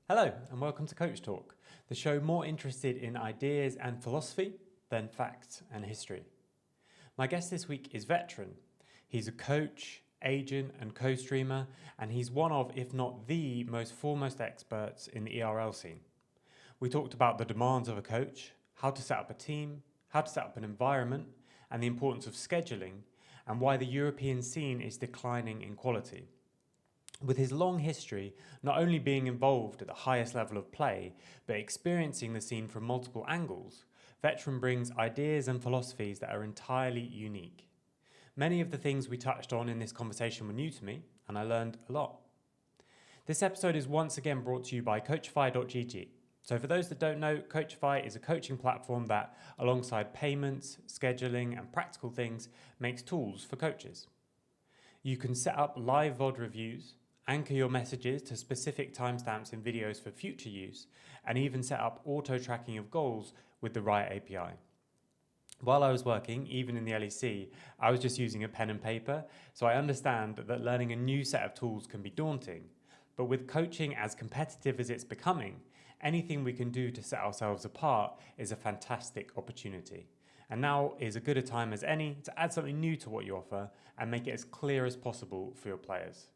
Hello and welcome to Coach Talk, the show more interested in ideas and philosophy than facts and history. My guest this week is Veteran. He's a coach, agent and co-streamer, and he's one of, if not the most foremost experts in the ERL scene. We talked about the demands of a coach, how to set up a team, how to set up an environment, and the importance of scheduling, and why the European scene is declining in quality. With his long history, not only being involved at the highest level of play, but experiencing the scene from multiple angles, Veteran brings ideas and philosophies that are entirely unique. Many of the things we touched on in this conversation were new to me, and I learned a lot. This episode is once again brought to you by Quickfire.gg. So for those that don't know, Quickfire is a coaching platform that, alongside payments, scheduling, and practical things, makes tools for coaches. You can set up live VOD reviews, anchor your messages to specific timestamps in videos for future use, and even set up auto-tracking of goals with the Riot API. While I was working, even in the LEC, I was just using a pen and paper, so I understand that learning a new set of tools can be daunting. But with coaching as competitive as it's becoming, anything we can do to set ourselves apart is a fantastic opportunity. And now is as good a time as any to add something new to what you offer and make it as clear as possible for your players.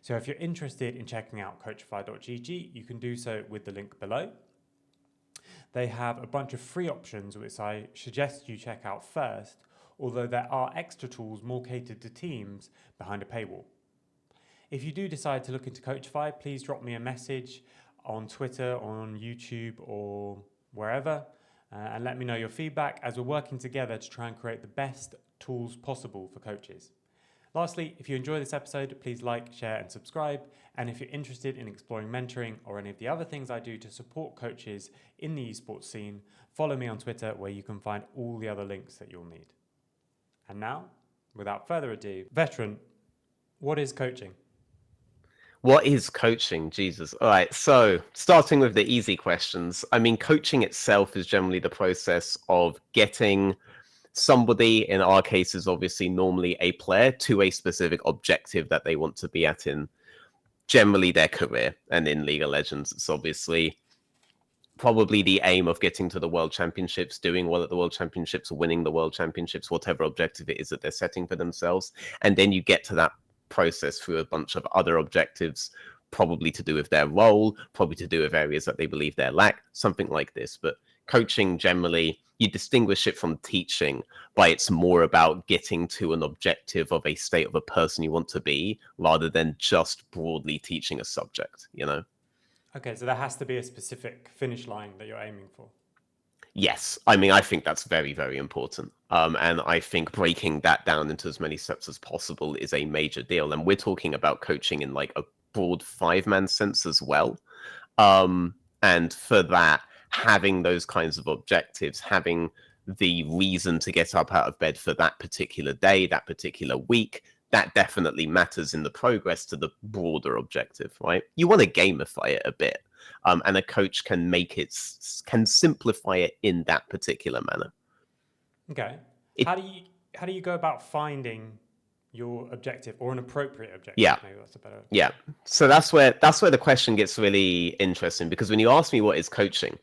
So if you're interested in checking out coachify.gg, you can do so with the link below. They have a bunch of free options which I suggest you check out first, although there are extra tools more catered to teams behind a paywall. If you do decide to look into Coachify, please drop me a message on Twitter, on YouTube or wherever, and let me know your feedback as we're working together to try and create the best tools possible for coaches. Lastly, if you enjoy this episode, please like, share and subscribe. And if you're interested in exploring mentoring or any of the other things I do to support coaches in the esports scene, follow me on Twitter where you can find all the other links that you'll need. And now, without further ado, Veteran, what is coaching? What is coaching? Jesus. All right. So starting with the easy questions. I mean, coaching itself is generally the process of getting somebody, in our case is obviously normally a player, to a specific objective that they want to be at in generally their career. And in League of Legends, it's obviously probably the aim of getting to the World Championships, doing well at the World Championships, winning the World Championships, whatever objective it is that they're setting for themselves. And then you get to that process through a bunch of other objectives, probably to do with their role, probably to do with areas that they believe they lack, something like this. But coaching generally, you distinguish it from teaching by it's more about getting to an objective of a state of a person you want to be rather than just broadly teaching a subject, you know? Okay, so there has to be a specific finish line that you're aiming for. Yes, I mean, I think that's very, very important. And I think breaking that down into as many steps as possible is a major deal. And we're talking about coaching in like a broad five-man sense as well. And for that, having those kinds of objectives, having the reason to get up out of bed for that particular day, that particular week, that definitely matters in the progress to the broader objective, right? You want to gamify it a bit. And a coach can can simplify it in that particular manner. Okay. How do you go about finding your objective or an appropriate objective? Yeah. Maybe that's a better. Yeah. So that's where the question gets really interesting, because when you ask me what is coaching,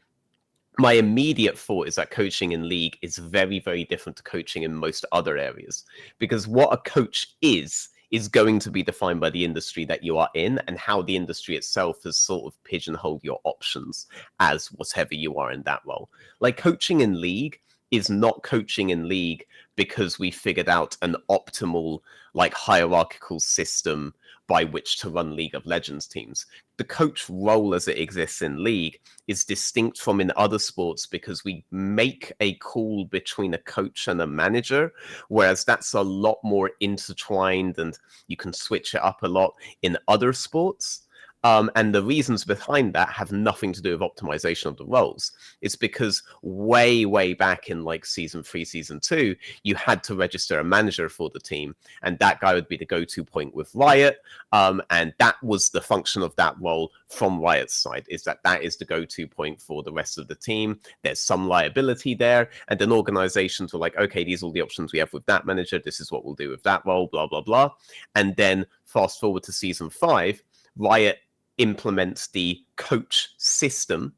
my immediate thought is that coaching in League is very, very different to coaching in most other areas, because what a coach is going to be defined by the industry that you are in and how the industry itself has sort of pigeonholed your options as whatever you are in that role. Like coaching in League is not coaching in League because we figured out an optimal, like hierarchical system by which to run League of Legends teams. The coach role as it exists in League is distinct from in other sports because we make a call between a coach and a manager, whereas that's a lot more intertwined and you can switch it up a lot in other sports. And the reasons behind that have nothing to do with optimization of the roles. It's because way, way back in like season 3, season 2, you had to register a manager for the team, and that guy would be the go-to point with Riot. And that was the function of that role from Riot's side, is that is the go-to point for the rest of the team. There's some liability there, and then organizations were like, okay, these are all the options we have with that manager. This is what we'll do with that role, blah, blah, blah. And then fast forward to season 5, Riot implements the coach system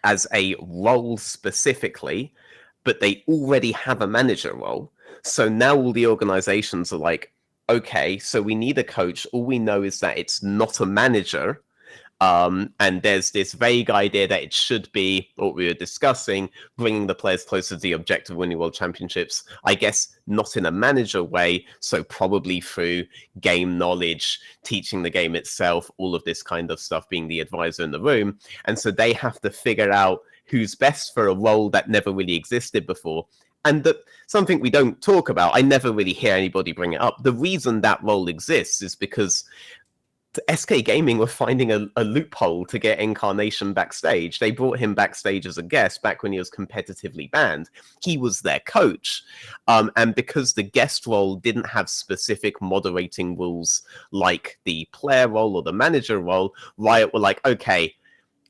as a role specifically, but they already have a manager role. So now all the organizations are like, okay, so we need a coach. All we know is that it's not a manager. And there's this vague idea that it should be what we were discussing, bringing the players closer to the objective of winning world championships, I guess not in a manager way, so probably through game knowledge, teaching the game itself, all of this kind of stuff, being the advisor in the room. And so they have to figure out who's best for a role that never really existed before. And that something we don't talk about, I never really hear anybody bring it up. The reason that role exists is because SK Gaming were finding a loophole to get Incarnation backstage. They brought him backstage as a guest back when he was competitively banned. He was their coach. And because the guest role didn't have specific moderating rules like the player role or the manager role, Riot were like, okay,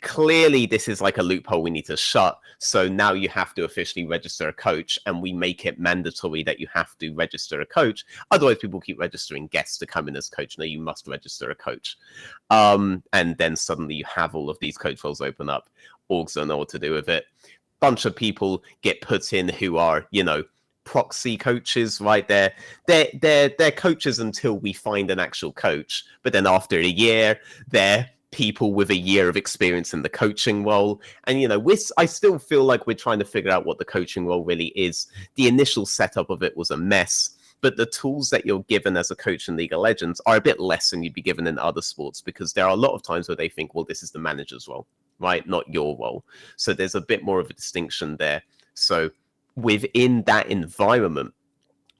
clearly this is like a loophole we need to shut. So now you have to officially register a coach, and we make it mandatory that you have to register a coach. Otherwise people keep registering guests to come in as coach. No, you must register a coach. And then suddenly you have all of these coach roles open up. Orgs don't know what to do with it. Bunch of people get put in who are, you know, proxy coaches, right? They're coaches until we find an actual coach. But then after a year, they're people with a year of experience in the coaching role. And, you know, I still feel like we're trying to figure out what the coaching role really is. The initial setup of it was a mess, but the tools that you're given as a coach in League of Legends are a bit less than you'd be given in other sports, because there are a lot of times where they think, well, this is the manager's role, right? Not your role. So there's a bit more of a distinction there. So within that environment,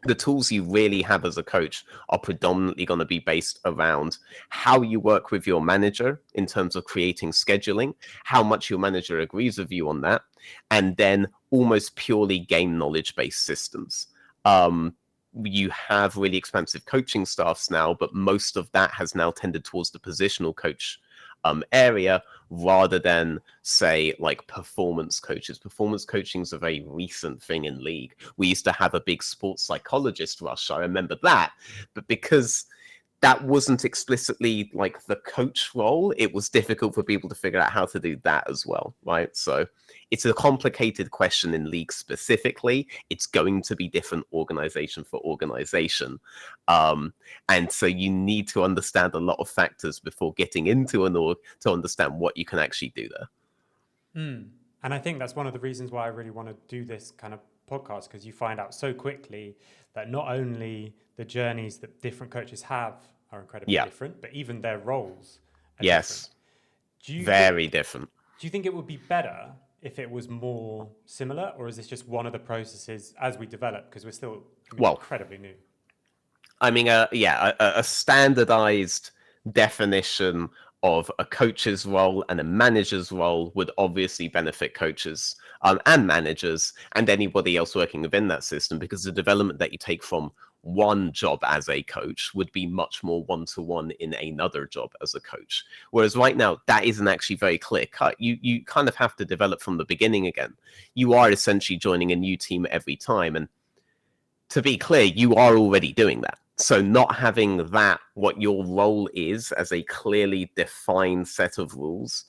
the tools you really have as a coach are predominantly going to be based around how you work with your manager in terms of creating scheduling, how much your manager agrees with you on that, and then almost purely game knowledge based systems. You have really expensive coaching staffs now, but most of that has now tended towards the positional coach area rather than, say, like performance coaches. Performance coaching is a very recent thing in League. We used to have a big sports psychologist rush. I remember that. But because that wasn't explicitly like the coach role, it was difficult for people to figure out how to do that as well, right? So it's a complicated question in League specifically. It's going to be different organization for organization. And so you need to understand a lot of factors before getting into an org to understand what you can actually do there. And I think that's one of the reasons why I really want to do this kind of podcast, because you find out so quickly that not only the journeys that different coaches have are incredibly different, but even their roles are different. Very different. Do you think it would be better if it was more similar, or is this just one of the processes as we develop, because we're still incredibly new? I mean, a standardized definition of a coach's role and a manager's role would obviously benefit coaches and managers and anybody else working within that system, because the development that you take from one job as a coach would be much more one-to-one in another job as a coach. Whereas right now, that isn't actually very clear cut. You kind of have to develop from the beginning again. You are essentially joining a new team every time. And to be clear, you are already doing that. So not having that, what your role is as a clearly defined set of rules,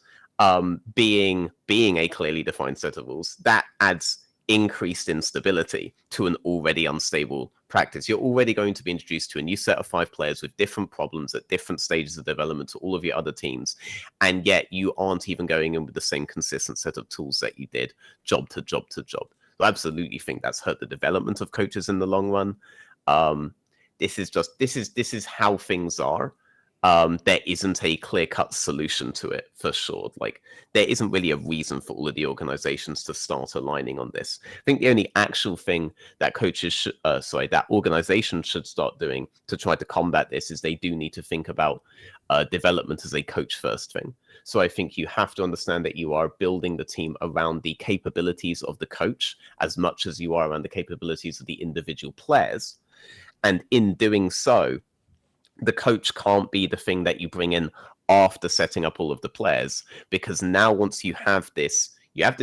being a clearly defined set of rules, that adds increased instability to an already unstable practice. You're already going to be introduced to a new set of 5 players with different problems at different stages of development to all of your other teams, and yet you aren't even going in with the same consistent set of tools that you did job to job to job. So I absolutely think that's hurt the development of coaches in the long run. This is how things are. There isn't a clear-cut solution to it, for sure. Like, there isn't really a reason for all of the organizations to start aligning on this. I think the only actual thing that that organizations should start doing to try to combat this is they do need to think about development as a coach-first thing. So I think you have to understand that you are building the team around the capabilities of the coach as much as you are around the capabilities of the individual players. And in doing so, the coach can't be the thing that you bring in after setting up all of the players, because now once you have this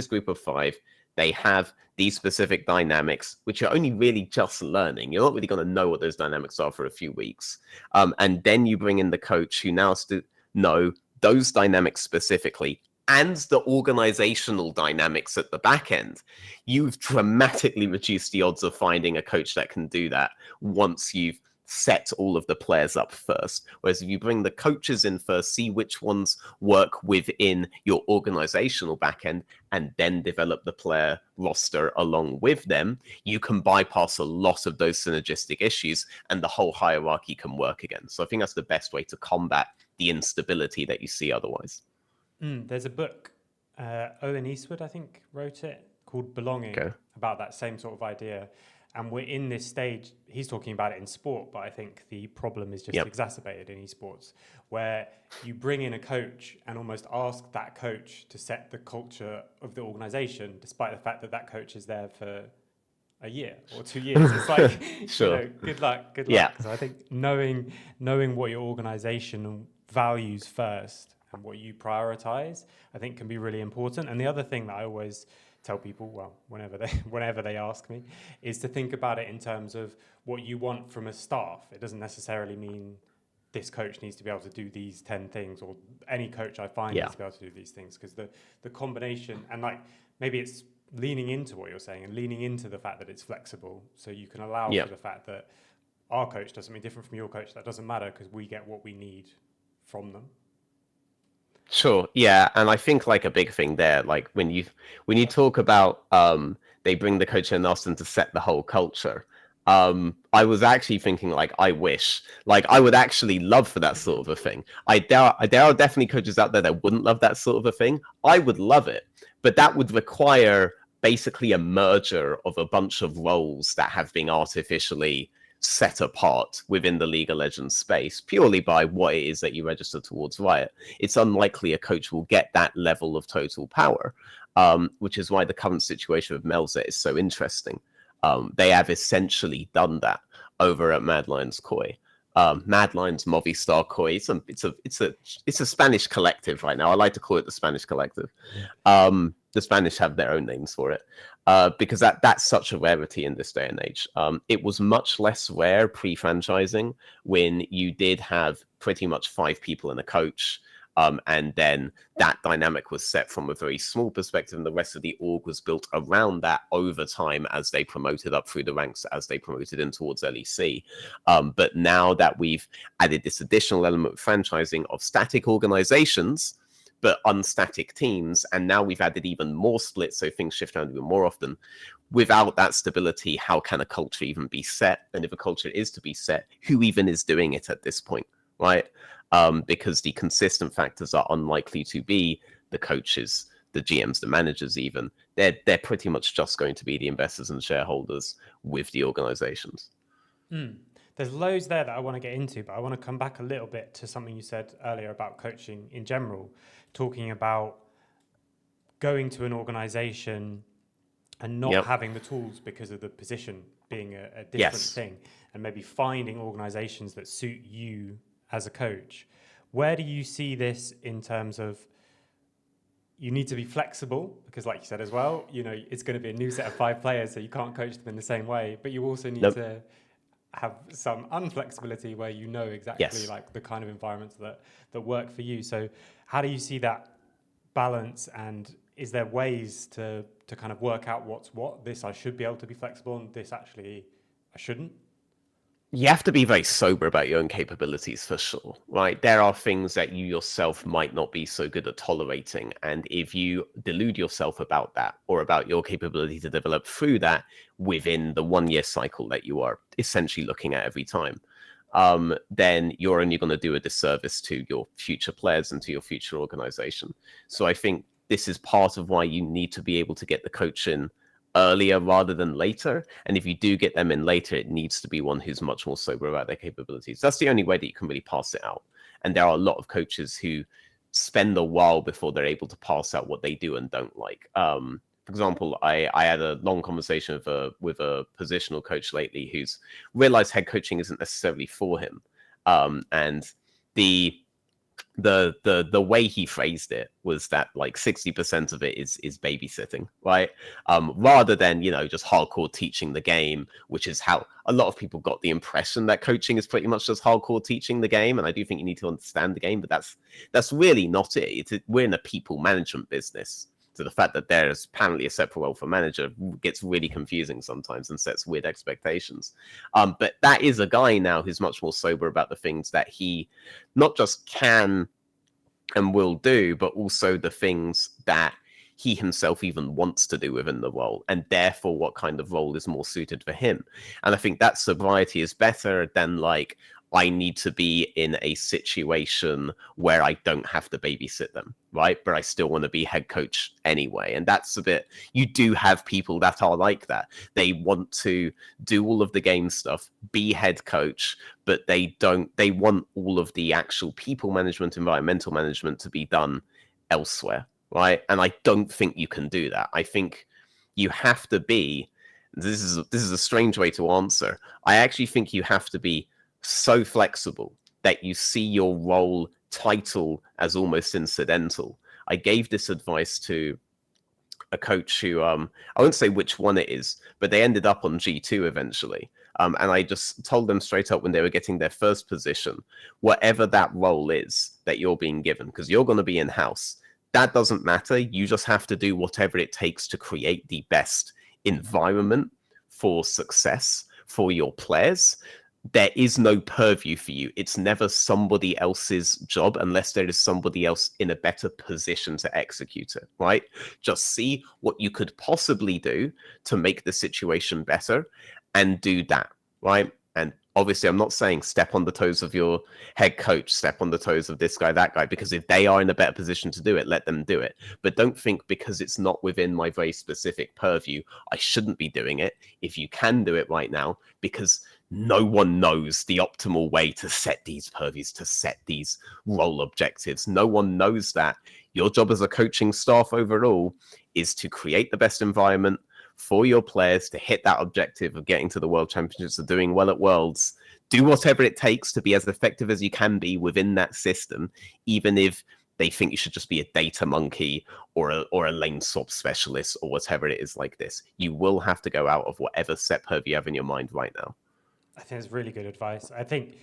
group of 5, they have these specific dynamics, which you're only really just learning. You're not really going to know what those dynamics are for a few weeks. And then you bring in the coach who now know those dynamics specifically and the organizational dynamics at the back end, you've dramatically reduced the odds of finding a coach that can do that once you've set all of the players up first. Whereas if you bring the coaches in first, see which ones work within your organizational backend, and then develop the player roster along with them, you can bypass a lot of those synergistic issues and the whole hierarchy can work again. So I think that's the best way to combat the instability that you see otherwise. There's a book, Owen Eastwood, I think, wrote it, called Belonging, about that same sort of idea. And we're in this stage, he's talking about it in sport, but I think the problem is just exacerbated in esports, where you bring in a coach and almost ask that coach to set the culture of the organization, despite the fact that that coach is there for a year or 2 years. It's like, sure. Good luck. So I think knowing what your organization values first and what you prioritize, I think can be really important. And the other thing that I always tell people, well, whenever they ask me, is to think about it in terms of what you want from a staff. It doesn't necessarily mean this coach needs to be able to do these 10 things, or any coach I find needs to be able to do these things, because the combination, and like maybe it's leaning into what you're saying and leaning into the fact that it's flexible, so you can allow for the fact that our coach does something different from your coach. That doesn't matter, because we get what we need from them. Sure. Yeah. And I think like a big thing there, like when you talk about they bring the coach in and ask them to set the whole culture. I was actually thinking like, I wish, like I would actually love for that sort of a thing. There are definitely coaches out there that wouldn't love that sort of a thing. I would love it, but that would require basically a merger of a bunch of roles that have been artificially set apart within the League of Legends space purely by what it is that you register towards Riot. It's unlikely a coach will get that level of total power, which is why the current situation of Melza is so interesting. They have essentially done that over at Mad Lions Koi. Mad Lions Movistar Koi. It's a Spanish collective right now. I like to call it the Spanish collective. The Spanish have their own names for it, because that's such a rarity in this day and age. It was much less rare pre-franchising, when you did have pretty much 5 people and a coach, and then that dynamic was set from a very small perspective, and the rest of the org was built around that over time as they promoted up through the ranks, as they promoted in towards LEC. But now that we've added this additional element of franchising of static organizations, but unstatic teams, and now we've added even more splits, so things shift around even more often. Without that stability, how can a culture even be set? And if a culture is to be set, who even is doing it at this point, right? Because the consistent factors are unlikely to be the coaches, the GMs, the managers even. They're pretty much just going to be the investors and shareholders with the organizations. There's loads there that I want to get into, but I want to come back a little bit to something you said earlier about coaching in general, talking about going to an organization and not having the tools because of the position being a different thing, and maybe finding organizations that suit you as a coach. Where do you see this in terms of, you need to be flexible, because like you said as well, it's going to be a new set of 5 players, so you can't coach them in the same way, but you also need to have some unflexibility where exactly like the kind of environments that work for you. So how do you see that balance, and is there ways to kind of work out what's what? This I should be able to be flexible, and this actually I shouldn't? You have to be very sober about your own capabilities, for sure, right? There are things that you yourself might not be so good at tolerating. And if you delude yourself about that, or about your capability to develop through that within the 1-year cycle that you are essentially looking at every time, then you're only going to do a disservice to your future players and to your future organization. So I think this is part of why you need to be able to get the coach in earlier rather than later. And if you do get them in later, it needs to be one who's much more sober about their capabilities. That's the only way that you can really pass it out. And there are a lot of coaches who spend a while before they're able to pass out what they do and don't like. For example, I had a long conversation with a positional coach lately who's realized head coaching isn't necessarily for him. And the the way he phrased it was that like 60% of it is babysitting, right? Rather than, just hardcore teaching the game, which is how a lot of people got the impression that coaching is pretty much just hardcore teaching the game. And I do think you need to understand the game, but that's really not it. We're in a people management business. So the fact that there's apparently a separate role for manager gets really confusing sometimes and sets weird expectations. But that is a guy now who's much more sober about the things that he not just can and will do, but also the things that he himself even wants to do within the role, and therefore what kind of role is more suited for him. And I think that sobriety is better than like, I need to be in a situation where I don't have to babysit them, right? But I still want to be head coach anyway. And that's a bit, you do have people that are like that. They want to do all of the game stuff, be head coach, but they want all of the actual people management, environmental management to be done elsewhere, right? And I don't think you can do that. I think you have to be, this is a strange way to answer. I actually think you have to be so flexible that you see your role title as almost incidental. I gave this advice to a coach who, I won't say which one it is, but they ended up on G2 eventually. And I just told them straight up when they were getting their first position, whatever that role is that you're being given, because you're going to be in-house, that doesn't matter. You just have to do whatever it takes to create the best environment for success for your players. There is no purview for you. It's never somebody else's job unless there is somebody else in a better position to execute it, right? Just see what you could possibly do to make the situation better and do that, right? And obviously, I'm not saying step on the toes of your head coach, step on the toes of this guy, that guy, because if they are in a better position to do it, let them do it. But don't think because it's not within my very specific purview, I shouldn't be doing it. If you can do it right now, because no one knows the optimal way to set these purviews, to set these role objectives. No one knows that. Your job as a coaching staff overall is to create the best environment for your players to hit that objective of getting to the World Championships, or doing well at Worlds. Do whatever it takes to be as effective as you can be within that system, even if they think you should just be a data monkey or a lane swap specialist or whatever it is like this. You will have to go out of whatever set purview you have in your mind right now. I think it's really good advice. I think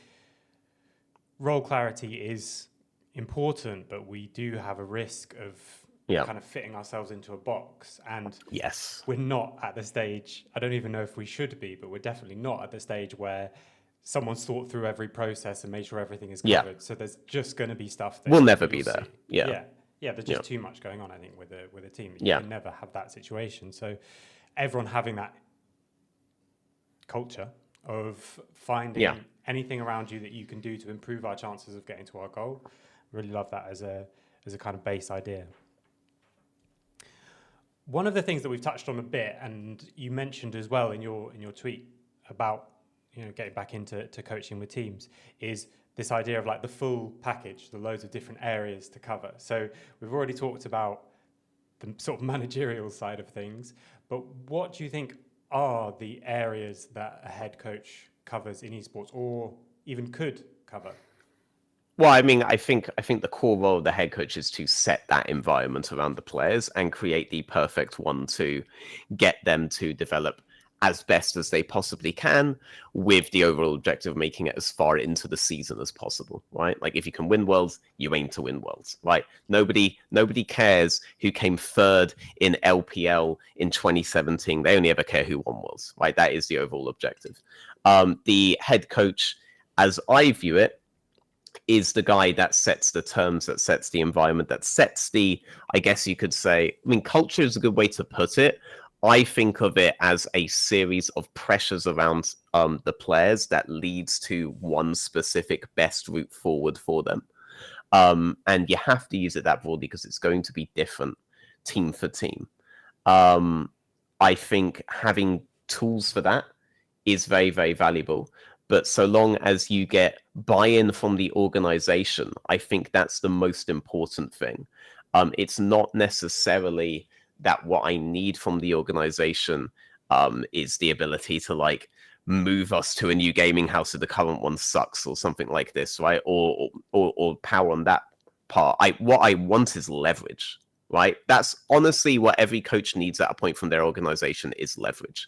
role clarity is important, but we do have a risk of kind of fitting ourselves into a box. And yes, we're not at the stage, I don't even know if we should be, but we're definitely not at the stage where someone's thought through every process and made sure everything is covered. Yeah. So there's just going to be stuff that we'll never be there. Yeah, there's just too much going on, I think, with a team. You can never have that situation. So everyone having that culture of finding anything around you that you can do to improve our chances of getting to our goal. Really love that as a kind of base idea. One of the things that we've touched on a bit, and you mentioned as well in your tweet about getting back into coaching with teams, is this idea of like the full package, the loads of different areas to cover. So we've already talked about the sort of managerial side of things, but what do you think are the areas that a head coach covers in esports, or even could cover? Well, I mean, I think the core role of the head coach is to set that environment around the players and create the perfect one to get them to develop as best as they possibly can, with the overall objective of making it as far into the season as possible, right? Like if you can win Worlds, you aim to win Worlds, right? Nobody cares who came third in LPL in 2017. They only ever care who won Worlds, right? That is the overall objective. The head coach, as I view it, is the guy that sets the terms, that sets the environment, that sets the, I guess you could say, I mean, culture is a good way to put it. I think of it as a series of pressures around the players that leads to one specific best route forward for them. And you have to use it that broadly because it's going to be different team for team. I think having tools for that is very, very valuable. But so long as you get buy-in from the organization, I think that's the most important thing. It's not necessarily that what I need from the organization is the ability to like move us to a new gaming house if the current one sucks or something like this, right? Or power on that part. What I want is leverage, right? That's honestly what every coach needs at a point from their organization is leverage.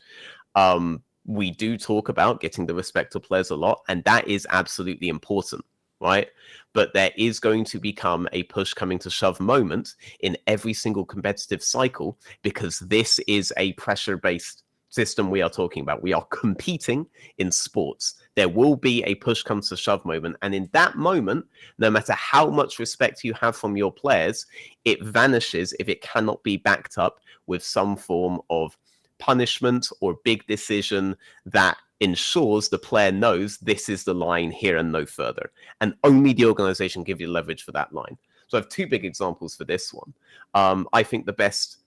We do talk about getting the respect of players a lot, and that is absolutely important, right? But there is going to become a push coming to shove moment in every single competitive cycle, because this is a pressure-based system we are talking about. We are competing in sports. There will be a push comes to shove moment, and in that moment, no matter how much respect you have from your players, it vanishes if it cannot be backed up with some form of punishment or big decision that ensures the player knows this is the line here and no further. And only the organization give you leverage for that line. So I have two big examples for this one. I think the best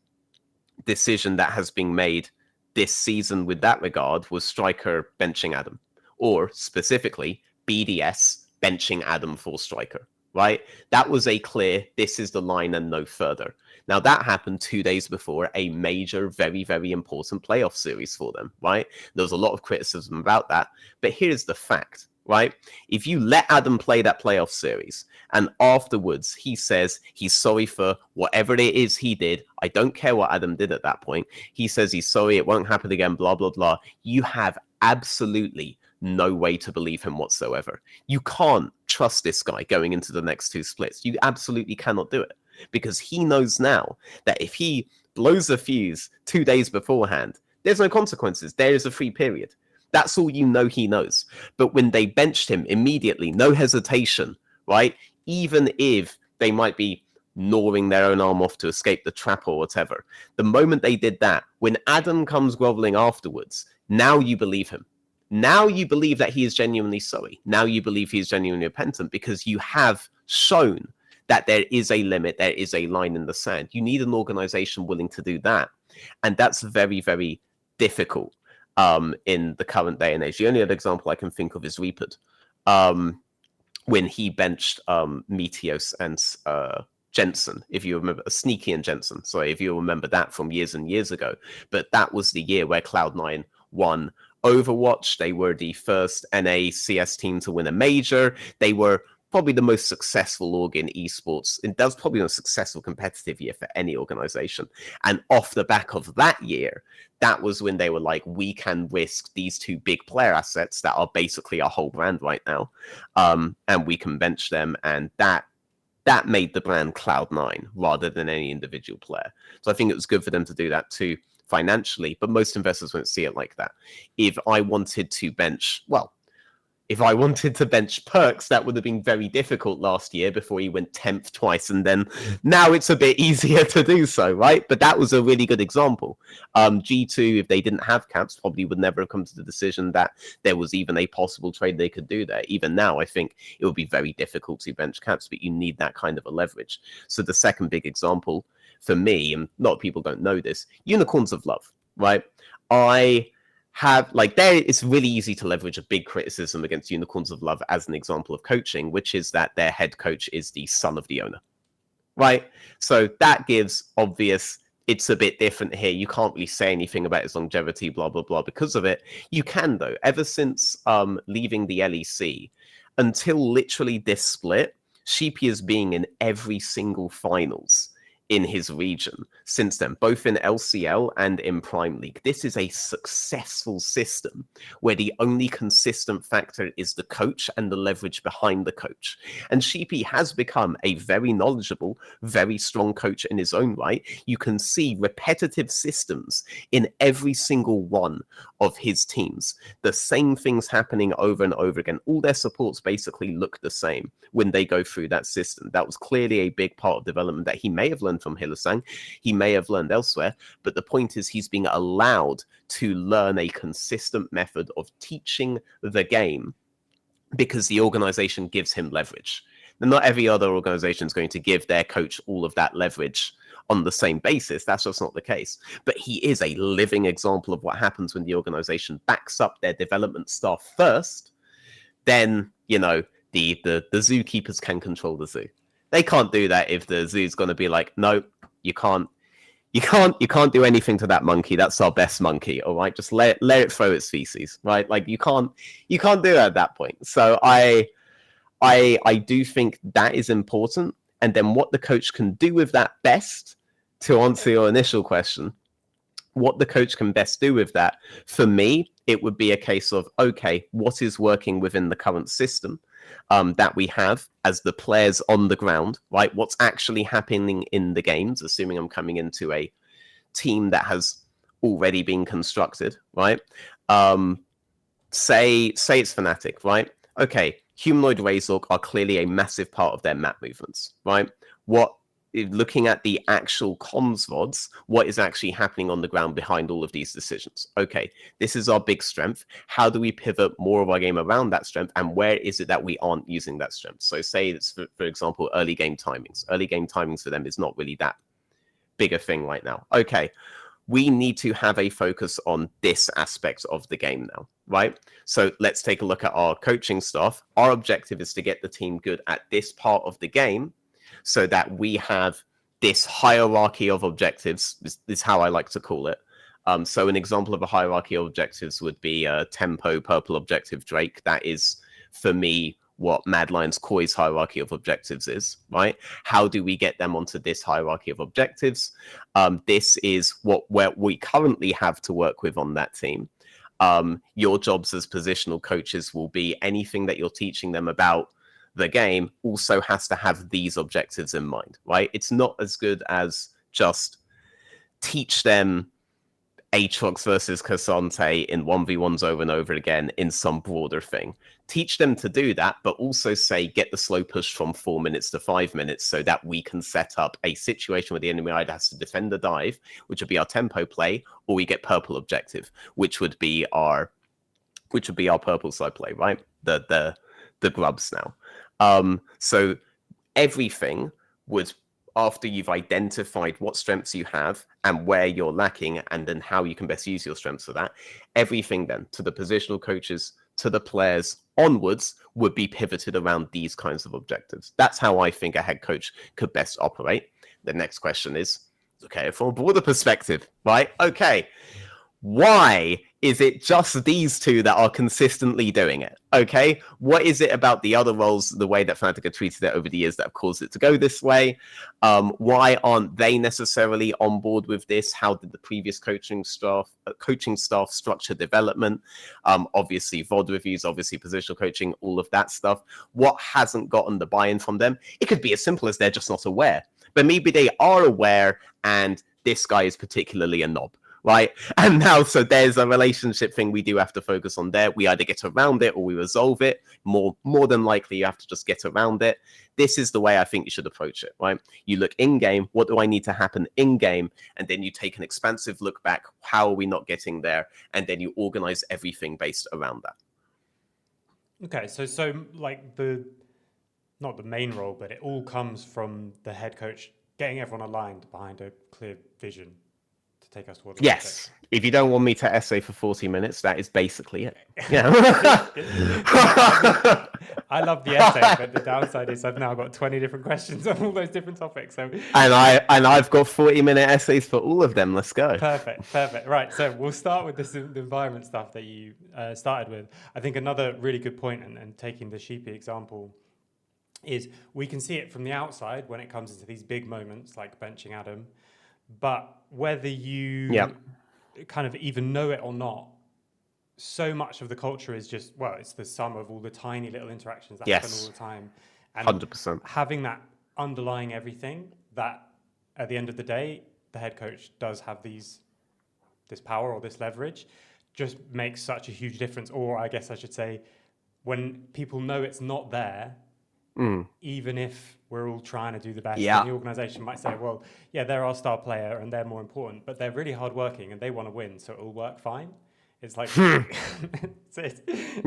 decision that has been made this season with that regard was Striker benching Adam, or specifically BDS benching Adam for Striker, right? That was a clear, this is the line and no further. Now, that happened 2 days before a major, very, very important playoff series for them, right? There was a lot of criticism about that. But here's the fact, right? If you let Adam play that playoff series and afterwards he says he's sorry for whatever it is he did, I don't care what Adam did at that point. He says he's sorry, it won't happen again, blah, blah, blah. You have absolutely no way to believe him whatsoever. You can't trust this guy going into the next two splits. You absolutely cannot do it. Because he knows now that if he blows a fuse 2 days beforehand, there's no consequences. There is a free period. That's all you know he knows. But when they benched him immediately, no hesitation, right? Even if they might be gnawing their own arm off to escape the trap or whatever, the moment they did that, when Adam comes groveling afterwards, now you believe him. Now you believe that he is genuinely sorry. Now you believe he is genuinely repentant, because you have shown that there is a limit, there is a line in the sand. You need an organization willing to do that. And that's very, very difficult in the current day and age. The only other example I can think of is Reaped, when he benched Meteos and Jensen, if you remember, Sneaky and Jensen, sorry, if you remember that from years and years ago. But that was the year where Cloud9 won Overwatch. They were the first NA CS team to win a major. They were probably the most successful org in esports. It does probably the most successful competitive year for any organization. And off the back of that year, that was when they were like, we can risk these two big player assets that are basically our whole brand right now. And we can bench them. And that made the brand Cloud9 rather than any individual player. So I think it was good for them to do that too financially, but most investors won't see it like that. If I wanted to bench Perks, that would have been very difficult last year before he went 10th twice, and then now it's a bit easier to do so, right? But that was a really good example. G2, if they didn't have caps, probably would never have come to the decision that there was even a possible trade they could do there. Even now, I think it would be very difficult to bench caps, but you need that kind of a leverage. So the second big example for me, and a lot of people don't know this, Unicorns of Love, right? It's really easy to leverage a big criticism against Unicorns of Love as an example of coaching, which is that their head coach is the son of the owner, right? So that gives obvious, it's a bit different here. You can't really say anything about his longevity, blah, blah, blah, because of it. You can, though. Ever since leaving the LEC, until literally this split, Sheepy is being in every single finals in his region since then, both in LCL and in Prime League. This is a successful system where the only consistent factor is the coach and the leverage behind the coach. And Sheepy has become a very knowledgeable, very strong coach in his own right. You can see repetitive systems in every single one of his teams. The same things happening over and over again. All their supports basically look the same when they go through that system. That was clearly a big part of development that he may have learned from Hylissang, he may have learned elsewhere, but the point is he's being allowed to learn a consistent method of teaching the game because the organization gives him leverage. And not every other organization is going to give their coach all of that leverage on the same basis. That's just not the case. But he is a living example of what happens when the organization backs up their development staff first. Then, the zookeepers can control the zoo. They can't do that if the zoo's going to be like, no, you can't You can't do anything to that monkey. That's our best monkey. All right, just let it throw its feces. Right, like you can't do it at that point. So I do think that is important. And then what the coach can do with that best, to answer your initial question, what the coach can best do with that, for me, it would be a case of, okay, what is working within the current system that we have as the players on the ground, right? What's actually happening in the games, assuming I'm coming into a team that has already been constructed, right? Say it's Fnatic, right? Okay, Humanoid Razork are clearly a massive part of their map movements, right? Looking at the actual comms VODs, what is actually happening on the ground behind all of these decisions? Okay, this is our big strength. How do we pivot more of our game around that strength? And where is it that we aren't using that strength? So say it's, for example, early game timings. Early game timings for them is not really that big a thing right now. Okay, we need to have a focus on this aspect of the game now, right? So let's take a look at our coaching staff. Our objective is to get the team good at this part of the game, so that we have this hierarchy of objectives. This is how I like to call it. So an example of a hierarchy of objectives would be tempo, purple objective, Drake. That is, for me, what Mad Lion's Koi's hierarchy of objectives is, right? How do we get them onto this hierarchy of objectives? This is where we currently have to work with on that team. Your jobs as positional coaches will be anything that you're teaching them about the game also has to have these objectives in mind, right? It's not as good as just teach them Aatrox versus Cassante in 1v1s over and over again in some broader thing. Teach them to do that, but also say get the slow push from 4 minutes to 5 minutes so that we can set up a situation where the enemy either has to defend the dive, which would be our tempo play, or we get purple objective, which would be our purple side play, right? The grubs now. So everything would, after you've identified what strengths you have and where you're lacking, and then how you can best use your strengths for that, everything then to the positional coaches, to the players onwards, would be pivoted around these kinds of objectives. That's how I think a head coach could best operate. The next question is, okay, from a broader perspective, right? Okay, why is it just these two that are consistently doing it? Okay, what is it about the other roles, the way that Fnatic have treated it over the years, that have caused it to go this way? Why aren't they necessarily on board with this? How did the previous coaching staff structure development? Obviously VOD reviews, obviously positional coaching, all of that stuff. What hasn't gotten the buy-in from them? It could be as simple as they're just not aware, but maybe they are aware and this guy is particularly a knob. Right. And now, so there's a relationship thing we do have to focus on there. We either get around it or we resolve it. More than likely, you have to just get around it. This is the way I think you should approach it, right? You look in game. What do I need to happen in game? And then you take an expansive look back. How are we not getting there? And then you organize everything based around that. Okay. So like not the main role, but it all comes from the head coach getting everyone aligned behind a clear vision. Take us towards yes. If you don't want me to essay for 40 minutes, that is basically it. Yeah. I love the essay, but the downside is I've now got 20 different questions on all those different topics. So I've got 40-minute essays for all of them. Let's go. Perfect. Right. So we'll start with the environment stuff that you started with. I think another really good point, and taking the Sheepy example, is we can see it from the outside when it comes into these big moments like benching Adam. But whether you kind of even know it or not, so much of the culture is just, well, it's the sum of all the tiny little interactions that happen all the time. And 100%. Having that underlying everything, that at the end of the day, the head coach does have this power or this leverage, just makes such a huge difference. Or I guess I should say, when people know it's not there, even if we're all trying to do the best, and the organization might say, well, yeah, they're our star player and they're more important, but they're really hardworking and they want to win, so it'll work fine. It's like,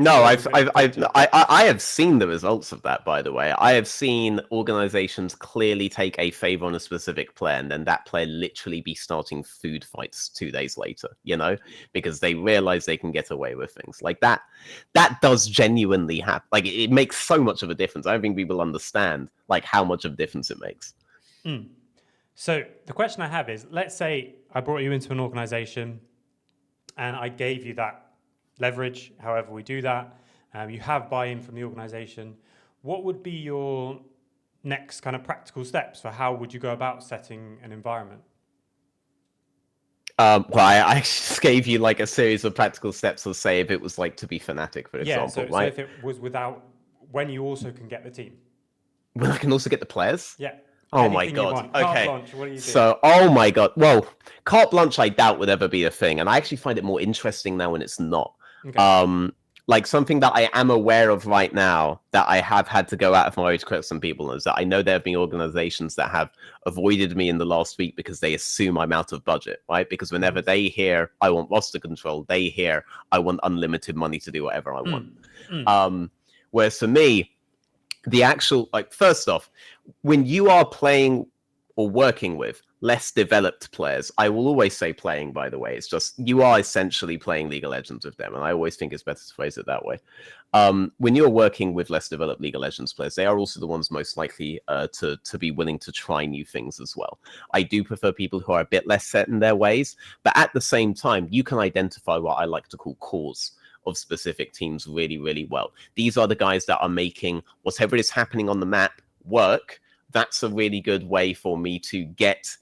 no, I have seen the results of that, by the way. I have seen organizations clearly take a favor on a specific player and then that player literally be starting food fights 2 days later, because they realize they can get away with things like that. That does genuinely happen. Like, it makes so much of a difference. I don't think people understand like how much of a difference it makes. So the question I have is, let's say I brought you into an organization and I gave you that leverage, however we do that. You have buy-in from the organization. What would be your next kind of practical steps for how would you go about setting an environment? Well, I just gave you like a series of practical steps to say if it was like to be fanatic, for example, so right? if it was without, when you also can get the team. Well, I can also get the players. Yeah. Oh my Anything you god. want. Carte Okay. blanche, what do you do? So, oh my god. Well, carte blanche, I doubt would ever be a thing, and I actually find it more interesting now when it's not. Okay. Like something that I am aware of right now that I have had to go out of my way to correct some people is that I know there have been organizations that have avoided me in the last week because they assume I'm out of budget, right? Because whenever they hear I want roster control, they hear I want unlimited money to do whatever I want. Whereas for me, the actual, like, first off, when you are playing or working with less developed players, I will always say playing, by the way, it's just you are essentially playing League of Legends with them, and I always think it's better to phrase it that way. When you're working with less developed League of Legends players, they are also the ones most likely to be willing to try new things as well. I do prefer people who are a bit less set in their ways, but at the same time, you can identify what I like to call cores of specific teams really, really well. These are the guys that are making whatever is happening on the map work. That's a really good way for me to get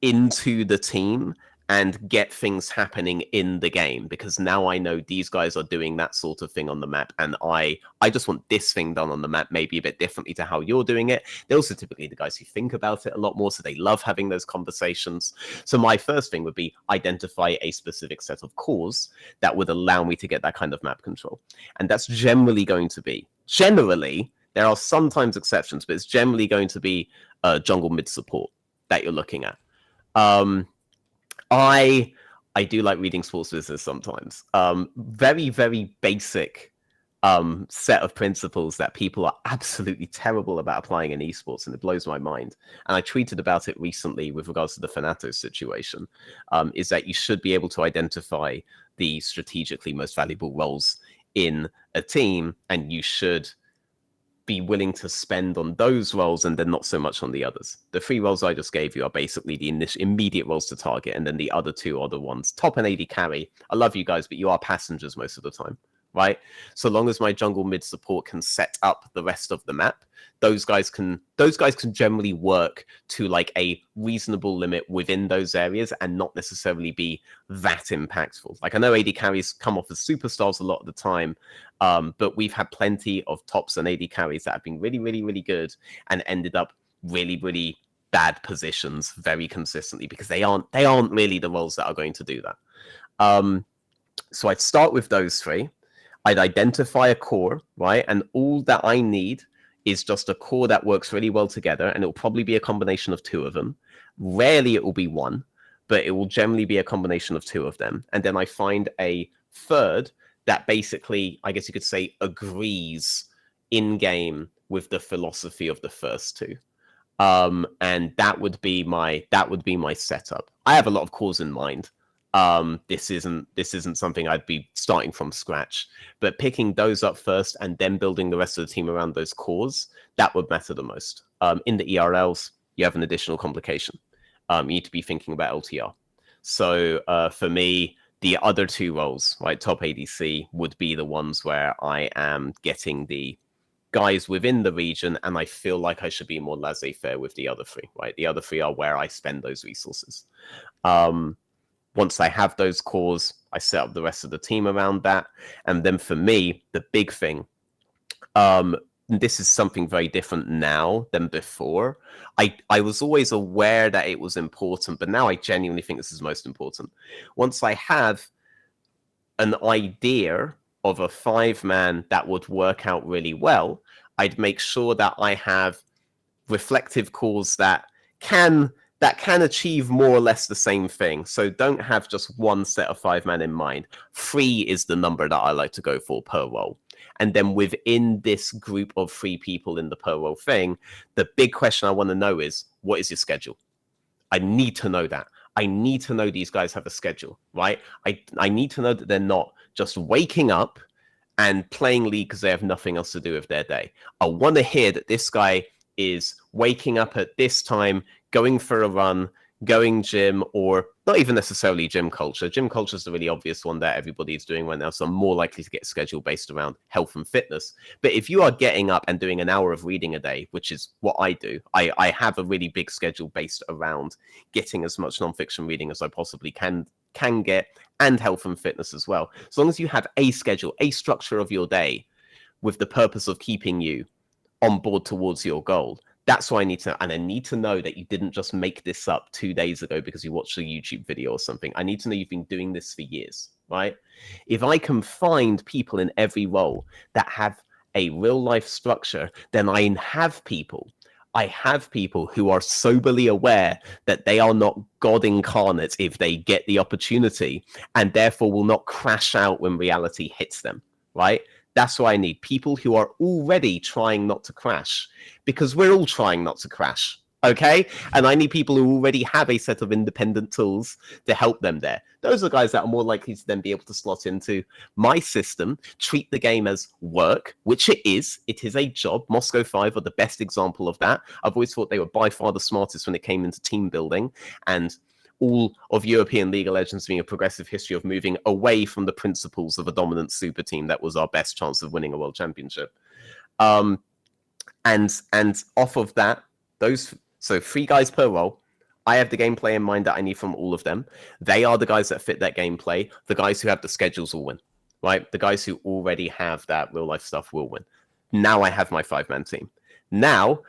into the team and get things happening in the game, because now I know these guys are doing that sort of thing on the map, and I just want this thing done on the map maybe a bit differently to how you're doing it. They're also typically the guys who think about it a lot more, so they love having those conversations. So my first thing would be identify a specific set of cores that would allow me to get that kind of map control. And that's generally there are sometimes exceptions, but it's generally going to be jungle mid support that you're looking at. I do like reading sports business sometimes. Very, very basic set of principles that people are absolutely terrible about applying in esports, and it blows my mind. And I tweeted about it recently with regards to the Fanatos situation, is that you should be able to identify the strategically most valuable roles in a team, and you should be willing to spend on those roles and then not so much on the others. The 3 roles I just gave you are basically the immediate roles to target, and then the other 2 are the ones. Top and AD carry. I love you guys, but you are passengers most of the time, right? So long as my jungle mid support can set up the rest of the map, those guys can generally work to like a reasonable limit within those areas and not necessarily be that impactful. Like, I know AD carries come off as superstars a lot of the time, but we've had plenty of tops and AD carries that have been really, really, really good and ended up really, really bad positions very consistently because they aren't really the roles that are going to do that. So I'd start with those 3. I'd identify a core, right? And all that I need is just a core that works really well together, and it'll probably be a combination of 2 of them. Rarely it will be 1, but it will generally be a combination of 2 of them. And then I find a third that basically, I guess you could say, agrees in game with the philosophy of the first 2. And that would be my setup. I have a lot of cores in mind. This isn't something I'd be starting from scratch, but picking those up first and then building the rest of the team around those cores, that would matter the most. In the ERLs, you have an additional complication. You need to be thinking about LTR. So for me, the other 2 roles, right, top ADC, would be the ones where I am getting the guys within the region, and I feel like I should be more laissez-faire with the other 3, right? The other 3 are where I spend those resources. Once I have those cores, I set up the rest of the team around that. And then for me, the big thing, this is something very different now than before. I was always aware that it was important, but now I genuinely think this is most important. Once I have an idea of a 5-man that would work out really well, I'd make sure that I have reflective cores that can achieve more or less the same thing. So don't have just one set of 5-man in mind. 3 is the number that I like to go for per role. And then within this group of 3 people in the per role thing, the big question I want to know is, what is your schedule? I need to know that. I need to know these guys have a schedule, right? I need to know that they're not just waking up and playing League because they have nothing else to do with their day. I want to hear that this guy is waking up at this time, going for a run, going gym, or not even necessarily gym culture. Gym culture is the really obvious one that everybody's doing right now, so I'm more likely to get a schedule based around health and fitness. But if you are getting up and doing an hour of reading a day, which is what I do, I have a really big schedule based around getting as much nonfiction reading as I possibly can get, and health and fitness as well. As long as you have a schedule, a structure of your day with the purpose of keeping you on board towards your goal, that's what I need to know. And I need to know that you didn't just make this up 2 days ago because you watched a YouTube video or something. I need to know you've been doing this for years, right? If I can find people in every role that have a real life structure, then I have people who are soberly aware that they are not God incarnate if they get the opportunity, and therefore will not crash out when reality hits them, right? That's why I need people who are already trying not to crash, because we're all trying not to crash, okay? And I need people who already have a set of independent tools to help them there. Those are guys that are more likely to then be able to slot into my system, treat the game as work, which it is. It is a job. Moscow 5 are the best example of that. I've always thought they were by far the smartest when it came into team building, and all of European League of Legends being a progressive history of moving away from the principles of a dominant super team that was our best chance of winning a world championship. And off of that, so 3 guys per role. I have the gameplay in mind that I need from all of them. They are the guys that fit that gameplay. The guys who have the schedules will win, right? The guys who already have that real life stuff will win. Now I have my 5-man team. Now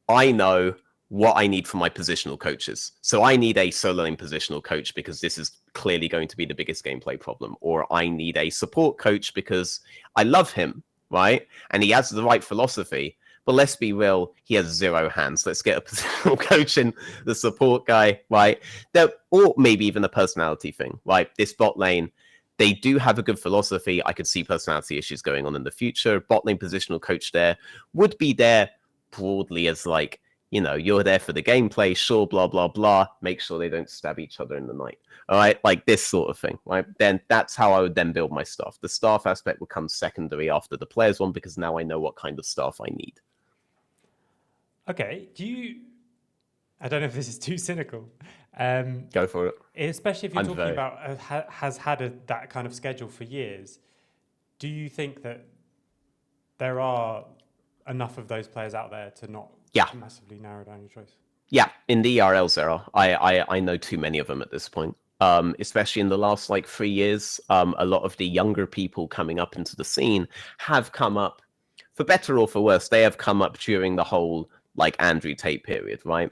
I know what I need from my positional coaches. So I need a solo lane positional coach because this is clearly going to be the biggest gameplay problem. Or I need a support coach because I love him, right? And he has the right philosophy. But let's be real, he has 0 hands. Let's get a positional coach in, the support guy, right? Or maybe even a personality thing, right? This bot lane, they do have a good philosophy. I could see personality issues going on in the future. Bot lane positional coach there would be there broadly as like, you know, you're there for the gameplay, sure, blah, blah, blah. Make sure they don't stab each other in the night. All right, like this sort of thing, right? Then that's how I would then build my staff. The staff aspect would come secondary after the players one because now I know what kind of staff I need. Okay, I don't know if this is too cynical. Go for it. Especially if you're talking about has had that kind of schedule for years. Do you think that there are enough of those players out there to not massively narrow down your choice? Yeah, in the ERLs there are. I know too many of them at this point. Especially in the last 3 years, a lot of the younger people coming up into the scene have come up, for better or for worse, they have come up during the whole Andrew Tate period, right?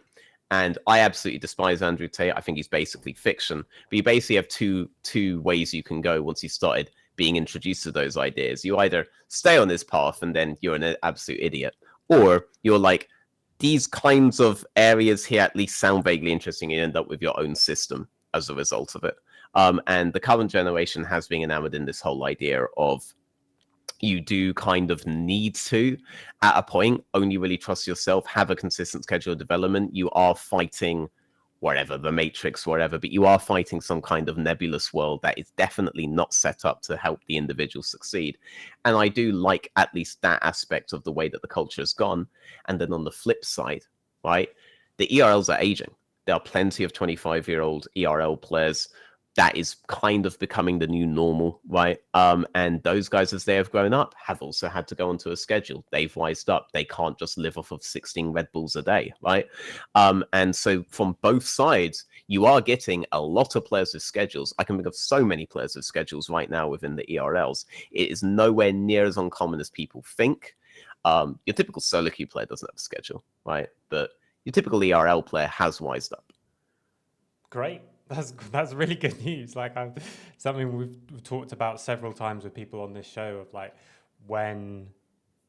And I absolutely despise Andrew Tate. I think he's basically fiction. But you basically have two ways you can go once you started being introduced to those ideas. You either stay on this path and then you're an absolute idiot, or you're like, these kinds of areas here at least sound vaguely interesting, and you end up with your own system as a result of it. And the current generation has been enamored in this whole idea of you do kind of need to, at a point, only really trust yourself, have a consistent schedule of development. You are fighting whatever, the Matrix, whatever, but you are fighting some kind of nebulous world that is definitely not set up to help the individual succeed. And I do like at least that aspect of the way that the culture has gone. And then on the flip side, right, the ERLs are aging. There are plenty of 25-year-old ERL players. That is kind of becoming the new normal, right? And those guys, as they have grown up, have also had to go onto a schedule. They've wised up. They can't just live off of 16 Red Bulls a day, right? And so from both sides, you are getting a lot of players with schedules. I can think of so many players with schedules right now within the ERLs. It is nowhere near as uncommon as people think. Your typical solo queue player doesn't have a schedule, right? But your typical ERL player has wised up. Great. That's really good news. Something we've talked about several times with people on this show of when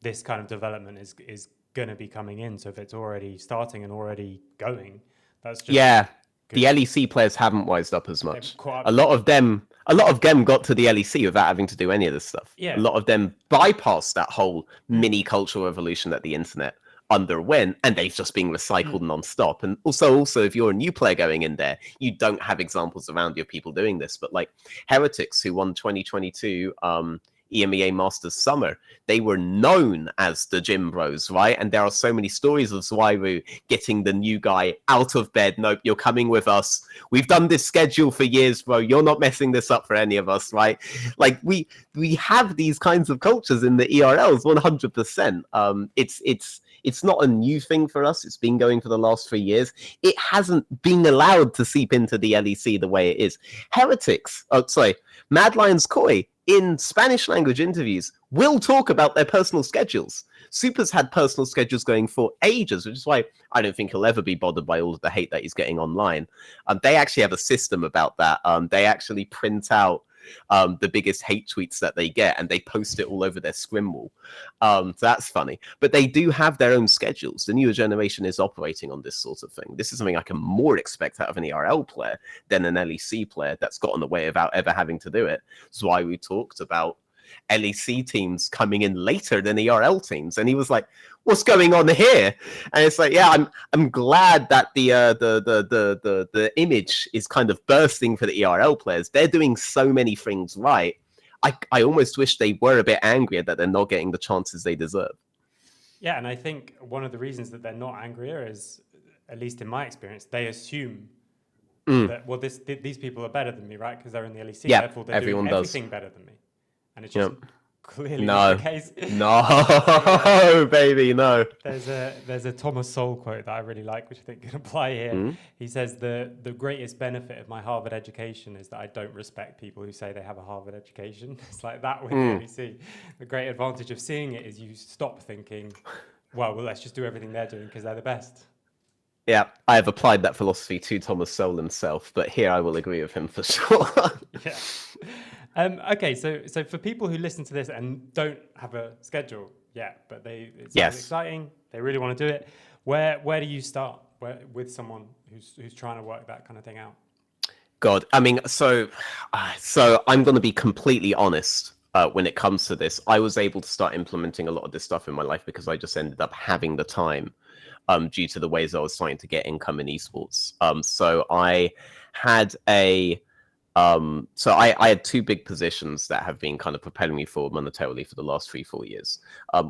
this kind of development is going to be coming in. So if it's already starting and already going, that's just good. The Good. LEC players haven't wised up as much. A lot of them got to the LEC without having to do any of this stuff. Yeah. A lot of them bypassed that whole mini cultural revolution that the internet underwent, and they've just been recycled non-stop. And also if you're a new player going in there, you don't have examples around you of people doing this. But Heretics, who won 2022 EMEA Masters Summer, they were known as the gym bros, right? And there are so many stories of Zwairu getting the new guy out of bed. Nope, you're coming with us. We've done this schedule for years, bro. You're not messing this up for any of us, right? Like we have these kinds of cultures in the ERLs, 100%. It's not a new thing for us. It's been going for the last 3 years. It hasn't been allowed to seep into the LEC the way it is. Mad Lions Koi in Spanish language interviews will talk about their personal schedules. Super's had personal schedules going for ages, which is why I don't think he'll ever be bothered by all of the hate that he's getting online. They actually have a system about that. They actually print out the biggest hate tweets that they get, and they post it all over their scrim wall. So that's funny. But they do have their own schedules. The newer generation is operating on this sort of thing. This is something I can more expect out of an ERL player than an LEC player that's got in the way without ever having to do it. That's why we talked about LEC teams coming in later than ERL teams, and he was like, "What's going on here?" And it's like, yeah, I'm glad that the image is kind of bursting for the ERL players. They're doing so many things right. I almost wish they were a bit angrier that they're not getting the chances they deserve. Yeah, and I think one of the reasons that they're not angrier is, at least in my experience, they assume that, well, these people are better than me, right? Because they're in the LEC, therefore they're doing everything better than me. And it's just clearly not the case. No, baby, no. There's a Thomas Sowell quote that I really like, which I think can apply here. He says, the greatest benefit of my Harvard education is that I don't respect people who say they have a Harvard education. It's like that with the LEC. The great advantage of seeing it is you stop thinking, well, let's just do everything they're doing because they're the best. Yeah, I have applied that philosophy to Thomas Sowell himself, but here I will agree with him for sure. Yeah. Okay, so for people who listen to this and don't have a schedule yet, but it sounds exciting, they really want to do it, where do you start with someone who's trying to work that kind of thing out? God, I mean, so I'm going to be completely honest. When it comes to this, I was able to start implementing a lot of this stuff in my life because I just ended up having the time due to the ways I was starting to get income in esports. So I had I had two big positions that have been kind of propelling me forward monetarily for the last 3-4 years.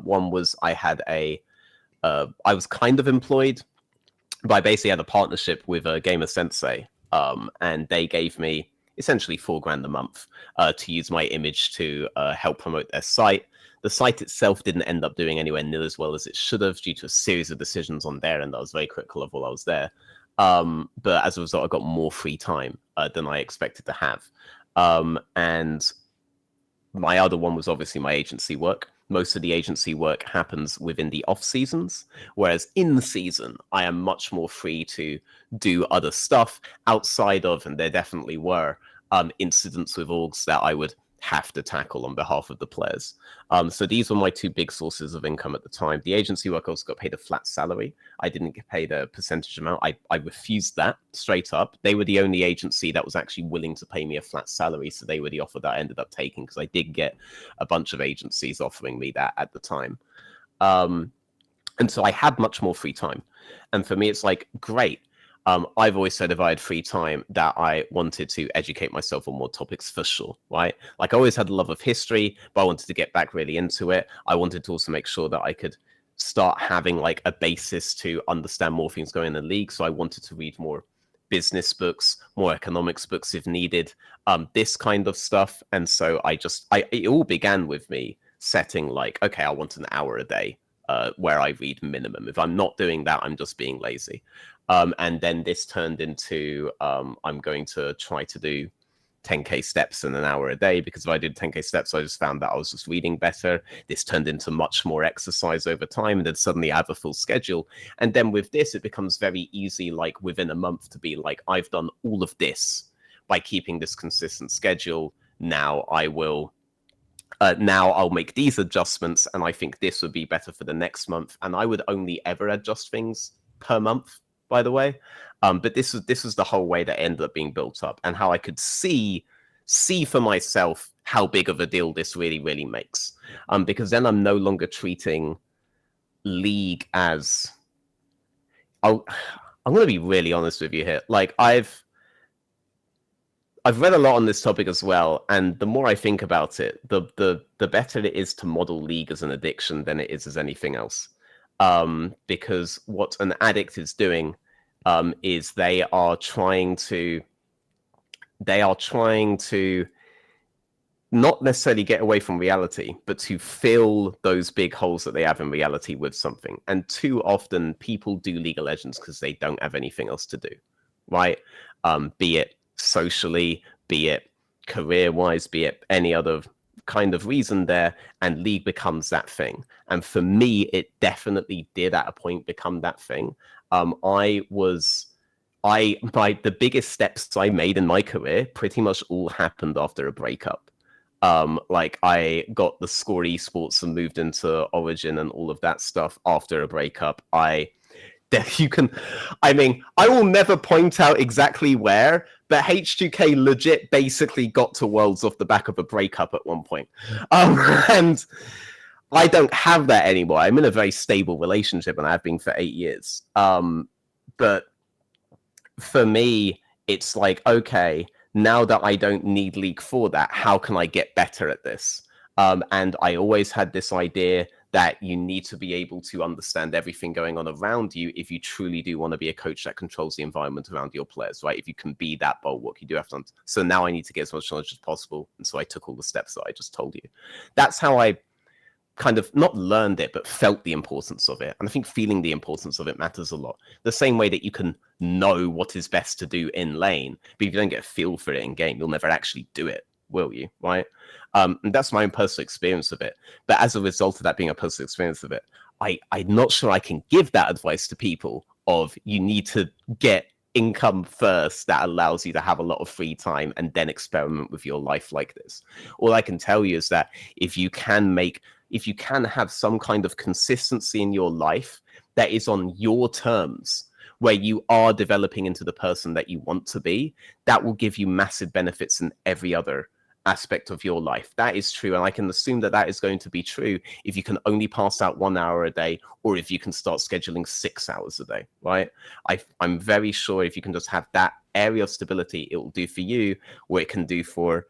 One was I was kind of employed, but I basically had a partnership with a Gamer Sensei, and they gave me essentially $4,000 a month to use my image to help promote their site. The site itself didn't end up doing anywhere near as well as it should have due to a series of decisions on there, and I was very critical of while I was there. But as a result, I got more free time than I expected to have. And my other one was obviously my agency work. Most of the agency work happens within the off seasons, whereas in the season, I am much more free to do other stuff outside of, and there definitely were incidents with orgs that I would have to tackle on behalf of the players. So these were my two big sources of income at the time. The agency work also got paid a flat salary. I didn't get paid a percentage amount. I refused that straight up. They were the only agency that was actually willing to pay me a flat salary. So they were the offer that I ended up taking because I did get a bunch of agencies offering me that at the time. And so I had much more free time. And for me, it's like, great. I've always said if I had free time that I wanted to educate myself on more topics for sure, right? Like I always had a love of history, but I wanted to get back really into it. I wanted to also make sure that I could start having like a basis to understand more things going in the league. So I wanted to read more business books, more economics books if needed, this kind of stuff. And so it all began with me setting like, okay, I want an hour a day where I read minimum. If I'm not doing that, I'm just being lazy. And then this turned into I'm going to try to do 10K steps in an hour a day, because if I did 10K steps, I just found that I was just reading better. This turned into much more exercise over time, and then suddenly I have a full schedule. And then with this, it becomes very easy, like within a month, to be like, I've done all of this by keeping this consistent schedule. Now I'll make these adjustments, and I think this would be better for the next month. And I would only ever adjust things per month, by the way. But this was the whole way that ended up being built up, and how I could see for myself how big of a deal this really, really makes. Because then I'm no longer treating League as... I'm going to be really honest with you here. Like, I've read a lot on this topic as well, and the more I think about it, the better it is to model league as an addiction than it is as anything else. Because what an addict is doing is they are trying to not necessarily get away from reality, but to fill those big holes that they have in reality with something. And too often people do League of Legends because they don't have anything else to do, right? Be it socially, be it career-wise, be it any other kind of reason there, and League becomes that thing. And for me, it definitely did at a point become that thing. The biggest steps I made in my career pretty much all happened after a breakup. Like I got the score esports and moved into Origin and all of that stuff after a breakup. I will never point out exactly where, but H2K legit basically got to Worlds off the back of a breakup at one point. And I don't have that anymore. I'm in a very stable relationship and I've been for 8 years. But for me, it's like, okay, now that I don't need League for that, how can I get better at this? And I always had this idea that you need to be able to understand everything going on around you if you truly do want to be a coach that controls the environment around your players, right? If you can be that bulwark, you do have to. So now I need to get as much knowledge as possible. And so I took all the steps that I just told you. That's how I kind of not learned it, but felt the importance of it. And I think feeling the importance of it matters a lot. The same way that you can know what is best to do in lane, but if you don't get a feel for it in game, you'll never actually do it, will you? Right? And that's my own personal experience of it. But as a result of that being a personal experience of it, I'm not sure I can give that advice to people of you need to get income first that allows you to have a lot of free time and then experiment with your life like this. All I can tell you is that if you can have some kind of consistency in your life that is on your terms, where you are developing into the person that you want to be, that will give you massive benefits in every other aspect of your life. That is true. And I can assume that that is going to be true if you can only pass out 1 hour a day, or if you can start scheduling 6 hours a day, right? I'm very sure if you can just have that area of stability, it will do for you what it can do for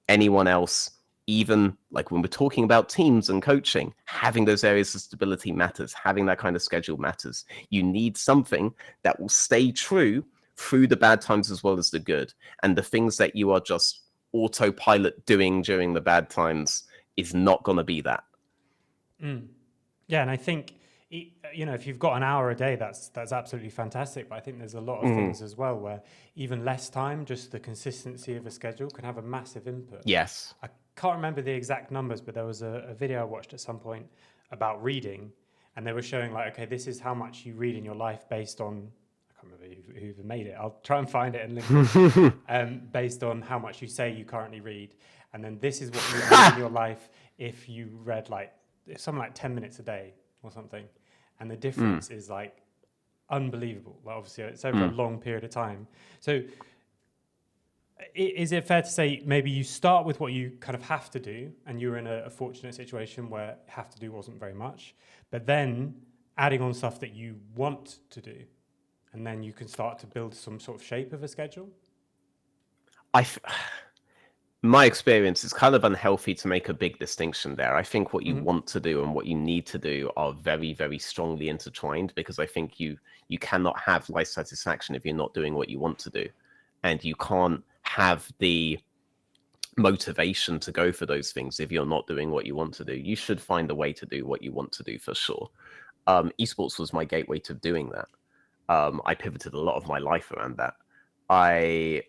anyone else. Even like when we're talking about teams and coaching, having those areas of stability matters. Having that kind of schedule matters. You need something that will stay true through the bad times as well as the good. And the things that you are just autopilot doing during the bad times is not going to be that. Yeah, and I think, if you've got an hour a day, that's absolutely fantastic. But I think there's a lot of things as well where even less time, just the consistency of a schedule can have a massive input. Yes. I can't remember the exact numbers, but there was a video I watched at some point about reading, and they were showing like, okay, this is how much you read in your life based on, I can't remember who even made it. I'll try and find it and link it. Based on how much you say you currently read. And then this is what you read in your life if you read something like 10 minutes a day or something. And the difference is like unbelievable. Like obviously it's over a long period of time. So is it fair to say maybe you start with what you kind of have to do, and you're in a fortunate situation where have to do wasn't very much, but then adding on stuff that you want to do, and then you can start to build some sort of shape of a schedule? My experience is kind of unhealthy to make a big distinction there. I think what you want to do and what you need to do are very, very strongly intertwined, because I think you cannot have life satisfaction if you're not doing what you want to do. And you can't have the motivation to go for those things if you're not doing what you want to do. You should find a way to do what you want to do for sure. Esports was my gateway to doing that. I pivoted a lot of my life around that. I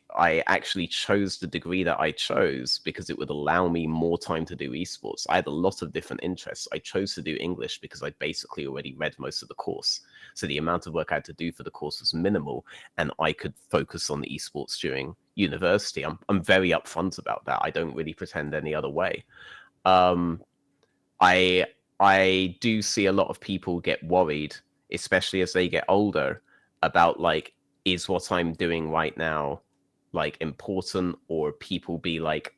actually chose the degree that I chose because it would allow me more time to do esports. I had a lot of different interests. I chose to do English because I basically already read most of the course. So the amount of work I had to do for the course was minimal, and I could focus on the esports during university. I'm very upfront about that. I don't really pretend any other way. I do see a lot of people get worried, especially as they get older, about like, is what I'm doing right now like important? Or people be like,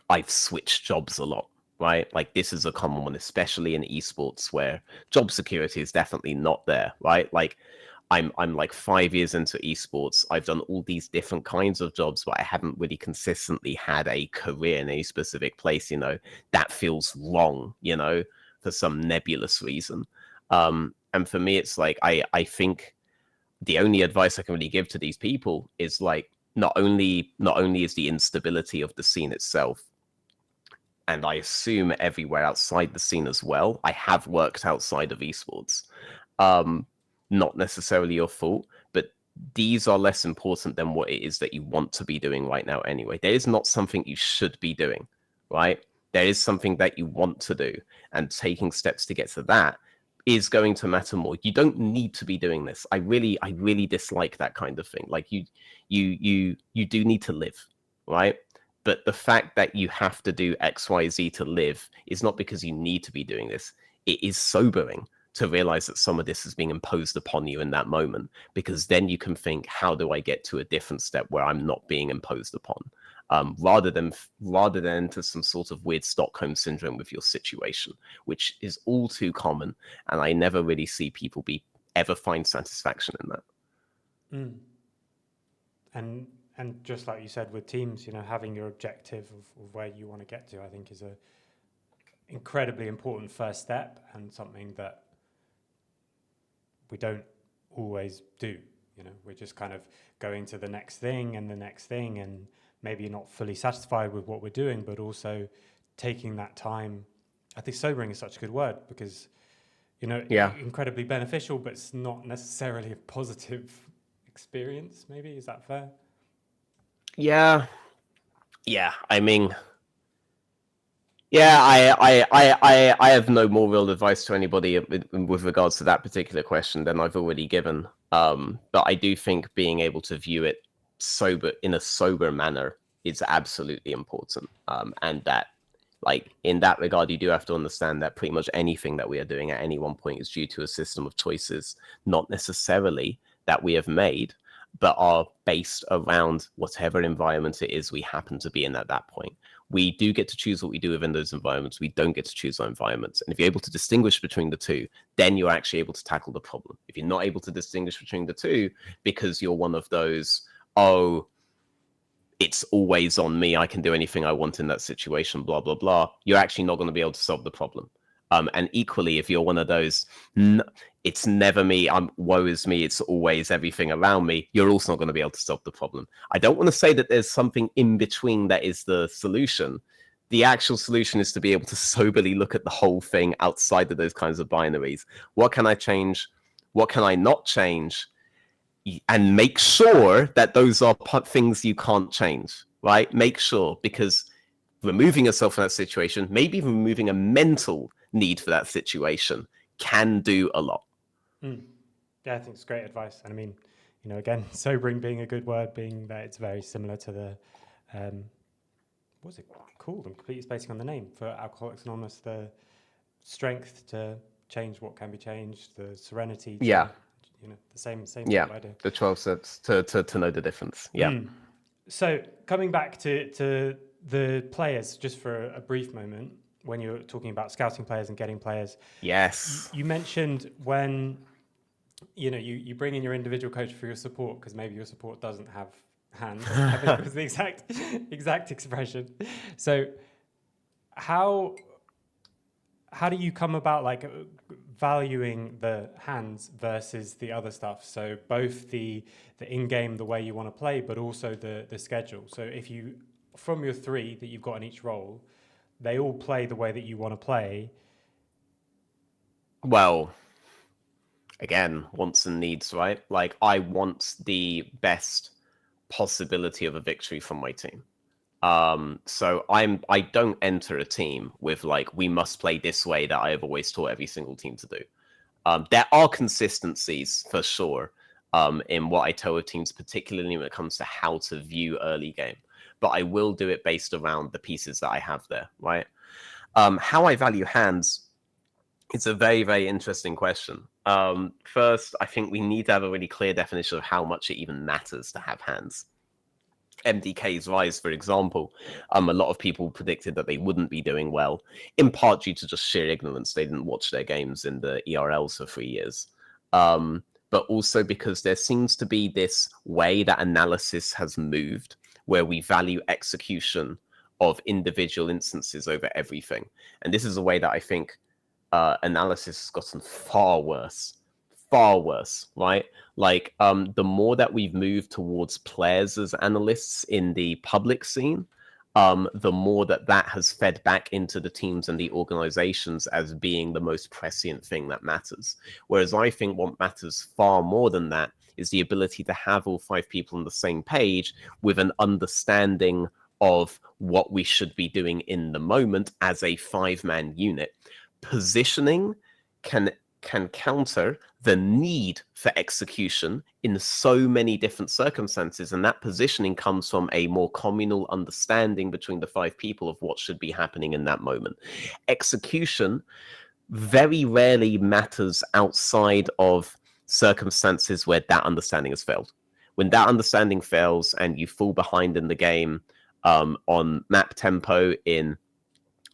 I've switched jobs a lot, right? Like this is a common one, especially in esports where job security is definitely not there, right? Like I'm like 5 years into esports. I've done all these different kinds of jobs, but I haven't really consistently had a career in a specific place. That feels wrong. For some nebulous reason. And for me, it's like I think the only advice I can really give to these people is like not only is the instability of the scene itself, and I assume everywhere outside the scene as well. I have worked outside of esports. Not necessarily your fault, but these are less important than what it is that you want to be doing right now anyway. There is not something you should be doing, right? There is something that you want to do, and taking steps to get to that is going to matter more. You don't need to be doing this. I really dislike that kind of thing. Like you do need to live, right? But the fact that you have to do XYZ to live is not because you need to be doing this. It is sobering to realize that some of this is being imposed upon you in that moment, because then you can think, how do I get to a different step where I'm not being imposed upon? Rather than to some sort of weird Stockholm syndrome with your situation, which is all too common, and I never really see people ever find satisfaction in that. And just like you said with teams, having your objective of where you want to get to, I think is a incredibly important first step, and something that we don't always do. We're just kind of going to the next thing and the next thing, and maybe you're not fully satisfied with what we're doing, but also taking that time. I think sobering is such a good word, because incredibly beneficial, but it's not necessarily a positive experience. Maybe, is that fair? Yeah. I mean, I have no more real advice to anybody with regards to that particular question than I've already given. But I do think being able to view it in a sober manner is absolutely important. And that, like, in that regard, you do have to understand that pretty much anything that we are doing at any one point is due to a system of choices, not necessarily that we have made, but are based around whatever environment it is we happen to be in at that point. We do get to choose what we do within those environments. We don't get to choose our environments. And if you're able to distinguish between the two, then you're actually able to tackle the problem. If you're not able to distinguish between the two because you're one of those, oh, it's always on me, I can do anything I want in that situation, blah, blah, blah, you're actually not going to be able to solve the problem. And equally, if you're one of those, it's never me, woe is me, it's always everything around me, you're also not going to be able to solve the problem. I don't want to say that there's something in between that is the solution. The actual solution is to be able to soberly look at the whole thing outside of those kinds of binaries. What can I change? What can I not change? And make sure that those are things you can't change, right? Make sure, because removing yourself from that situation, maybe even removing a mental need for that situation, can do a lot. Yeah, I think it's great advice. And I mean, again, sobering being a good word, being that it's very similar to the, what's it called? I'm completely spacing on the name for Alcoholics Anonymous, the strength to change what can be changed, the serenity to, the same idea. The 12 steps to know the difference. So coming back to the players, just for a brief moment, when you're talking about scouting players and getting players, yes, you mentioned when you bring in your individual coach for your support, because maybe your support doesn't have hands. I think it was the exact expression. So how do you come about like valuing the hands versus the other stuff? So both the in-game, the way you want to play, but also the schedule. So if you, from your 3 that you've got in each role, they all play the way that you want to play. Well, again, wants and needs, right? Like, I want the best possibility of a victory from my team. So I don't enter a team with like, we must play this way that I have always taught every single team to do. There are consistencies for sure in what I tell with teams, particularly when it comes to how to view early game. But I will do it based around the pieces that I have there, right? How I value hands, it's a very, very interesting question. First, I think we need to have a really clear definition of how much it even matters to have hands. MDK's rise, for example, a lot of people predicted that they wouldn't be doing well, in part due to just sheer ignorance. They didn't watch their games in the ERLs for 3 years. But but also because there seems to be this way that analysis has moved where we value execution of individual instances over everything. And this is a way that I think analysis has gotten far worse, right? Like the more that we've moved towards players as analysts in the public scene, the more that has fed back into the teams and the organizations as being the most prescient thing that matters. Whereas I think what matters far more than that is the ability to have all 5 people on the same page with an understanding of what we should be doing in the moment as a 5-man unit. Positioning can counter the need for execution in so many different circumstances, and that positioning comes from a more communal understanding between the 5 people of what should be happening in that moment. Execution very rarely matters outside of circumstances where that understanding has failed. When that understanding fails and you fall behind in the game on map tempo in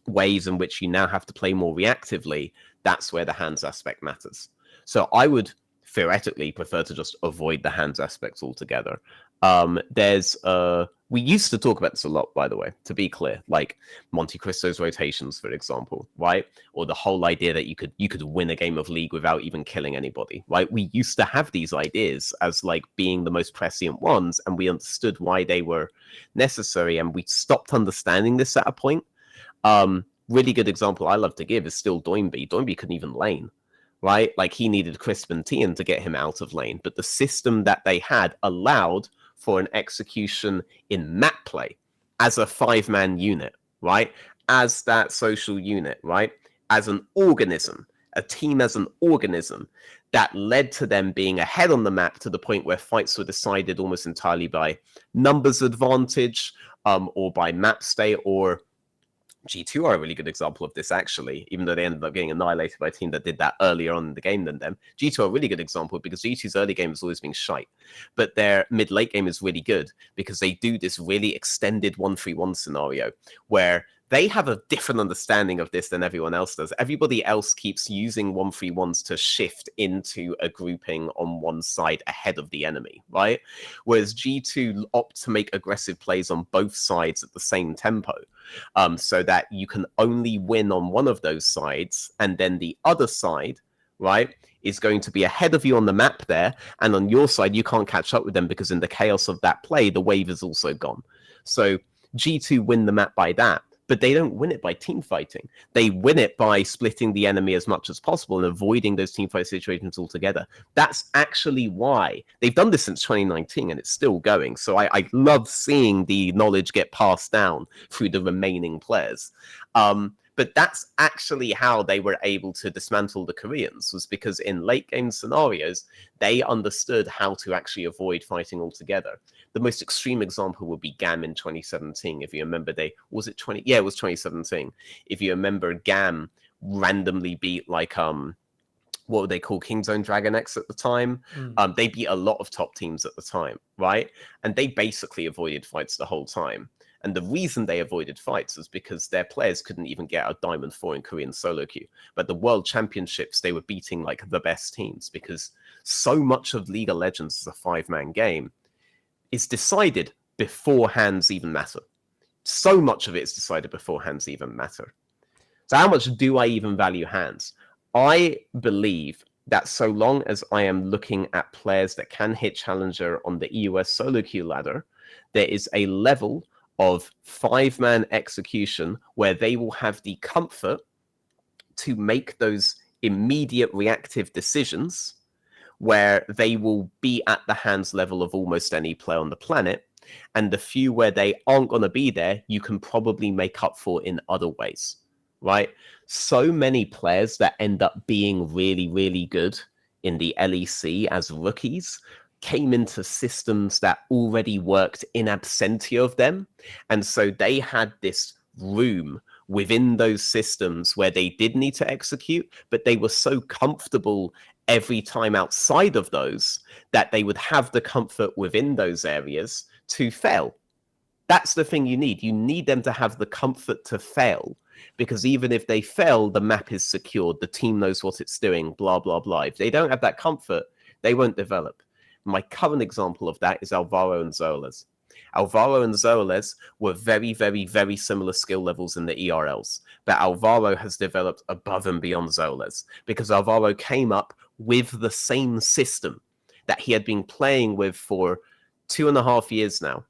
ways in which you now have to play more reactively, that's where the hands aspect matters. So I would theoretically prefer to just avoid the hands aspects altogether. We used to talk about this a lot, by the way, to be clear, like Monte Cristo's rotations, for example, right? Or the whole idea that you could win a game of League without even killing anybody, right? We used to have these ideas as like being the most prescient ones, and we understood why they were necessary, and we stopped understanding this at a point. Really good example I love to give is still Doinby. Doinby couldn't even lane, right? Like he needed Crisp and Tian to get him out of lane, but the system that they had allowed for an execution in map play as a 5-man unit, right? As that social unit, right? As an organism, a team as an organism that led to them being ahead on the map to the point where fights were decided almost entirely by numbers advantage or by map state, or G2 are a really good example of this, actually, even though they ended up getting annihilated by a team that did that earlier on in the game than them. G2 are a really good example because G2's early game has always been shite, but their mid-late game is really good because they do this really extended 1-3-1 scenario where they have a different understanding of this than everyone else does. Everybody else keeps using 1-3-1s to shift into a grouping on one side ahead of the enemy, right? Whereas G2 opt to make aggressive plays on both sides at the same tempo, so that you can only win on one of those sides, and then the other side, right, is going to be ahead of you on the map there, and on your side, you can't catch up with them because in the chaos of that play, the wave is also gone. So G2 win the map by that. But they don't win it by team fighting. They win it by splitting the enemy as much as possible and avoiding those team fight situations altogether. That's actually why they've done this since 2019 and it's still going. So I love seeing the knowledge get passed down through the remaining players. But that's actually how they were able to dismantle the Koreans, was because in late game scenarios, they understood how to actually avoid fighting altogether. The most extreme example would be GAM in 2017. If you remember, it was 2017. If you remember, GAM randomly beat like what were they called, Kingzone Dragon X at the time. They beat a lot of top teams at the time, right? And they basically avoided fights the whole time. And the reason they avoided fights was because their players couldn't even get a Diamond 4 in Korean solo queue. But the World Championships, they were beating like the best teams because so much of League of Legends is a 5-man game. It's decided before hands even matter. So much of it is decided before hands even matter. So how much do I even value hands? I believe that so long as I am looking at players that can hit Challenger on the EUS solo queue ladder, there is a level of 5-man execution where they will have the comfort to make those immediate reactive decisions where they will be at the hands level of almost any player on the planet. And the few where they aren't going to be there, you can probably make up for in other ways, right? So many players that end up being really, really good in the LEC as rookies came into systems that already worked in absentia of them. And so they had this room within those systems where they did need to execute, but they were so comfortable every time outside of those that they would have the comfort within those areas to fail. That's the thing you need. You need them to have the comfort to fail, because even if they fail, the map is secured, the team knows what it's doing, blah, blah, blah. If they don't have that comfort, They won't develop. My current example of that is Alvaro and Zolas. Alvaro and Zolas were very, very, very similar skill levels in the ERLs, but Alvaro has developed above and beyond Zolas because Alvaro came up with the same system that he had been playing with for 2.5 years now.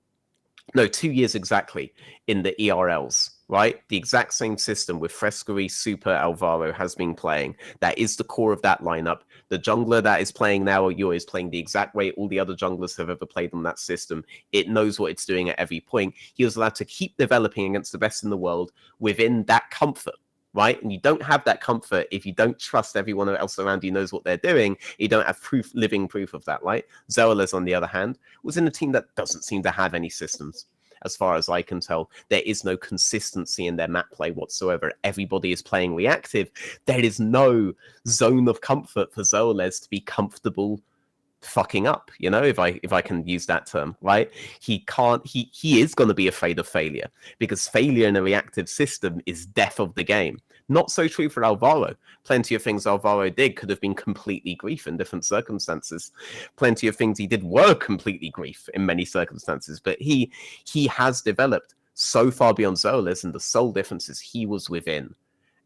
No, 2 years exactly in the ERLs, right? The exact same system with Frescari, Super, Alvaro has been playing. That is the core of that lineup. The jungler that is playing now, Yoy, is playing the exact way all the other junglers have ever played on that system. It knows what it's doing at every point. He was allowed to keep developing against the best in the world within that comfort, right? And you don't have that comfort if you don't trust everyone else around you knows what they're doing. You don't have living proof of that, right? Zolas, on the other hand, was in a team that doesn't seem to have any systems. As far as I can tell, there is no consistency in their map play whatsoever. Everybody is playing reactive. There is no zone of comfort for Zolas to be comfortable fucking up, you know, if I can use that term, right? He is going to be afraid of failure because failure in a reactive system is death of the game. Not so true for Alvaro. Plenty of things Alvaro did could have been completely grief in different circumstances. Plenty of things he did were completely grief in many circumstances, but he has developed so far beyond Zolas, and the sole difference is he was within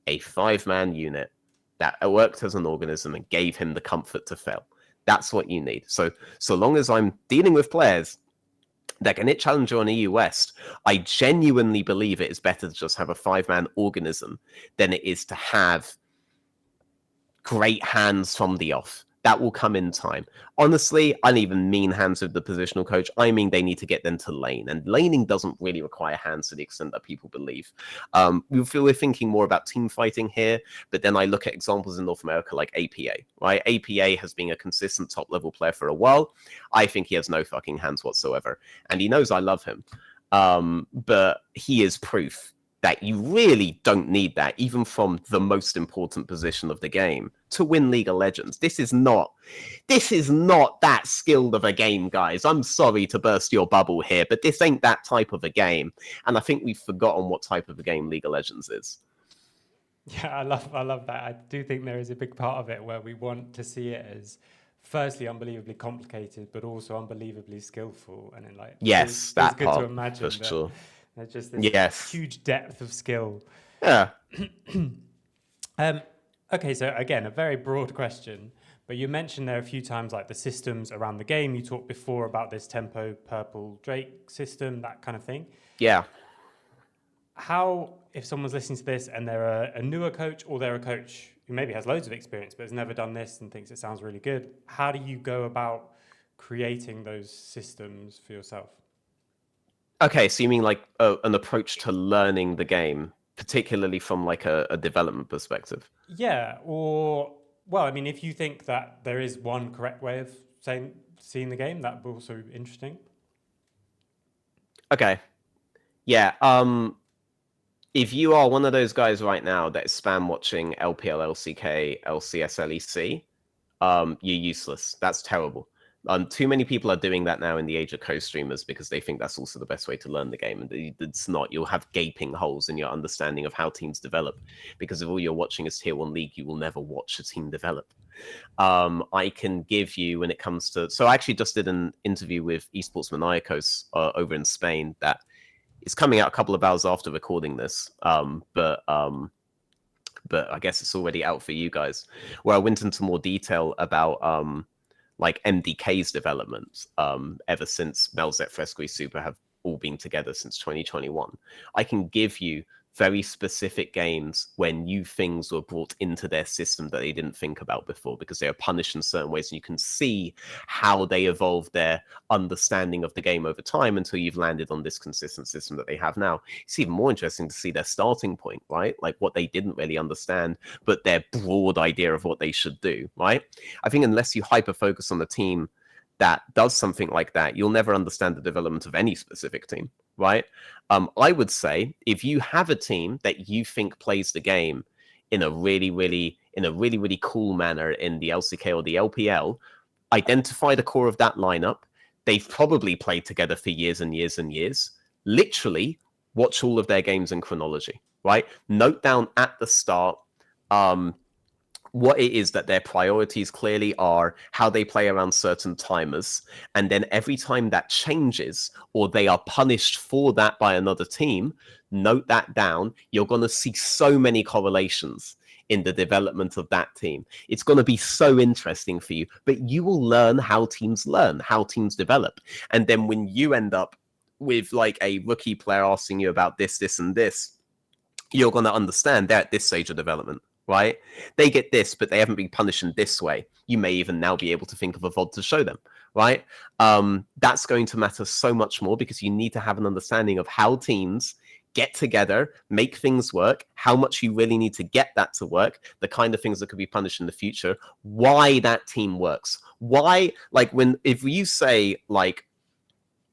a 5-man unit that worked as an organism and gave him the comfort to fail. That's what you need. So long as I'm dealing with players that can hit Challenger on EU West, I genuinely believe it is better to just have a 5-man organism than it is to have great hands from the off. That will come in time. Honestly, I don't even mean hands with the positional coach. I mean they need to get them to lane. And laning doesn't really require hands to the extent that people believe. We're thinking more about team fighting here, but then I look at examples in North America like APA, right? APA has been a consistent top-level player for a while. I think he has no fucking hands whatsoever. And he knows I love him. But he is proof that you really don't need that, even from the most important position of the game, to win League of Legends. This is not that skilled of a game, guys. I'm sorry to burst your bubble here, but this ain't that type of a game. And I think we've forgotten what type of a game League of Legends is. Yeah, I love that. I do think there is a big part of it where we want to see it as firstly unbelievably complicated, but also unbelievably skillful. And then yes, it's good to imagine for sure. There's just this huge depth of skill. Yeah. Okay, so again, a very broad question, but you mentioned there a few times like the systems around the game. You talked before about this tempo purple Drake system, that kind of thing. Yeah. How, if someone's listening to this and they're a newer coach or they're a coach who maybe has loads of experience but has never done this and thinks it sounds really good, how do you go about creating those systems for yourself? Okay, so you mean like an approach to learning the game, particularly from like a development perspective? Yeah, or, well, I mean, if you think that there is one correct way of seeing the game, that would also be interesting. Okay. Yeah. If you are one of those guys right now that is spam watching LPL, LCK, LCS, LEC, you're useless. That's terrible. Too many people are doing that now in the age of co-streamers because they think that's also the best way to learn the game. And it's not. You'll have gaping holes in your understanding of how teams develop because if all you're watching is Tier 1 League, you will never watch a team develop. I can give you when it comes to... So I actually just did an interview with esports Maniacos over in Spain that is coming out a couple of hours after recording this. But I guess it's already out for you guys, where I went into more detail about... like MDK's development ever since Melzet, Frescari, Super have all been together since 2021. I can give you very specific games where new things were brought into their system that they didn't think about before because they are punished in certain ways. And you can see how they evolved their understanding of the game over time until you've landed on this consistent system that they have now. It's even more interesting to see their starting point, right? Like what they didn't really understand, but their broad idea of what they should do, right? I think unless you hyper-focus on the team that does something like that, you'll never understand the development of any specific team, right? I would say if you have a team that you think plays the game in a really cool manner in the LCK or the LPL, identify the core of that lineup. They've probably played together for years and years and years. Literally watch all of their games in chronology, right? Note down at the start what it is that their priorities clearly are, how they play around certain timers, and then every time that changes or they are punished for that by another team, note that down. You're going to see so many correlations in the development of that team. It's going to be so interesting for you, but you will learn how teams learn, how teams develop. And then when you end up with like a rookie player asking you about this, this, and this, you're going to understand they're at this stage of development. Right? They get this, but they haven't been punished in this way. You may even now be able to think of a VOD to show them, right? That's going to matter so much more because you need to have an understanding of how teams get together, make things work, how much you really need to get that to work, the kind of things that could be punished in the future, why that team works. Why, like if you say like,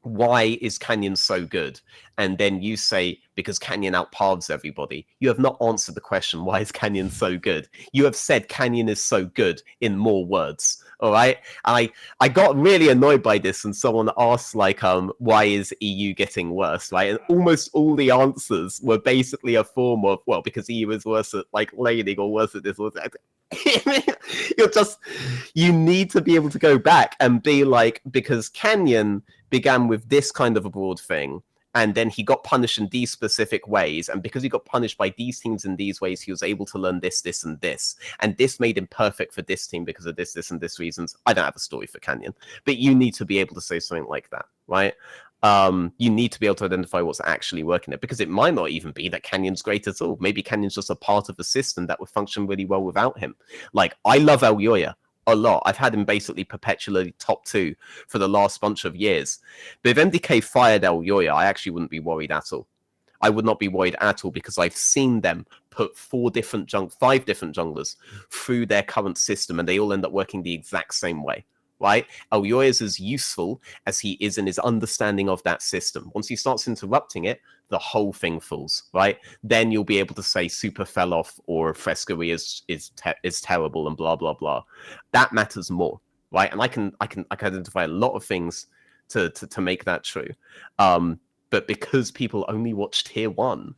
why is Canyon so good? And then you say, because Canyon outpaths everybody. You have not answered the question, why is Canyon so good? You have said Canyon is so good in more words. All right. I got really annoyed by this, and someone asked like, why is EU getting worse? Right. And almost all the answers were basically a form of, well, because EU is worse at like laning or worse at this or that. You need to be able to go back and be like, because Canyon began with this kind of a broad thing, and then he got punished in these specific ways, and because he got punished by these teams in these ways, he was able to learn this, this, and this, and this made him perfect for this team because of this, and this reasons. I don't have a story for Canyon, but you need to be able to say something like that, right? You need to be able to identify what's actually working there, because it might not even be that Canyon's great at all. Maybe Canyon's just a part of the system that would function really well without him. Like, I love El Yoya a lot. I've had him basically perpetually top 2 for the last bunch of years. But if MDK fired El Yoya, I actually wouldn't be worried at all. I would not be worried at all, because I've seen them put 5 different junglers through their current system, and they all end up working the exact same way. Right? El Yoya is as useful as he is in his understanding of that system. Once he starts interrupting it, the whole thing falls, right? Then you'll be able to say Super fell off or Frescory is terrible and blah blah blah. That matters more, right? And I can identify a lot of things to make that true. But because people only watch tier 1,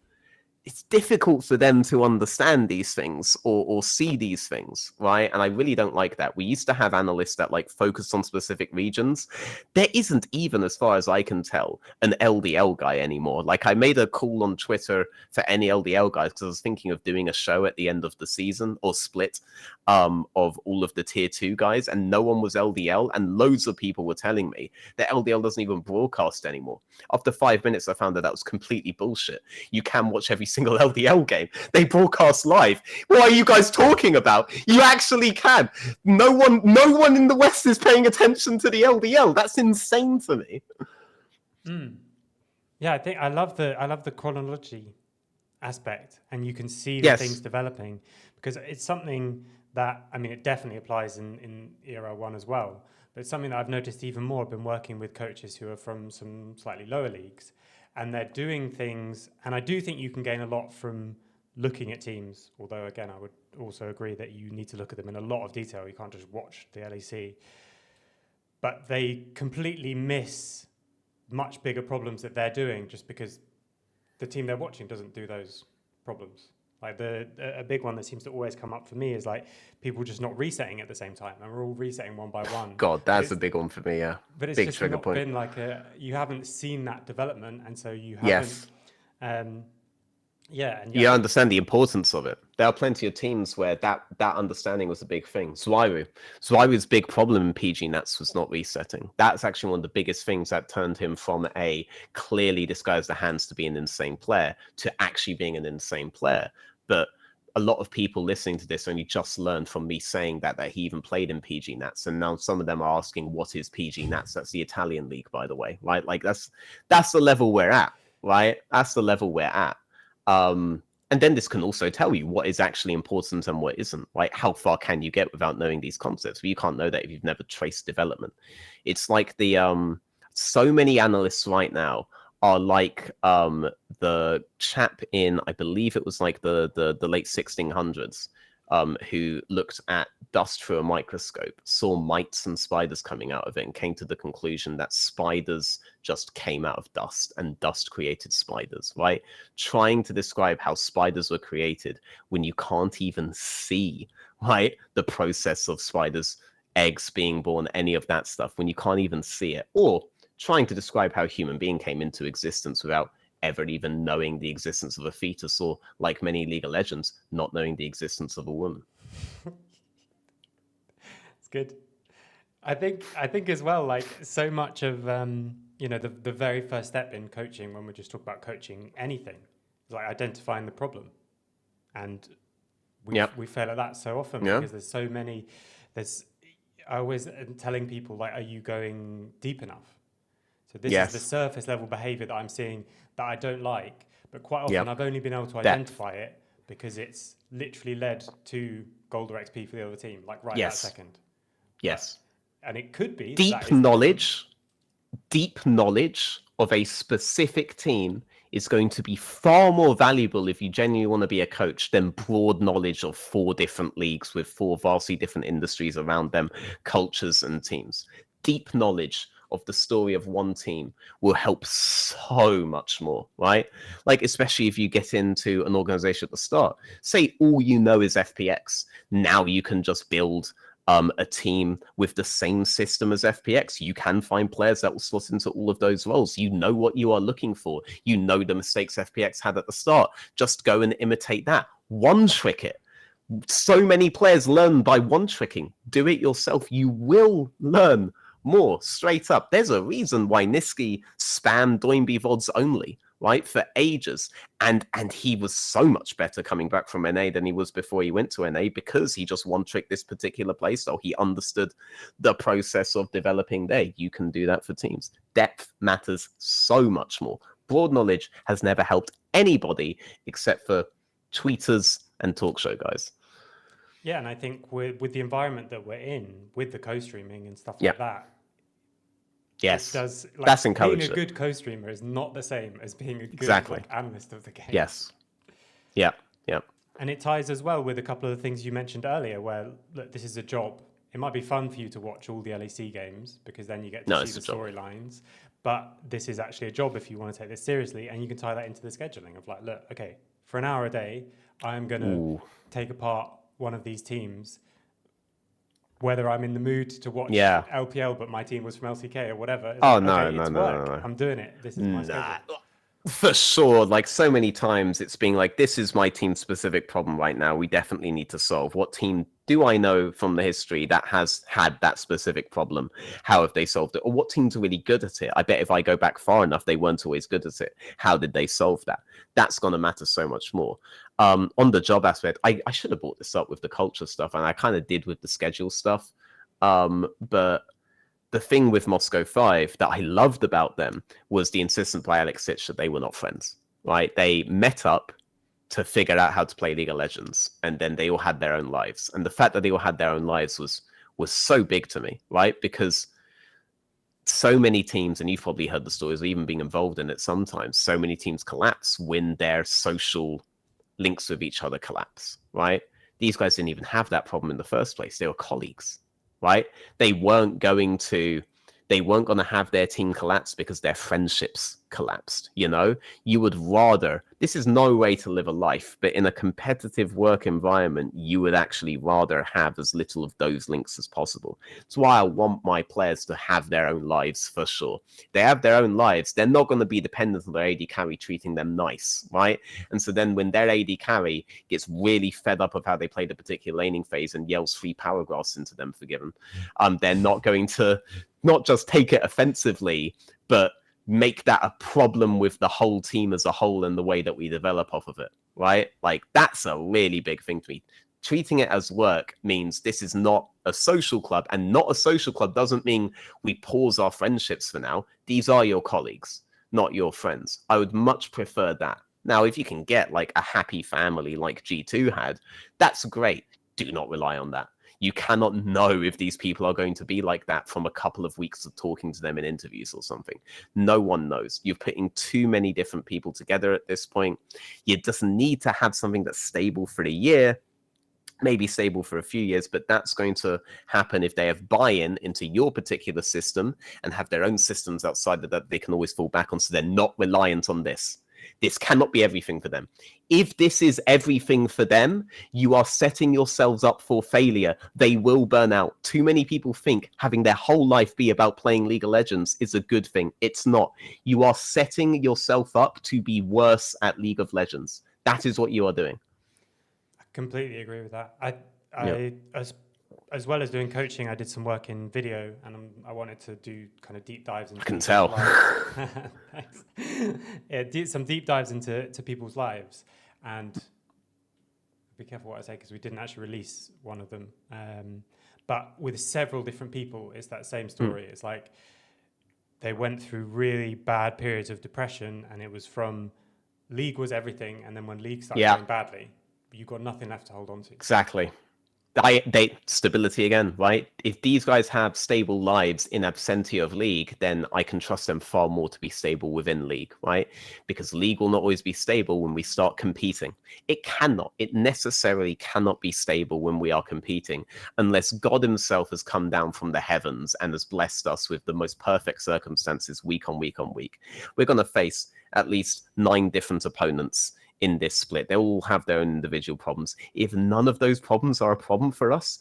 it's difficult for them to understand these things or see these things, right? And I really don't like that. We used to have analysts that like focused on specific regions. There isn't even, as far as I can tell, an LDL guy anymore. Like, I made a call on Twitter for any LDL guys because I was thinking of doing a show at the end of the season, or split, of all of the tier 2 guys, and no one was LDL, and loads of people were telling me that LDL doesn't even broadcast anymore. After 5 minutes, I found that was completely bullshit. You can watch every single LDL game. They broadcast live. What are you guys talking about? You actually can. No one in the West is paying attention to the LDL. That's insane to me. Yeah, I think I love the chronology aspect, and you can see the things developing, because it's something that, I mean, it definitely applies in Era 1 as well, but it's something that I've noticed even more. I've been working with coaches who are from some slightly lower leagues, and they're doing things, and I do think you can gain a lot from looking at teams, although again I would also agree that you need to look at them in a lot of detail. You can't just watch the LEC, but they completely miss much bigger problems that they're doing just because the team they're watching doesn't do those problems. Like a big one that seems to always come up for me is like people just not resetting at the same time, and we're all resetting one by one. God, that's a big one for me. Yeah, but it's big just trigger not point. been like you haven't seen that development, and so you haven't. You understand the importance of it. There are plenty of teams where that understanding was a big thing. Zwairu's big problem in PG Nats was not resetting. That's actually one of the biggest things that turned him from a clearly disguised the hands to be an insane player to actually being an insane player. But a lot of people listening to this only just learned from me saying that he even played in PG Nats, and now some of them are asking, what is PG Nats? That's the Italian league, by the way, right? Like that's the level we're at, right? That's the level we're at. And then this can also tell you what is actually important and what isn't, right? How far can you get without knowing these concepts? But you can't know that if you've never traced development. It's like so many analysts right now are like the chap in, I believe it was like the late 1600s, who looked at dust through a microscope, saw mites and spiders coming out of it, and came to the conclusion that spiders just came out of dust and dust created spiders, right? Trying to describe how spiders were created when you can't even see, right, the process of spiders, eggs being born, any of that stuff, when you can't even see it. Or trying to describe how a human being came into existence without ever even knowing the existence of a fetus, or, like many League of Legends, not knowing the existence of a woman. It's good. I think as well, like, so much of the very first step in coaching, when we just talk about coaching anything, is like identifying the problem, and we fail at that so often because there's so many. I always am telling people, like, are you going deep enough? So this is the surface level behavior that I'm seeing that I don't like, but quite often I've only been able to identify it because it's literally led to gold or XP for the other team, like that second. Yes. And it could be deep knowledge of a specific team is going to be far more valuable if you genuinely want to be a coach than broad knowledge of 4 different leagues with 4 vastly different industries around them, cultures and teams. Deep knowledge of the story of one team will help so much more, right? Like, especially if you get into an organization at the start. Say all you know is FPX. Now you can just build a team with the same system as FPX. You can find players that will slot into all of those roles. You know what you are looking for. You know the mistakes FPX had at the start. Just go and imitate that. One trick it. So many players learn by one tricking. Do it yourself. You will learn more, straight up. There's a reason why Niski spammed Doinby VODs only, right, for ages. And he was so much better coming back from NA than he was before he went to NA, because he just one-tricked this particular playstyle. He understood the process of developing there. You can do that for teams. Depth matters so much more. Broad knowledge has never helped anybody except for tweeters and talk show guys. Yeah, and I think with the environment that we're in, with the co-streaming and stuff like that, yes, does, like, that's encouraged. Being a good co-streamer is not the same as being a good analyst of the game. Yes. Yeah. Yeah. And it ties as well with a couple of the things you mentioned earlier, where, look, this is a job. It might be fun for you to watch all the LEC games because then you get to see the storylines. But this is actually a job if you want to take this seriously, and you can tie that into the scheduling of, like, look, okay, for an hour a day, I'm going to take apart one of these teams, whether I'm in the mood to watch LPL, but my team was from LCK or whatever. No. I'm doing it. This is my schedule. For sure. Like, so many times it's being like, this is my team specific problem right now. We definitely need to solve. What team do I know from the history that has had that specific problem? How have they solved it? Or what teams are really good at it? I bet if I go back far enough, they weren't always good at it. How did they solve that? That's going to matter so much more. On the job aspect, I should have brought this up with the culture stuff, and I kind of did with the schedule stuff. But the thing with Moscow 5 that I loved about them was the insistence by Alex Sitch that they were not friends, right? They met up to figure out how to play League of Legends, and then they all had their own lives. And the fact that they all had their own lives was so big to me, right? Because so many teams, and you've probably heard the stories, or even being involved in it sometimes, so many teams collapse when their social links with each other collapse, right? These guys didn't even have that problem in the first place. They were colleagues, right? They weren't going to have their team collapse because their friendships collapsed. You know, you would rather, this is no way to live a life, but in a competitive work environment, you would actually rather have as little of those links as possible. That's why I want my players to have their own lives, for sure. They have their own lives. They're not going to be dependent on their AD carry treating them nice, right? And so then when their AD carry gets really fed up of how they played a particular laning phase and yells 3 power graphs into them, forgiven, they're not going to not just take it offensively, but make that a problem with the whole team as a whole and the way that we develop off of it, right? Like, that's a really big thing to me. Treating it as work means this is not a social club, and not a social club doesn't mean we pause our friendships for now. These are your colleagues, not your friends. I would much prefer that. Now, if you can get like a happy family like G2 had, that's great. Do not rely on that. You cannot know if these people are going to be like that from a couple of weeks of talking to them in interviews or something. No one knows. You're putting too many different people together at this point. You just need to have something that's stable for the year. maybe stable for a few years, but that's going to happen if they have buy-in into your particular system and have their own systems outside of that they can always fall back on, so they're not reliant on this. This cannot be everything for them. If this is everything for them, you are setting yourselves up for failure. They will burn out. Too many people think having their whole life be about playing League of Legends is a good thing. It's not. You are setting yourself up to be worse at League of Legends. That is what you are doing. Completely agree with that. Yeah. As well as doing coaching, I did some work in video, and I wanted to do kind of deep dives into. I can tell. Thanks. Yeah, some deep dives into people's lives, and be careful what I say because we didn't actually release one of them. But with several different people, it's that same story. It's like they went through really bad periods of depression, and it was from League was everything, and then when League started going badly, you've got nothing left to hold on to. Exactly. Stability again, right? If these guys have stable lives in absentia of League, then I can trust them far more to be stable within League, right? Because League will not always be stable when we start competing. It necessarily cannot be stable when we are competing unless God himself has come down from the heavens and has blessed us with the most perfect circumstances week on week on week. We're going to face at least 9 different opponents in this split. They all have their own individual problems. If none of those problems are a problem for us,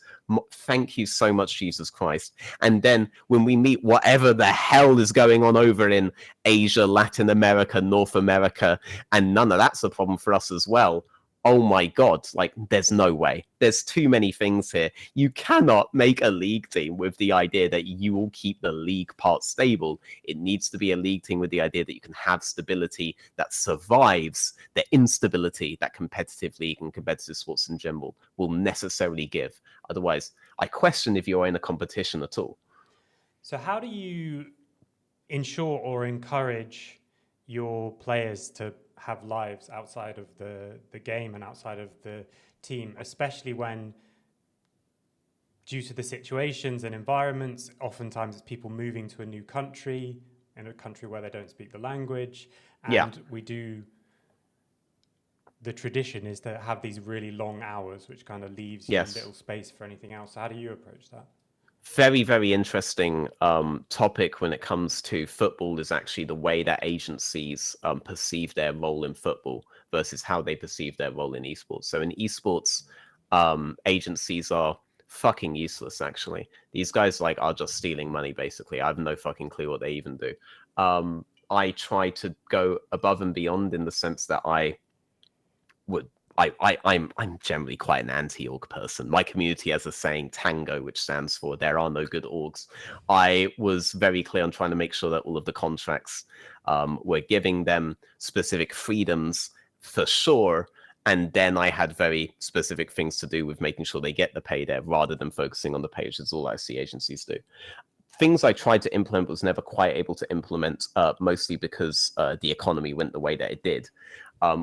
thank you so much, Jesus Christ. And then when we meet whatever the hell is going on over in Asia, Latin America, North America, and none of that's a problem for us as well, oh my God, like there's no way. There's too many things here. You cannot make a League team with the idea that you will keep the League part stable. It needs to be a League team with the idea that you can have stability that survives the instability that competitive League and competitive sports in general will necessarily give. Otherwise, I question if you're in a competition at all. So how do you ensure or encourage your players to have lives outside of the game and outside of the team, especially when, due to the situations and environments, oftentimes it's people moving to a new country, in a country where they don't speak the language, and the tradition is to have these really long hours, which kind of leaves you little space for anything else. So how do you approach that? Very, very interesting topic when it comes to football is actually the way that agencies perceive their role in football versus how they perceive their role in esports. So in esports, agencies are fucking useless, actually. These guys are just stealing money, basically. I have no fucking clue what they even do. I try to go above and beyond in the sense that I'm generally quite an anti-org person. My community has a saying, Tango, which stands for there are no good orgs. I was very clear on trying to make sure that all of the contracts were giving them specific freedoms for sure. And then I had very specific things to do with making sure they get the pay there rather than focusing on the pay, which is all I see agencies do. Things I tried to implement was never quite able to implement, mostly because the economy went the way that it did.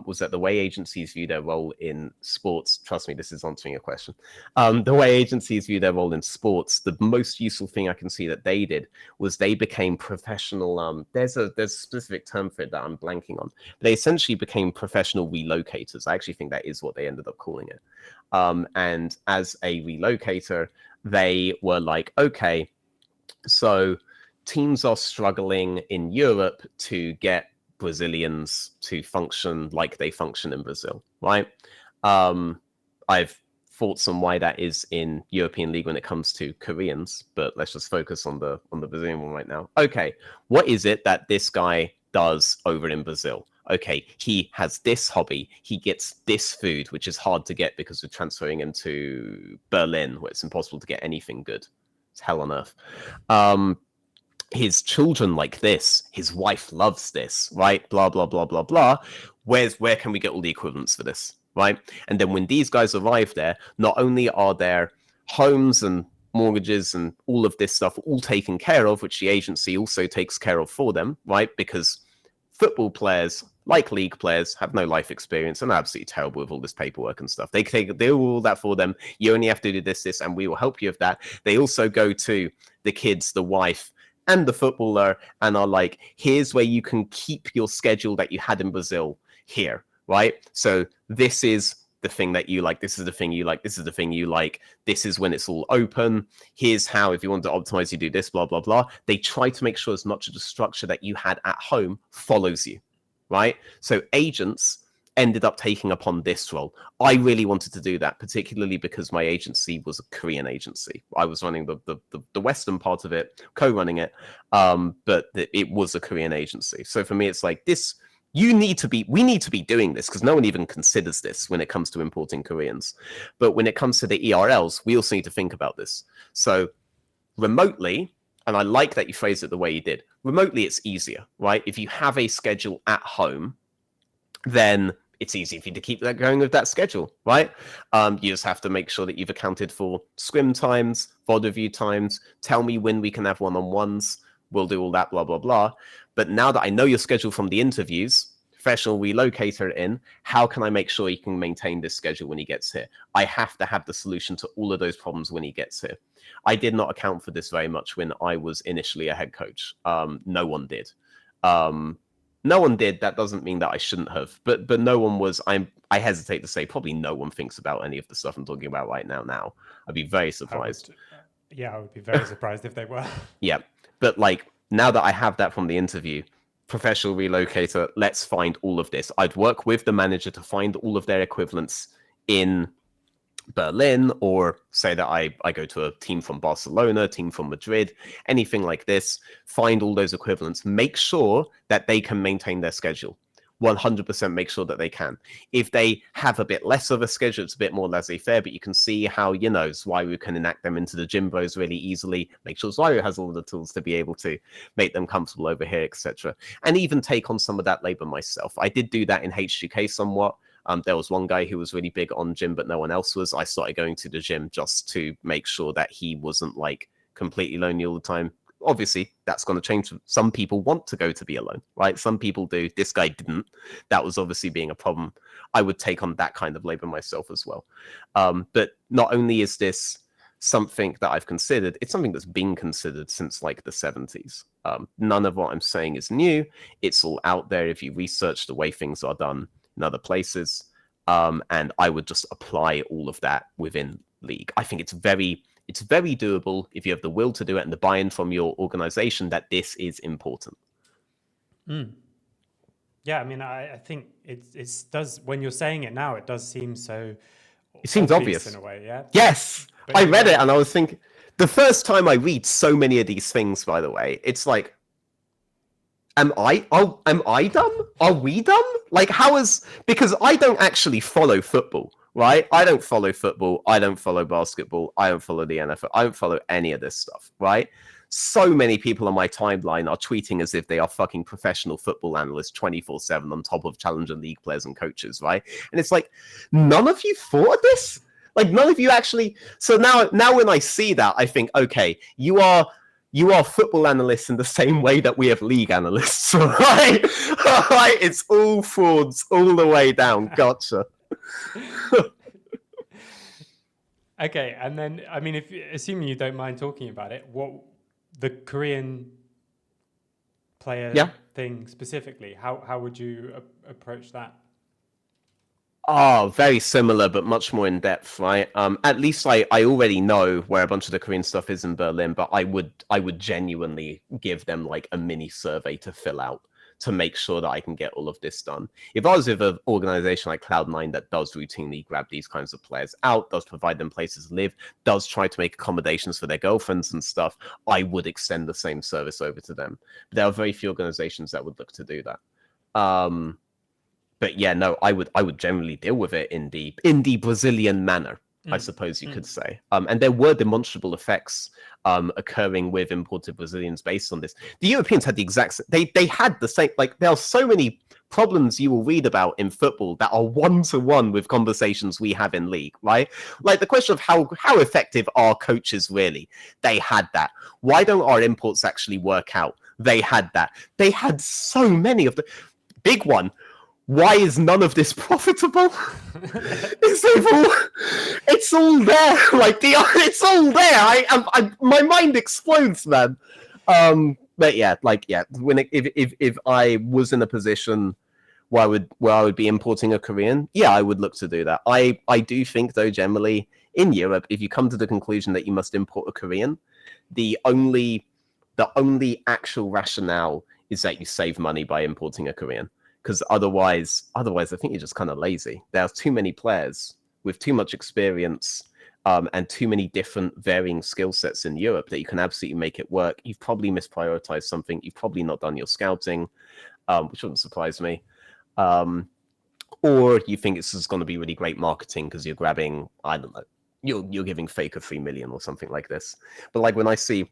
Was that the way agencies view their role in sports? Trust me, this is answering your question. The way agencies view their role in sports, the most useful thing I can see that they did was they became professional. There's a specific term for it that I'm blanking on. They essentially became professional relocators. I actually think that is what they ended up calling it. And as a relocator, they were like, okay, so teams are struggling in Europe to get Brazilians to function like they function in Brazil, right? I've thoughts on why that is in European League when it comes to Koreans, but let's just focus on the Brazilian one right now. Okay, what is it that this guy does over in Brazil? Okay, he has this hobby. He gets this food, which is hard to get because we're transferring into Berlin, where it's impossible to get anything good. It's hell on earth. His children like this, his wife loves this, right? Blah, blah, blah, blah, blah. Where can we get all the equivalents for this, right? And then when these guys arrive there, not only are their homes and mortgages and all of this stuff all taken care of, which the agency also takes care of for them, right? Because football players, like league players, have no life experience and are absolutely terrible with all this paperwork and stuff. They do all that for them. You only have to do this, and we will help you with that. They also go to the kids, the wife, and the footballer and are like, here's where you can keep your schedule that you had in Brazil here, right? So this is the thing that you like, this is the thing you like, this is the thing you like, this is when it's all open, here's how, if you want to optimize, you do this, blah, blah, blah. They try to make sure as much of the structure that you had at home follows you, right? So agents ended up taking upon this role. I really wanted to do that, particularly because my agency was a Korean agency. I was running the Western part of it, co-running it, but it was a Korean agency. So for me, it's like this, we need to be doing this, because no one even considers this when it comes to importing Koreans. But when it comes to the ERLs, we also need to think about this. So remotely, and I like that you phrased it the way you did, remotely it's easier, right? If you have a schedule at home, then it's easy for you to keep that going with that schedule, right? You just have to make sure that you've accounted for scrim times, VOD review times, tell me when we can have one-on-ones, we'll do all that, blah, blah, blah. But now that I know your schedule from the interviews, professional relocator in, how can I make sure he can maintain this schedule when he gets here? I have to have the solution to all of those problems when he gets here. I did not account for this very much when I was initially a head coach. No one did. No one did. That doesn't mean that I shouldn't have, but no one was. I hesitate to say probably no one thinks about any of the stuff I'm talking about right now. I'd be very surprised. I would be very surprised if they were. Yeah, but like now that I have that from the interview, professional relocator, let's find all of this. I'd work with the manager to find all of their equivalents in Berlin, or say that I go to a team from Barcelona, team from Madrid, anything like this, find all those equivalents, make sure that they can maintain their schedule. 100% make sure that they can. If they have a bit less of a schedule, it's a bit more laissez-faire, but you can see how, Zwaru can enact them into the Jimbos really easily, make sure Zwaru has all of the tools to be able to make them comfortable over here, etc. And even take on some of that labor myself. I did do that in HGK somewhat. There was one guy who was really big on gym, but no one else was. I started going to the gym just to make sure that he wasn't like completely lonely all the time. Obviously, that's going to change. Some people want to go to be alone, right? Some people do. This guy didn't. That was obviously being a problem. I would take on that kind of labor myself as well. But not only is this something that I've considered, it's something that's been considered since like the 70s. None of what I'm saying is new. It's all out there if you research the way things are done in other places. And I would just apply all of that within League. I think it's very doable if you have the will to do it and the buy-in from your organization that this is important. Yeah, I mean, I think it does, when you're saying it now, it does seem so... It seems obvious in a way, yeah? Yes! But I read it and I was thinking... The first time I read so many of these things, by the way, it's like, am I dumb? Are we dumb? Like, because I don't actually follow football, right? I don't follow football. I don't follow basketball. I don't follow the NFL. I don't follow any of this stuff, right? So many people on my timeline are tweeting as if they are fucking professional football analysts 24/7 on top of Challenger League players and coaches, right? And it's like, none of you thought of this? Like, none of you actually... So now when I see that, I think, okay, you are football analysts in the same way that we have league analysts, right? Right? It's all frauds all the way down. Gotcha. Okay, and then, I mean, assuming you don't mind talking about it, what the Korean player thing specifically, how would you approach that? Oh, very similar, but much more in depth, right? At least I already know where a bunch of the Korean stuff is in Berlin, but I would genuinely give them like a mini survey to fill out to make sure that I can get all of this done. If I was with an organization like Cloud9 that does routinely grab these kinds of players out, does provide them places to live, does try to make accommodations for their girlfriends and stuff, I would extend the same service over to them. But there are very few organizations that would look to do that. But yeah, no, I would generally deal with it in the Brazilian manner, I suppose you could say. And there were demonstrable effects occurring with imported Brazilians based on this. The Europeans had the exact they had the same, like, there are so many problems you will read about in football that are one-to-one with conversations we have in league, right? Like the question of how effective are coaches really? They had that. Why don't our imports actually work out? They had that. They had so many of the big one. Why is none of this profitable? It's all there. Like it's all there. My mind explodes, man. But yeah, if I was in a position where I would be importing a Korean, yeah, I would look to do that. I do think though, generally in Europe, if you come to the conclusion that you must import a Korean, the only actual rationale is that you save money by importing a Korean. Because otherwise, I think you're just kind of lazy. There's too many players with too much experience and too many different varying skill sets in Europe that you can absolutely make it work. You've probably misprioritized something. You've probably not done your scouting, which wouldn't surprise me. Or you think this is going to be really great marketing because you're grabbing, I don't know, you're giving Faker 3 million or something like this. But like when I see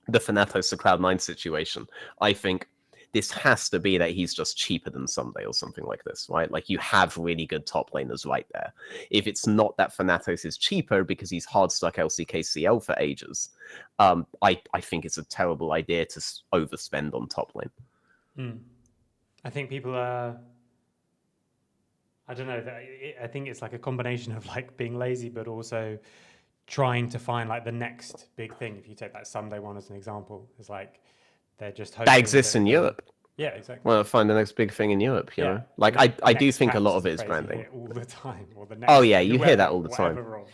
the Thanatos to Cloud9 situation, I think this has to be that he's just cheaper than Sunday or something like this, right? Like you have really good top laners right there. If it's not that Thanatos is cheaper because he's hard stuck LCKCL for ages, I think it's a terrible idea to overspend on top lane. I think people are, I don't know, I think it's like a combination of like being lazy, but also trying to find like the next big thing. If you take that Sunday one as an example, it's like they're just hoping that exists in Europe. Yeah, exactly. Well, find the next big thing in Europe, you know? Like, I do think a lot of it is branding. All the time. Or the next, oh, yeah, you hear that all the time. Wrong.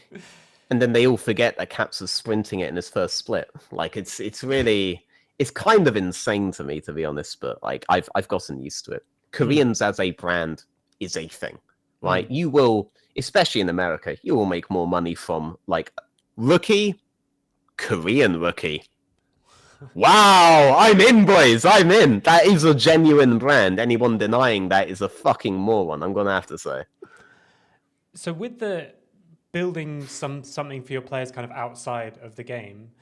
And then they all forget that Caps was sprinting it in his first split. Like, it's really, it's kind of insane to me, to be honest, but like, I've gotten used to it. Koreans as a brand is a thing, right? You will, especially in America, you will make more money from like rookie, Korean rookie. Wow, I'm in, boys. I'm in. That is a genuine brand. Anyone denying that is a fucking moron, I'm going to have to say. So with the building something for your players kind of outside of the game,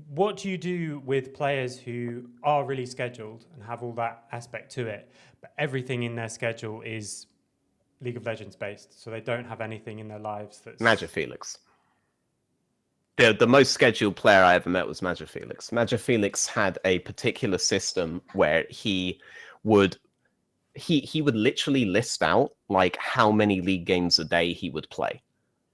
what do you do with players who are really scheduled and have all that aspect to it, but everything in their schedule is League of Legends based, so they don't have anything in their lives that's... Magic Felix. The most scheduled player I ever met was Magic Felix. Magic Felix had a particular system where he would literally list out like how many league games a day he would play,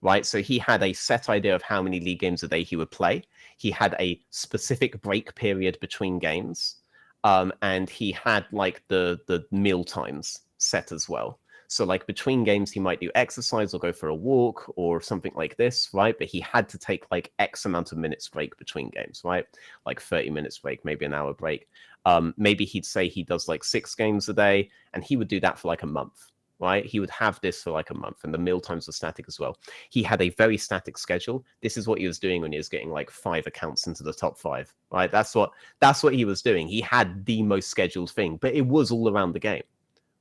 right? So he had a set idea of how many league games a day he would play. He had a specific break period between games, and he had like the meal times set as well. So like between games, he might do exercise or go for a walk or something like this, right? But he had to take like X amount of minutes break between games, right? Like 30 minutes break, maybe an hour break. Maybe he'd say he does like 6 games a day, and he would do that for like a month, right? He would have this for like a month, and the meal times were static as well. He had a very static schedule. This is what he was doing when he was getting like 5 accounts into the top 5, right? That's what he was doing. He had the most scheduled thing, but it was all around the game,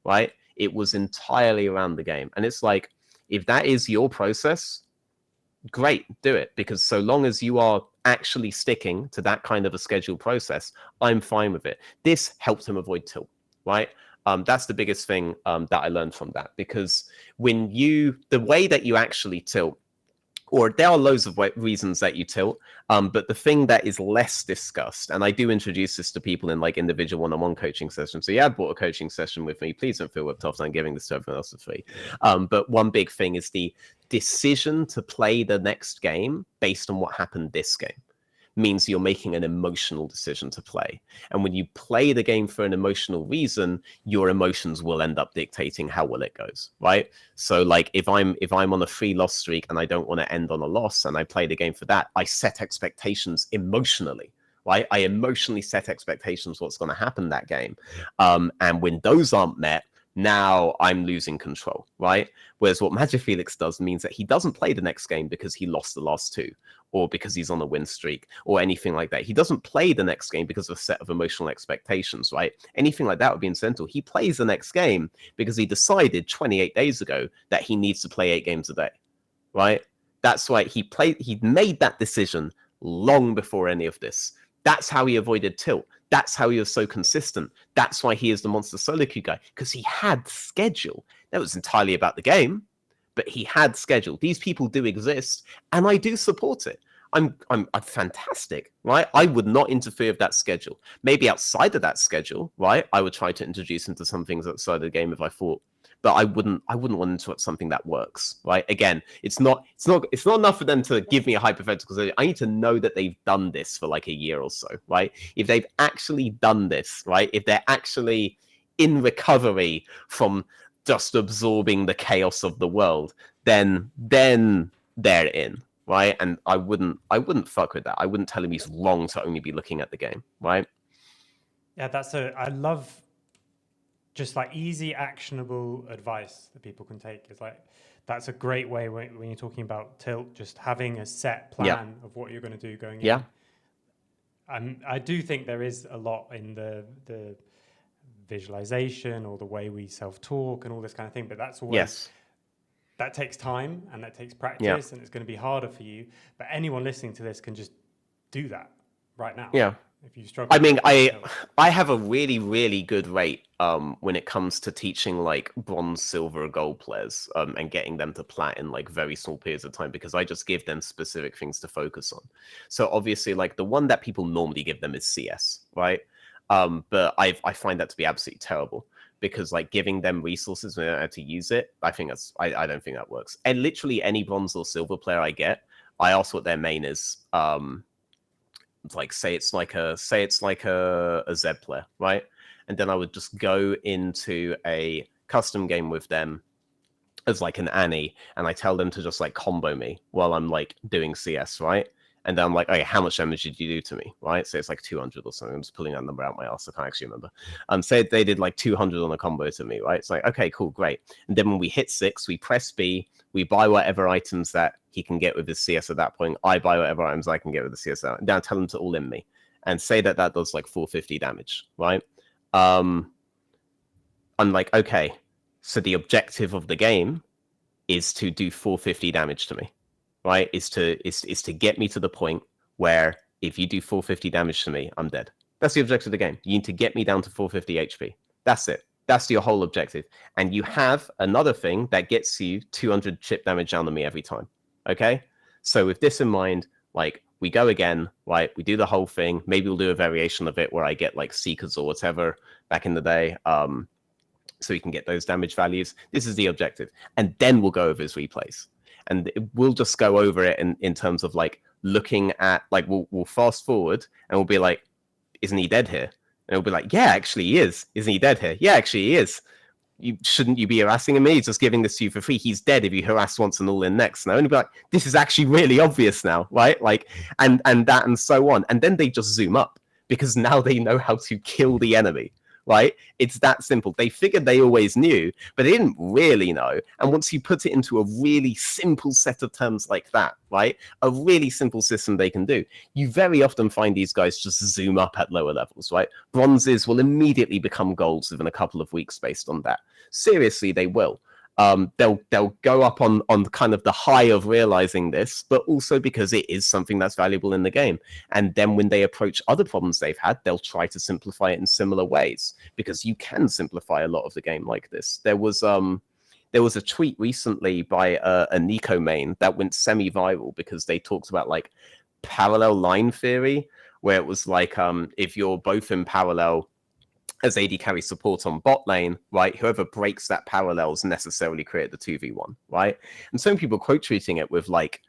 right? It was entirely around the game. And it's like, if that is your process, great, do it. Because so long as you are actually sticking to that kind of a scheduled process, I'm fine with it. This helped him avoid tilt, right? That's the biggest thing that I learned from that. Because the way that you actually tilt, or there are loads of reasons that you tilt, but the thing that is less discussed, and I do introduce this to people in like individual one-on-one coaching sessions. So yeah, I bought a coaching session with me. Please don't feel whipped off. I'm giving this to everyone else for free. But one big thing is the decision to play the next game based on what happened this game. Means you're making an emotional decision to play. And when you play the game for an emotional reason, your emotions will end up dictating how well it goes, right? So like if I'm on a 3-loss streak and I don't want to end on a loss and I play the game for that, I set expectations emotionally, right? I emotionally set expectations what's going to happen that game. And when those aren't met, now I'm losing control, right? Whereas what Magic Felix does means that he doesn't play the next game because he lost the last 2, or because he's on a win streak, or anything like that. He doesn't play the next game because of a set of emotional expectations, right? Anything like that would be incidental. He plays the next game because he decided 28 days ago that he needs to play 8 games a day, right? That's why he made that decision long before any of this. That's how he avoided tilt. That's how he was so consistent. That's why he is the monster solo queue guy, because he had schedule. That was entirely about the game, but he had schedule. These people do exist, and I do support it. I'm fantastic, right? I would not interfere with that schedule. Maybe outside of that schedule, right? I would try to introduce him to some things outside of the game if I thought, but I wouldn't want to interrupt something that works, right? Again, it's not enough for them to give me a hypothetical. I need to know that they've done this for like a year or so, right? If they've actually done this, right? If they're actually in recovery from just absorbing the chaos of the world, then they're in, right? And I wouldn't fuck with that. I wouldn't tell him he's wrong to only be looking at the game, right? Yeah, I love just like easy, actionable advice that people can take. It's like, that's a great way when you're talking about tilt, just having a set plan of what you're going to do going in. I do think there is a lot in the visualization or the way we self-talk and all this kind of thing, but that's always that takes time and that takes practice, and it's going to be harder for you. But anyone listening to this can just do that right now. If you struggle. I mean, I have a really, really good rate when it comes to teaching like bronze, silver, gold players and getting them to plat in like very small periods of time, because I just give them specific things to focus on. So obviously, like the one that people normally give them is CS, right? But I find that to be absolutely terrible, because like giving them resources when they don't have to use it, I don't think that works. And literally any bronze or silver player I get, I ask what their main is. Like say it's like a Zed player, right? And then I would just go into a custom game with them as like an Annie, and I tell them to just like combo me while I'm like doing CS, right? And then I'm like, okay, how much damage did you do to me, right? So it's like 200 or something. I'm just pulling that number out my ass. I can't actually remember. Say they did like 200 on a combo to me, right? It's like, okay, cool, great. And then when we hit 6, we press B, we buy whatever items that he can get with his CS at that point. I buy whatever items I can get with the CS out. And then I tell them to all in me. And say that does like 450 damage, right? I'm like, okay, so the objective of the game is to do 450 damage to me. Right, is to get me to the point where if you do 450 damage to me, I'm dead. That's the objective of the game. You need to get me down to 450 HP. That's it. That's your whole objective. And you have another thing that gets you 200 chip damage down to me every time. Okay? So with this in mind, like we go again, right? We do the whole thing. Maybe we'll do a variation of it where I get like Seekers or whatever back in the day. So we can get those damage values. This is the objective. And then we'll go over his replays. And we'll just go over it in terms of like looking at like we'll fast forward and we'll be like, isn't he dead here? And we'll be like, yeah, actually he is. Isn't he dead here? Yeah, actually he is. Shouldn't you be harassing him? He's just giving this to you for free. He's dead if you harass once and all in next. And you'll be like, this is actually really obvious now, right? Like and that and so on. And then they just zoom up because now they know how to kill the enemy. Right? It's that simple. They figured they always knew, but they didn't really know. And once you put it into a really simple set of terms like that, right? A really simple system they can do, you very often find these guys just zoom up at lower levels, right? Bronzes will immediately become golds within a couple of weeks based on that. Seriously, they will. They'll go up on kind of the high of realizing this, but also because it is something that's valuable in the game. And then when they approach other problems they've had, they'll try to simplify it in similar ways, because you can simplify a lot of the game like this. There was a tweet recently by a Nico main that went semi-viral because they talked about like parallel line theory, where it was like if you're both in parallel as AD carry support on bot lane, right? Whoever breaks that parallels necessarily create the 2v1, right? And some people quote tweeting it with like,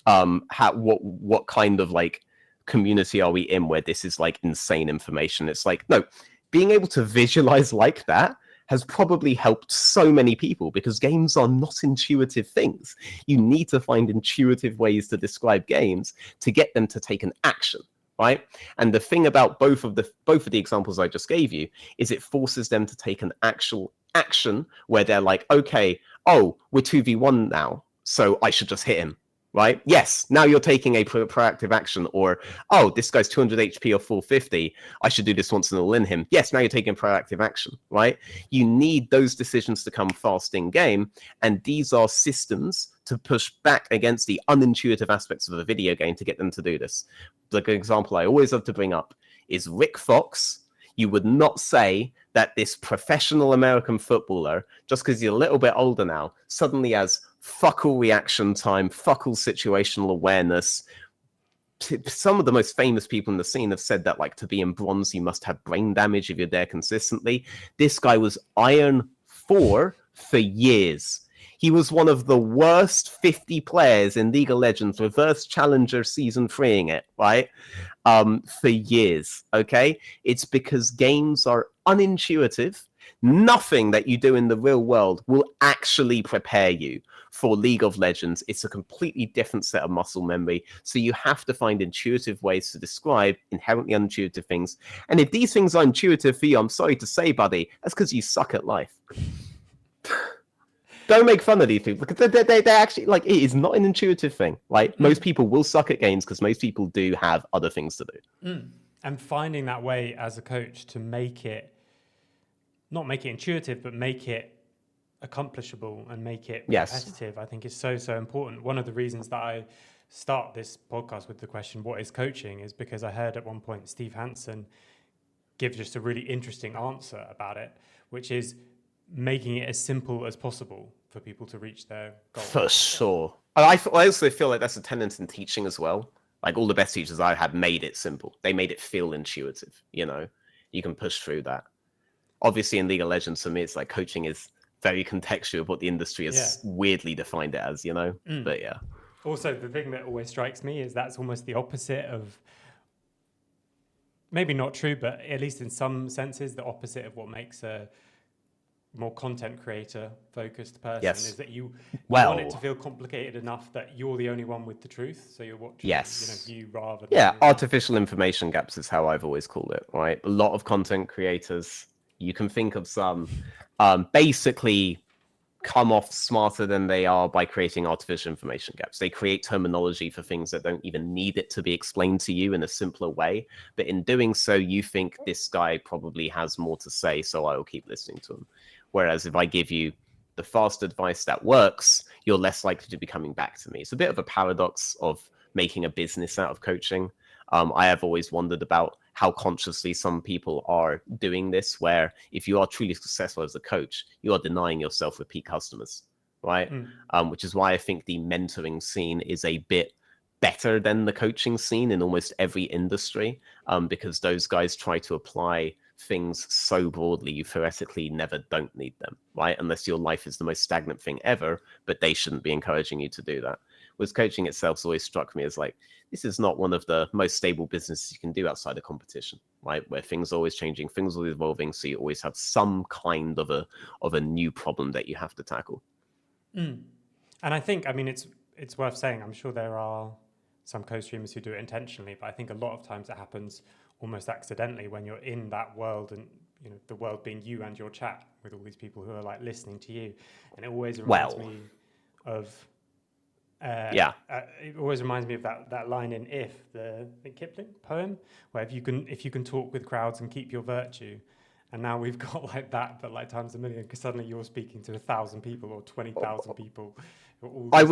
what kind of like community are we in where this is like insane information? It's like, no, being able to visualize like that has probably helped so many people, because games are not intuitive things. You need to find intuitive ways to describe games to get them to take an action. Right? And the thing about both of the examples I just gave you is it forces them to take an actual action where they're like, okay, oh, we're 2v1 now, so I should just hit him, right? Yes, now you're taking a proactive action. Or, oh, this guy's 200 HP or 450, I should do this once and all in him. Yes, now you're taking proactive action, right? You need those decisions to come fast in game, and these are systems to push back against the unintuitive aspects of the video game to get them to do this. The example I always love to bring up is Rick Fox. You would not say that this professional American footballer, just because he's a little bit older now, suddenly has fuck all reaction time, fuck all situational awareness. Some of the most famous people in the scene have said that, like, to be in bronze, you must have brain damage if you're there consistently. This guy was Iron 4 for years. He was one of the worst 50 players in League of Legends, reverse challenger season 3ing it, right? For years, okay? It's because games are unintuitive. Nothing that you do in the real world will actually prepare you for League of Legends. It's a completely different set of muscle memory. So you have to find intuitive ways to describe inherently unintuitive things. And if these things are intuitive for you, I'm sorry to say, buddy, that's because you suck at life. Don't make fun of these people, because they actually, like, it is not an intuitive thing. Like, most people will suck at games because most people do have other things to do. And finding that way as a coach to make it, not make it intuitive, but make it accomplishable and make it competitive, I think is so important. One of the reasons that I start this podcast with the question, what is coaching, is because I heard at one point Steve Hansen give just a really interesting answer about it, which is making it as simple as possible for people to reach their goal. For sure. I also feel like that's a tendency in teaching as well. Like, all the best teachers I had made it simple. They made it feel intuitive, you know? You can push through that. Obviously, in League of Legends, for me, it's like coaching is very contextual of what the industry has weirdly defined it as, you know? But yeah. Also, the thing that always strikes me is that's almost the opposite of, maybe not true, but at least in some senses, the opposite of what makes a more content creator focused person is that you want it to feel complicated enough that you're the only one with the truth, so you're watching you rather than artificial information gaps is how I've always called it, right? A lot of content creators, you can think of some, basically come off smarter than they are by creating artificial information gaps. They create terminology for things that don't even need it to be explained to you in a simpler way, but in doing so, you think this guy probably has more to say, so I will keep listening to him. Whereas if I give you the fast advice that works, you're less likely to be coming back to me. It's a bit of a paradox of making a business out of coaching. I have always wondered about how consciously some people are doing this, where if you are truly successful as a coach, you are denying yourself repeat customers, right? Which is why I think the mentoring scene is a bit better than the coaching scene in almost every industry, because those guys try to apply things so broadly you theoretically never don't need them, right? Unless your life is the most stagnant thing ever, but they shouldn't be encouraging you to do that. Whereas coaching itself always struck me as like, this is not one of the most stable businesses you can do outside of competition, right? Where things are always changing, things are always evolving, so you always have some kind of a new problem that you have to tackle. And I think, I mean, it's worth saying, I'm sure there are some co-streamers who do it intentionally, but I think a lot of times it happens almost accidentally when you're in that world, and you know, the world being you and your chat with all these people who are like listening to you. And it always reminds me of it always reminds me of that line in the Kipling poem, where if you can talk with crowds and keep your virtue. And now we've got like that, but like times a million, because suddenly you're speaking to 1,000 people or 20,000 people who are all I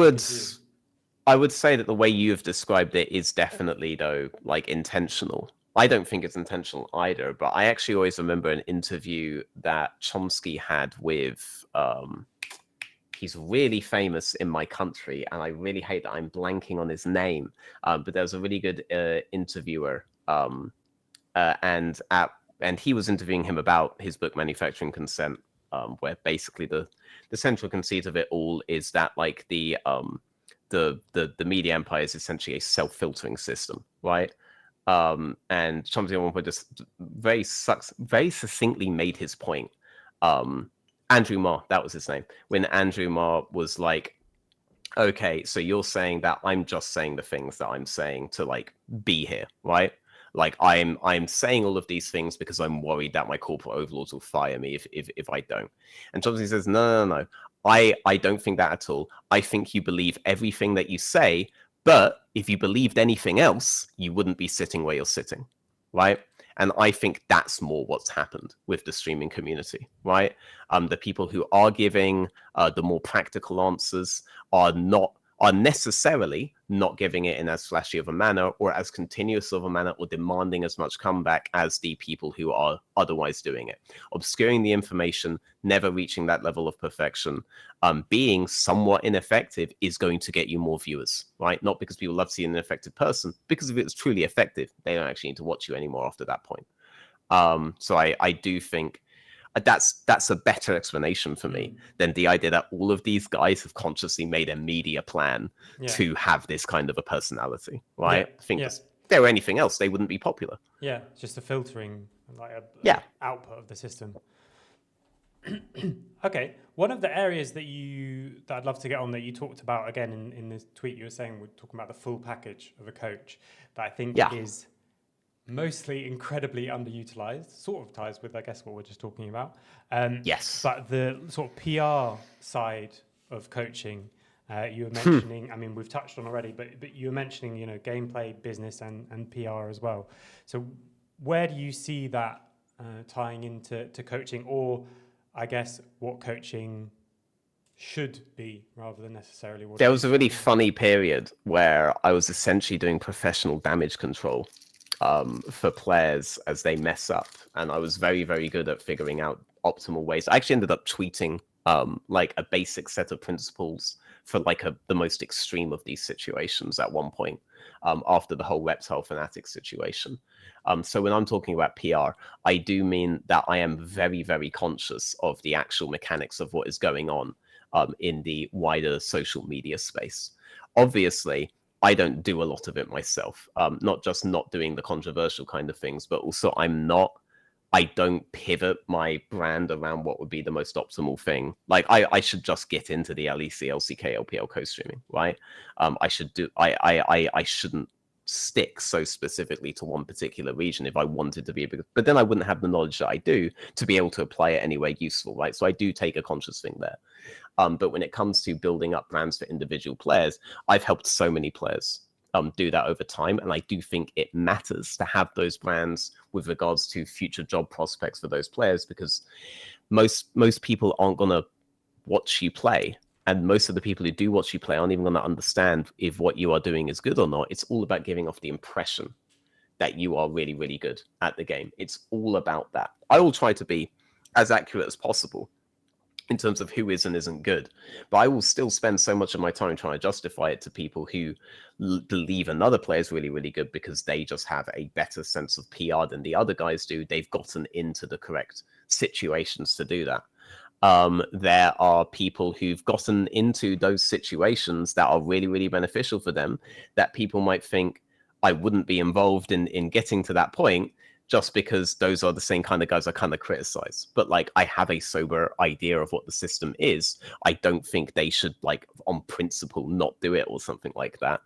would say that the way you've described it is definitely, though, like intentional. I don't think it's intentional either, but I actually always remember an interview that Chomsky had with, he's really famous in my country, and I really hate that I'm blanking on his name, but there was a really good interviewer, and he was interviewing him about his book Manufacturing Consent, where basically the central conceit of it all is that like the media empire is essentially a self-filtering system, right? And Chomsky at one point just very succinctly made his point. Andrew Marr, that was his name. When Andrew Marr was like, okay, so you're saying that I'm just saying the things that I'm saying to like be here, right? Like I'm saying all of these things because I'm worried that my corporate overlords will fire me if I don't. And Chomsky says, no. I don't think that at all. I think you believe everything that you say, but if you believed anything else, you wouldn't be sitting where you're sitting, right? And I think that's more what's happened with the streaming community, right? The people who are giving the more practical answers are necessarily not giving it in as flashy of a manner or as continuous of a manner or demanding as much comeback as the people who are otherwise doing it. Obscuring the information, never reaching that level of perfection, being somewhat ineffective is going to get you more viewers, right? Not because people love to see an ineffective person, because if it's truly effective, they don't actually need to watch you anymore after that point. So I do think that's a better explanation for me than the idea that all of these guys have consciously made a media plan to have this kind of a personality, right? I think if there were anything else, they wouldn't be popular. Yeah, it's just a filtering, like output of the system. Okay. One of the areas that I'd love to get on that you talked about again in this tweet, you were saying we're talking about the full package of a coach that I think Yeah. is mostly incredibly underutilized, sort of ties with, I guess, what we're just talking about. Yes. But the sort of PR side of coaching, you were mentioning, I mean, we've touched on already, but you were mentioning, gameplay, business, and PR as well. So where do you see that tying into coaching, or I guess what coaching should be rather than necessarily what There it was is a right really now? funny period where I was essentially doing professional damage control for players as they mess up, and I was very, very good at figuring out optimal ways. I actually ended up tweeting like a basic set of principles for like the most extreme of these situations at one point after the whole reptile fanatic situation. So when I'm talking about PR, I do mean that I am very, very conscious of the actual mechanics of what is going on in the wider social media space. Obviously, I don't do a lot of it myself, not just not doing the controversial kind of things, but also I don't pivot my brand around what would be the most optimal thing. Like I should just get into the LEC, LCK, LPL co-streaming, right? I shouldn't stick so specifically to one particular region if I wanted to be, but then I wouldn't have the knowledge that I do to be able to apply it anywhere useful, right? So I do take a conscious thing there. But when it comes to building up brands for individual players, I've helped so many players do that over time. And I do think it matters to have those brands with regards to future job prospects for those players, because most people aren't going to watch you play. And most of the people who do watch you play aren't even going to understand if what you are doing is good or not. It's all about giving off the impression that you are really, really good at the game. It's all about that. I will try to be as accurate as possible in terms of who is and isn't good. But I will still spend so much of my time trying to justify it to people who believe another player is really, really good because they just have a better sense of PR than the other guys do. They've gotten into the correct situations to do that. There are people who've gotten into those situations that are really, really beneficial for them, that people might think I wouldn't be involved in getting to that point, just because those are the same kind of guys I kind of criticize. But like, I have a sober idea of what the system is. I don't think they should, like, on principle, not do it or something like that.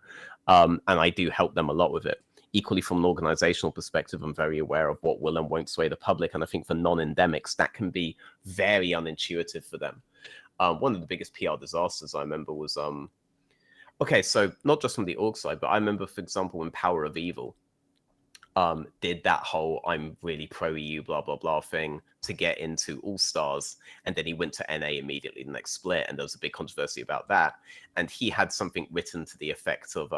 And I do help them a lot with it. Equally, from an organizational perspective, I'm very aware of what will and won't sway the public. And I think for non-endemics, that can be very unintuitive for them. One of the biggest PR disasters I remember was, okay, so not just from the org side, but I remember, for example, when Power of Evil did that whole I'm really pro EU blah blah blah thing to get into All Stars, and then he went to NA immediately the next split, and there was a big controversy about that. And he had something written to the effect of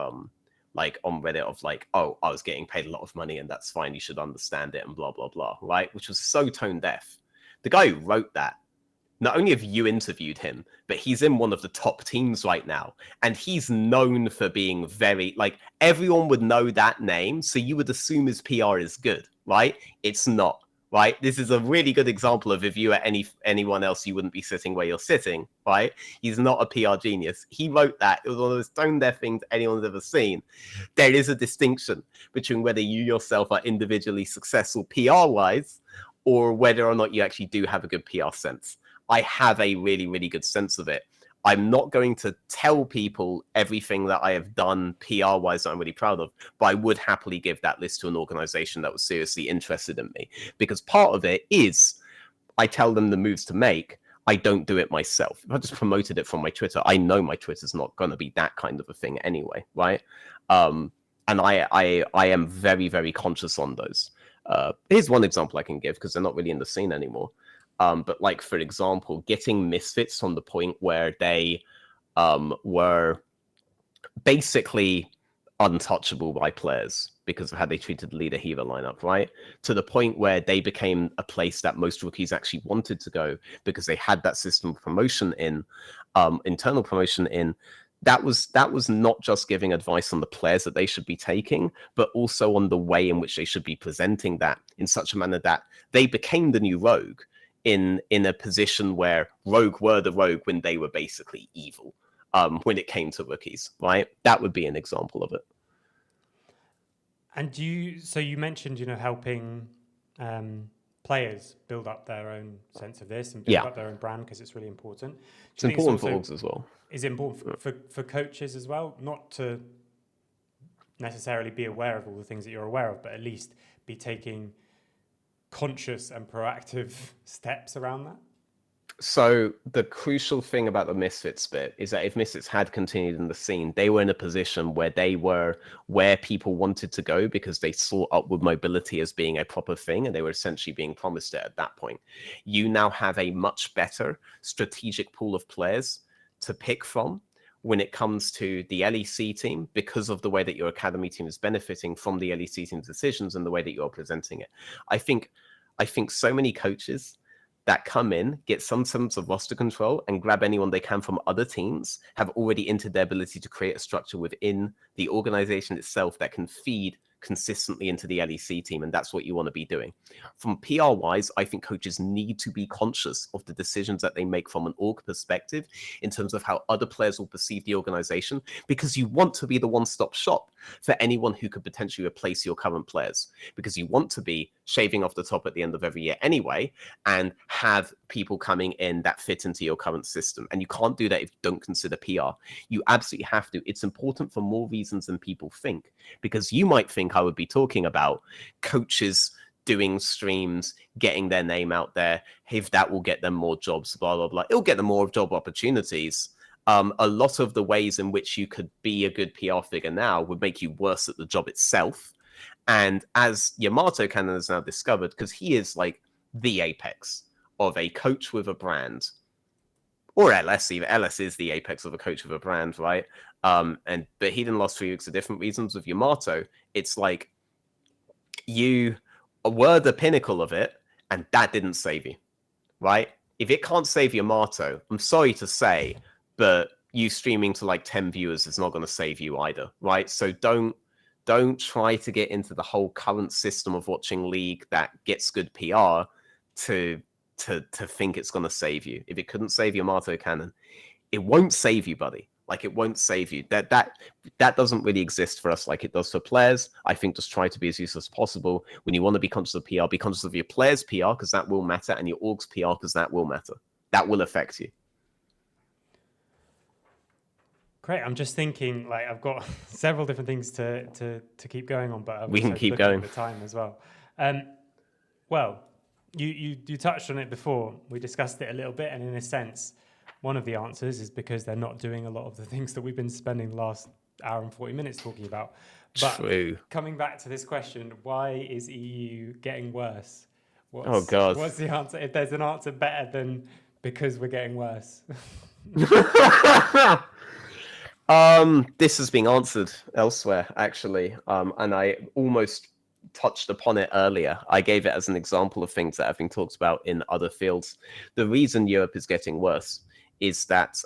like on Reddit of like, oh, I was getting paid a lot of money and that's fine, you should understand it and blah blah blah, right? Which was so tone deaf. The guy who wrote that, not only have you interviewed him, but he's in one of the top teams right now. And he's known for being very, like, everyone would know that name. So you would assume his PR is good, right? It's not, right? This is a really good example of if you were anyone else, you wouldn't be sitting where you're sitting, right? He's not a PR genius. He wrote that. It was one of those tone deaf things anyone's ever seen. There is a distinction between whether you yourself are individually successful PR-wise or whether or not you actually do have a good PR sense. I have a really, really good sense of it. I'm not going to tell people everything that I have done PR-wise that I'm really proud of, but I would happily give that list to an organization that was seriously interested in me. Because part of it is I tell them the moves to make. I don't do it myself. If I just promoted it from my Twitter, I know my Twitter's not going to be that kind of a thing anyway, right? And I am very, very conscious on those. Here's one example I can give, because they're not really in the scene anymore. But like, for example, getting Misfits from the point where they were basically untouchable by players because of how they treated the leader hero lineup, right? To the point where they became a place that most rookies actually wanted to go because they had that system of promotion in, internal promotion in. That was not just giving advice on the players that they should be taking, but also on the way in which they should be presenting that in such a manner that they became the new Rogue in a position where Rogue were the Rogue when they were basically evil when it came to rookies, right? That would be an example of it. And so you mentioned, helping players build up their own sense of this and build Yeah, up their own brand because it's really important. Do it's you think it's important for also, orgs as well. is it important for coaches as well, not to necessarily be aware of all the things that you're aware of, but at least be taking conscious and proactive steps around that? So the crucial thing about the Misfits bit is that if Misfits had continued in the scene, they were in a position where they were where people wanted to go because they saw upward mobility as being a proper thing, and they were essentially being promised it at that point. You now have a much better strategic pool of players to pick from when it comes to the LEC team because of the way that your academy team is benefiting from the LEC team's decisions and the way that you're presenting it. I think so many coaches that come in, get some sense of roster control, and grab anyone they can from other teams, have already entered their ability to create a structure within the organization itself that can feed consistently into the LEC team, and that's what you want to be doing. From PR-wise, I think coaches need to be conscious of the decisions that they make from an org perspective in terms of how other players will perceive the organization, because you want to be the one-stop shop for anyone who could potentially replace your current players, because you want to be shaving off the top at the end of every year anyway, and have people coming in that fit into your current system. And you can't do that if you don't consider PR. You absolutely have to. It's important for more reasons than people think, because you might think I would be talking about coaches doing streams, getting their name out there, if that will get them more jobs, blah, blah, blah. It'll get them more job opportunities. A lot of the ways in which you could be a good PR figure now would make you worse at the job itself. And as Yamato Cannon has now discovered, because he is like the apex of a coach with a brand, or LS even. LS is the apex of a coach with a brand, right? But he didn't last 3 weeks for different reasons. With Yamato, it's like you were the pinnacle of it, and that didn't save you, right? If it can't save Yamato, I'm sorry to say, but you streaming to like 10 viewers is not going to save you either, right? So don't try to get into the whole current system of watching League that gets good PR to think it's going to save you. If it couldn't save Yamato Cannon, it won't save you, buddy. Like, it won't save you. That doesn't really exist for us like it does for players. I think just try to be as useful as possible. When you want to be conscious of PR, be conscious of your players' PR, because that will matter, and your org's PR, because that will matter. That will affect you. Great. I'm just thinking, like, I've got several different things to keep going on, but we can keep going. At the time as well. Well, you touched on it before. We discussed it a little bit, and in a sense, one of the answers is because they're not doing a lot of the things that we've been spending the last hour and 40 minutes talking about. But True. Coming back to this question, why is EU getting worse? Oh God. What's the answer? If there's an answer better than because we're getting worse. This has been answered elsewhere, actually, and I almost touched upon it earlier. I gave it as an example of things that have been talked about in other fields. The reason Europe is getting worse is that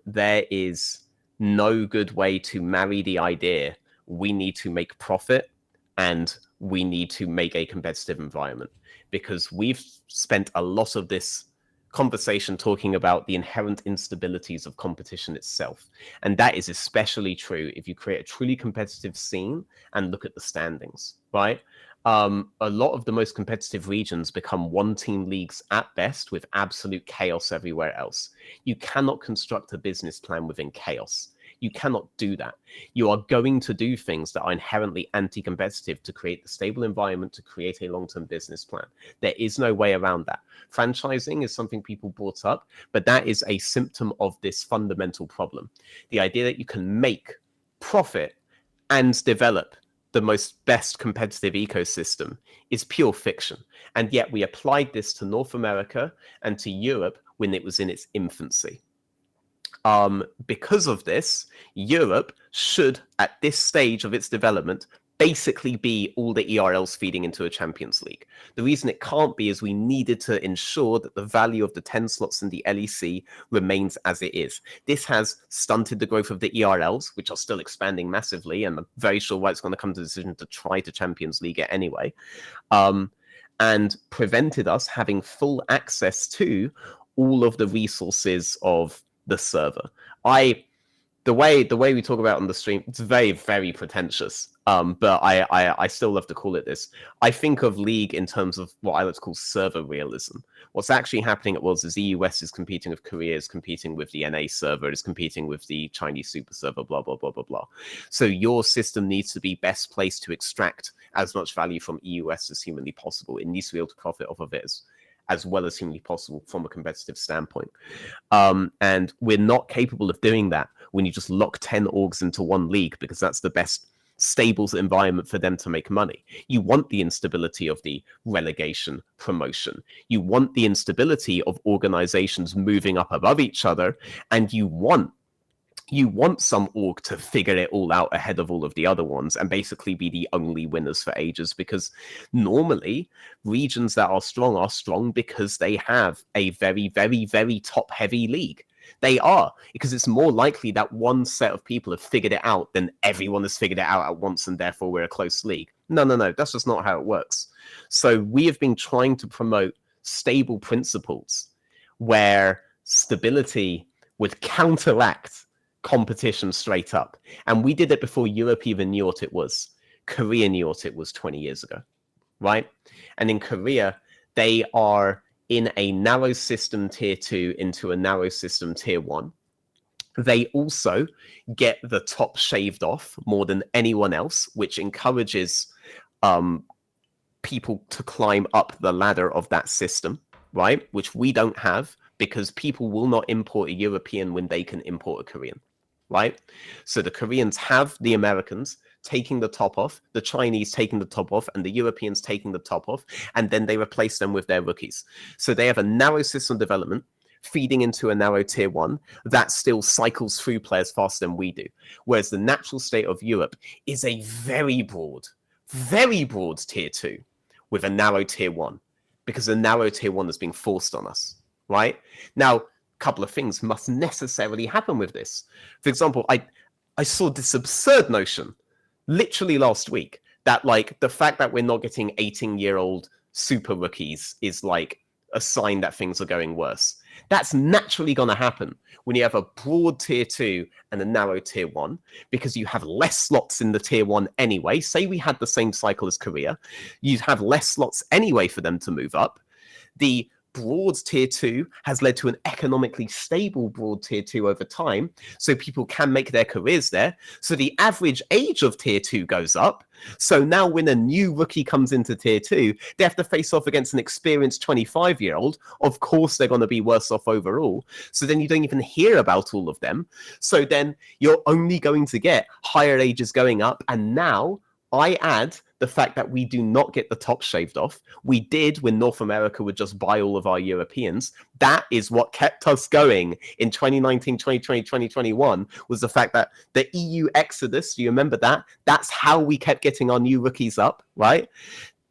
there is no good way to marry the idea we need to make profit and we need to make a competitive environment, because we've spent a lot of this conversation talking about the inherent instabilities of competition itself. And that is especially true if you create a truly competitive scene and look at the standings, right? A lot of the most competitive regions become one-team leagues at best, with absolute chaos everywhere else. You cannot construct a business plan within chaos. You cannot do that. You are going to do things that are inherently anti-competitive to create the stable environment, to create a long-term business plan. There is no way around that. Franchising is something people brought up, but that is a symptom of this fundamental problem. The idea that you can make profit and develop the best competitive ecosystem is pure fiction. And yet we applied this to North America and to Europe when it was in its infancy. Because of this, Europe should, at this stage of its development, basically be all the ERLs feeding into a Champions League. The reason it can't be is we needed to ensure that the value of the 10 slots in the LEC remains as it is. This has stunted the growth of the ERLs, which are still expanding massively, and I'm very sure why it's going to come to the decision to try to Champions League it anyway, and prevented us having full access to all of the resources of the server. the way we talk about on the stream, it's very, very pretentious. But I still love to call it this. I think of League in terms of what I like to call server realism. What's actually happening at Worlds is the US is competing with Korea, is competing with the NA server, is competing with the Chinese super server, blah, blah, blah, blah, blah. So your system needs to be best placed to extract as much value from EUS as humanly possible. It needs to be able to profit off of it as well as humanly possible from a competitive standpoint. And we're not capable of doing that when you just lock 10 orgs into one league, because that's the best stable environment for them to make money. You want the instability of the relegation promotion. You want the instability of organizations moving up above each other, and you want some org to figure it all out ahead of all of the other ones and basically be the only winners for ages, because normally regions that are strong because they have a very, very, very top heavy league. They are, because it's more likely that one set of people have figured it out than everyone has figured it out at once, and therefore we're a close league. No, that's just not how it works. So we have been trying to promote stable principles where stability would counteract competition straight up. And we did it before Europe even knew what it was. Korea knew what it was 20 years ago, right? And in Korea, they are in a narrow system tier 2 into a narrow system tier 1. They also get the top shaved off more than anyone else, which encourages people to climb up the ladder of that system, right? Which we don't have, because people will not import a European when they can import a Korean, right? So the Koreans have the Americans taking the top off, the Chinese taking the top off, and the Europeans taking the top off, and then they replace them with their rookies. So they have a narrow system development feeding into a narrow tier 1 that still cycles through players faster than we do. Whereas the natural state of Europe is a very broad tier 2 with a narrow tier 1, because the narrow tier 1 is being forced on us, right? Now, a couple of things must necessarily happen with this. For example, I saw this absurd notion literally last week that, like, the fact that we're not getting 18-year-old super rookies is like a sign that things are going worse. That's naturally going to happen when you have a broad tier 2 and a narrow tier 1, because you have less slots in the tier 1 anyway. Say we had the same cycle as Korea, you'd have less slots anyway for them to move up. The broad tier 2 has led to an economically stable broad tier 2 over time, so people can make their careers there. So the average age of tier 2 goes up. So now when a new rookie comes into tier 2, they have to face off against an experienced 25-year-old. Of course, they're going to be worse off overall. So then you don't even hear about all of them. So then you're only going to get higher ages going up. And now I add the fact that we do not get the top shaved off. We did when North America would just buy all of our Europeans. That is what kept us going in 2019, 2020, 2021, was the fact that the EU exodus, do you remember that? That's how we kept getting our new rookies up, right?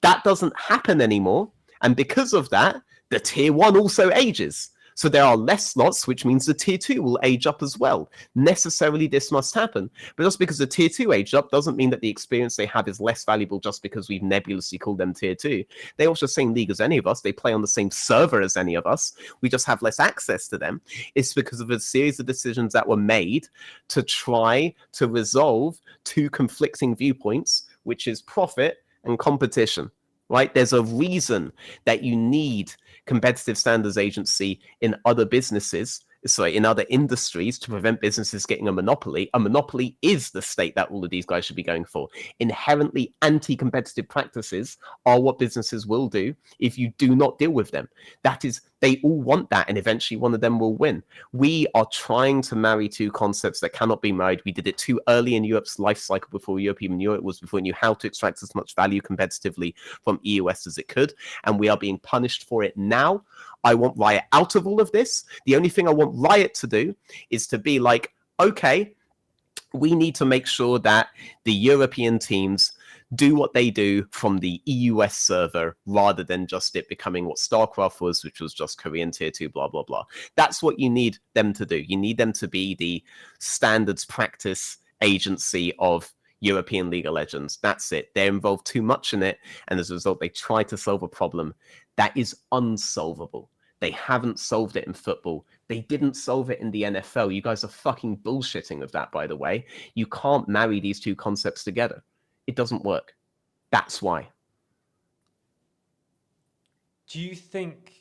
That doesn't happen anymore. And because of that, the tier 1 also ages. So there are less slots, which means the tier 2 will age up as well. Necessarily, this must happen. But just because the tier 2 aged up doesn't mean that the experience they have is less valuable just because we've nebulously called them tier 2. They watch the same league as any of us. They play on the same server as any of us. We just have less access to them. It's because of a series of decisions that were made to try to resolve two conflicting viewpoints, which is profit and competition. Right? There's a reason that you need competitive standards agency in other businesses, in other industries, to prevent businesses getting a monopoly. A monopoly is the state that all of these guys should be going for. Inherently anti-competitive practices are what businesses will do if you do not deal with them. That is, they all want that, and eventually one of them will win. We are trying to marry two concepts that cannot be married. We did it too early in Europe's life cycle before Europe even knew it was, before it knew how to extract as much value competitively from EUS as it could, and we are being punished for it now. I want Riot out of all of this. The only thing I want Riot to do is to be like, okay, we need to make sure that the European teams do what they do from the EUS server rather than just it becoming what StarCraft was, which was just Korean tier 2, blah, blah, blah. That's what you need them to do. You need them to be the standards practice agency of European League of Legends. That's it. They're involved too much in it, and as a result, they try to solve a problem that is unsolvable. They haven't solved it in football. They didn't solve it in the NFL. You guys are fucking bullshitting with that, by the way. You can't marry these two concepts together. It doesn't work. That's why. Do you think...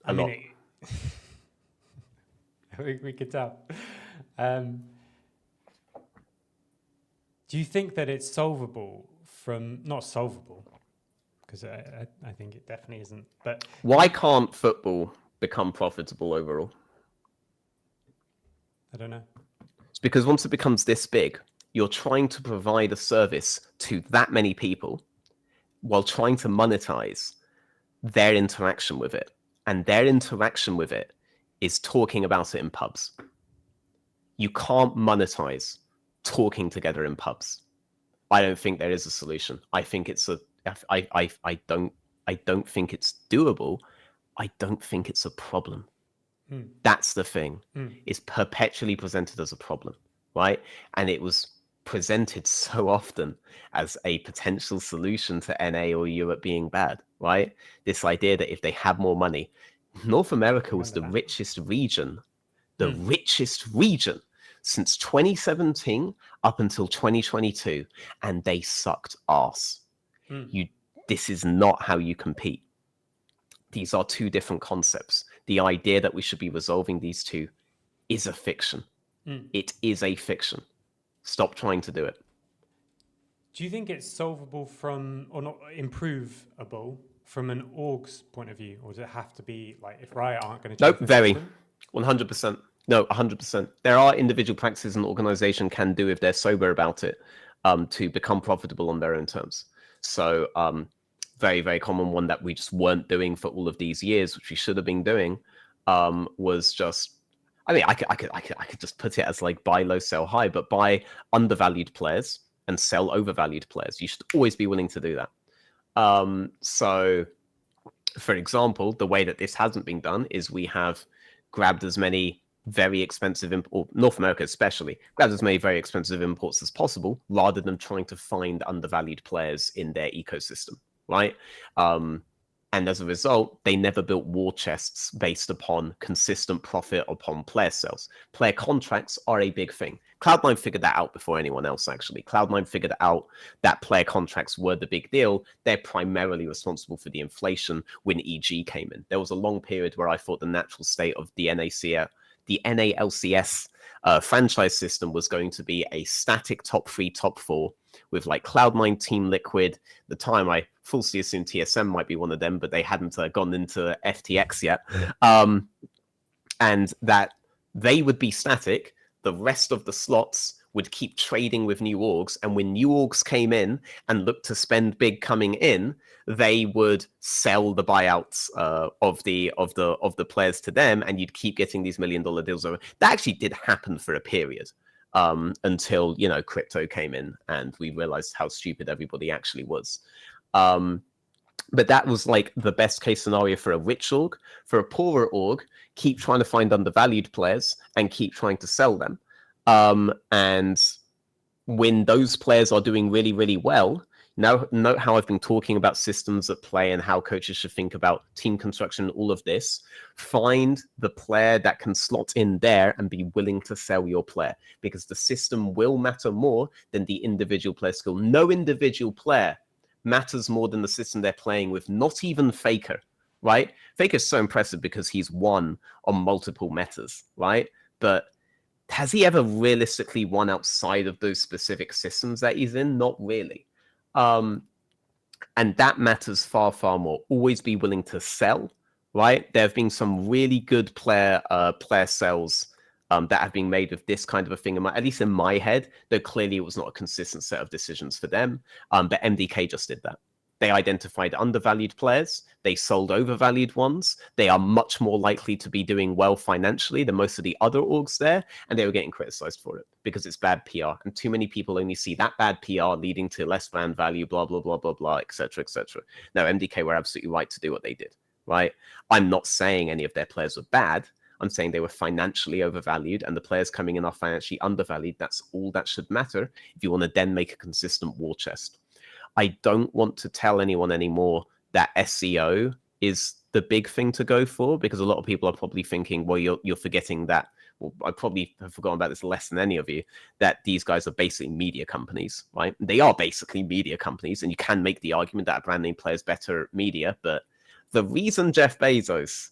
A lot. We could tell. Do you think that it's solvable from... Not solvable, because I think it definitely isn't. But why can't football become profitable overall? I don't know. It's because once it becomes this big, you're trying to provide a service to that many people while trying to monetize their interaction with it. And their interaction with it is talking about it in pubs. You can't monetize talking together in pubs. I don't think there is a solution. I think it's a... I don't think it's doable. I don't think it's a problem. That's the thing. It's perpetually presented as a problem, right? And it was presented so often as a potential solution to NA or Europe being bad, right? This idea that if they had more money, North America was the richest region, richest region since 2017 up until 2022, and they sucked ass. This is not how you compete. These are two different concepts. The idea that we should be resolving these two is a fiction. It is a fiction. Stop trying to do it. Do you think it's solvable from, or not improvable from an org's point of view? Or does it have to be like, if Riot aren't going to... Nope, very. 100%. No, 100%. There are individual practices an organization can do if they're sober about it to become profitable on their own terms. So very, very common one that we just weren't doing for all of these years, which we should have been doing, was just... I mean, I could just put it as like buy low, sell high, but buy undervalued players and sell overvalued players. You should always be willing to do that. So, for example, the way that this hasn't been done is we have grabbed as many very expensive, or North America especially, grabbed as many very expensive imports as possible, rather than trying to find undervalued players in their ecosystem, right? And as a result, they never built war chests based upon consistent profit upon player sales. Player contracts are a big thing. Cloud9 figured that out before anyone else, actually. Cloud9 figured out that player contracts were the big deal. They're primarily responsible for the inflation when EG came in. There was a long period where I thought the natural state of the NALCS franchise system was going to be a static top 3, top 4 with like Cloud9, Team Liquid. The time I falsely assumed TSM might be one of them, but they hadn't gone into FTX yet. And that they would be static. The rest of the slots would keep trading with new orgs, and when new orgs came in and looked to spend big coming in, they would sell the buyouts of the players to them, and you'd keep getting these $1 million deals over. That actually did happen for a period until crypto came in and we realized how stupid everybody actually was. But that was like the best case scenario for a rich org. For a poorer org, keep trying to find undervalued players and keep trying to sell them. And when those players are doing really, really well, now note how I've been talking about systems at play and how coaches should think about team construction, all of this. Find the player that can slot in there and be willing to sell your player, because the system will matter more than the individual player skill. No individual player matters more than the system they're playing with, not even Faker, right? Faker's so impressive because he's won on multiple metas, right? But has he ever realistically won outside of those specific systems that he's in? Not really. And that matters far, far more. Always be willing to sell, right? There have been some really good player sales that have been made with this kind of a thing, at least in my head, though clearly it was not a consistent set of decisions for them. But MDK just did that. They identified undervalued players. They sold overvalued ones. They are much more likely to be doing well financially than most of the other orgs there. And they were getting criticized for it because it's bad PR. And too many people only see that bad PR leading to less brand value, blah, blah, blah, blah, blah, et cetera, et cetera. Now, MDK were absolutely right to do what they did, right? I'm not saying any of their players were bad. I'm saying they were financially overvalued and the players coming in are financially undervalued. That's all that should matter if you want to then make a consistent war chest. I don't want to tell anyone anymore that SEO is the big thing to go for, because a lot of people are probably thinking, well, you're forgetting that. Well, I probably have forgotten about this less than any of you, that these guys are basically media companies, right? They are basically media companies, and you can make the argument that a brand name player is better media, but the reason Jeff Bezos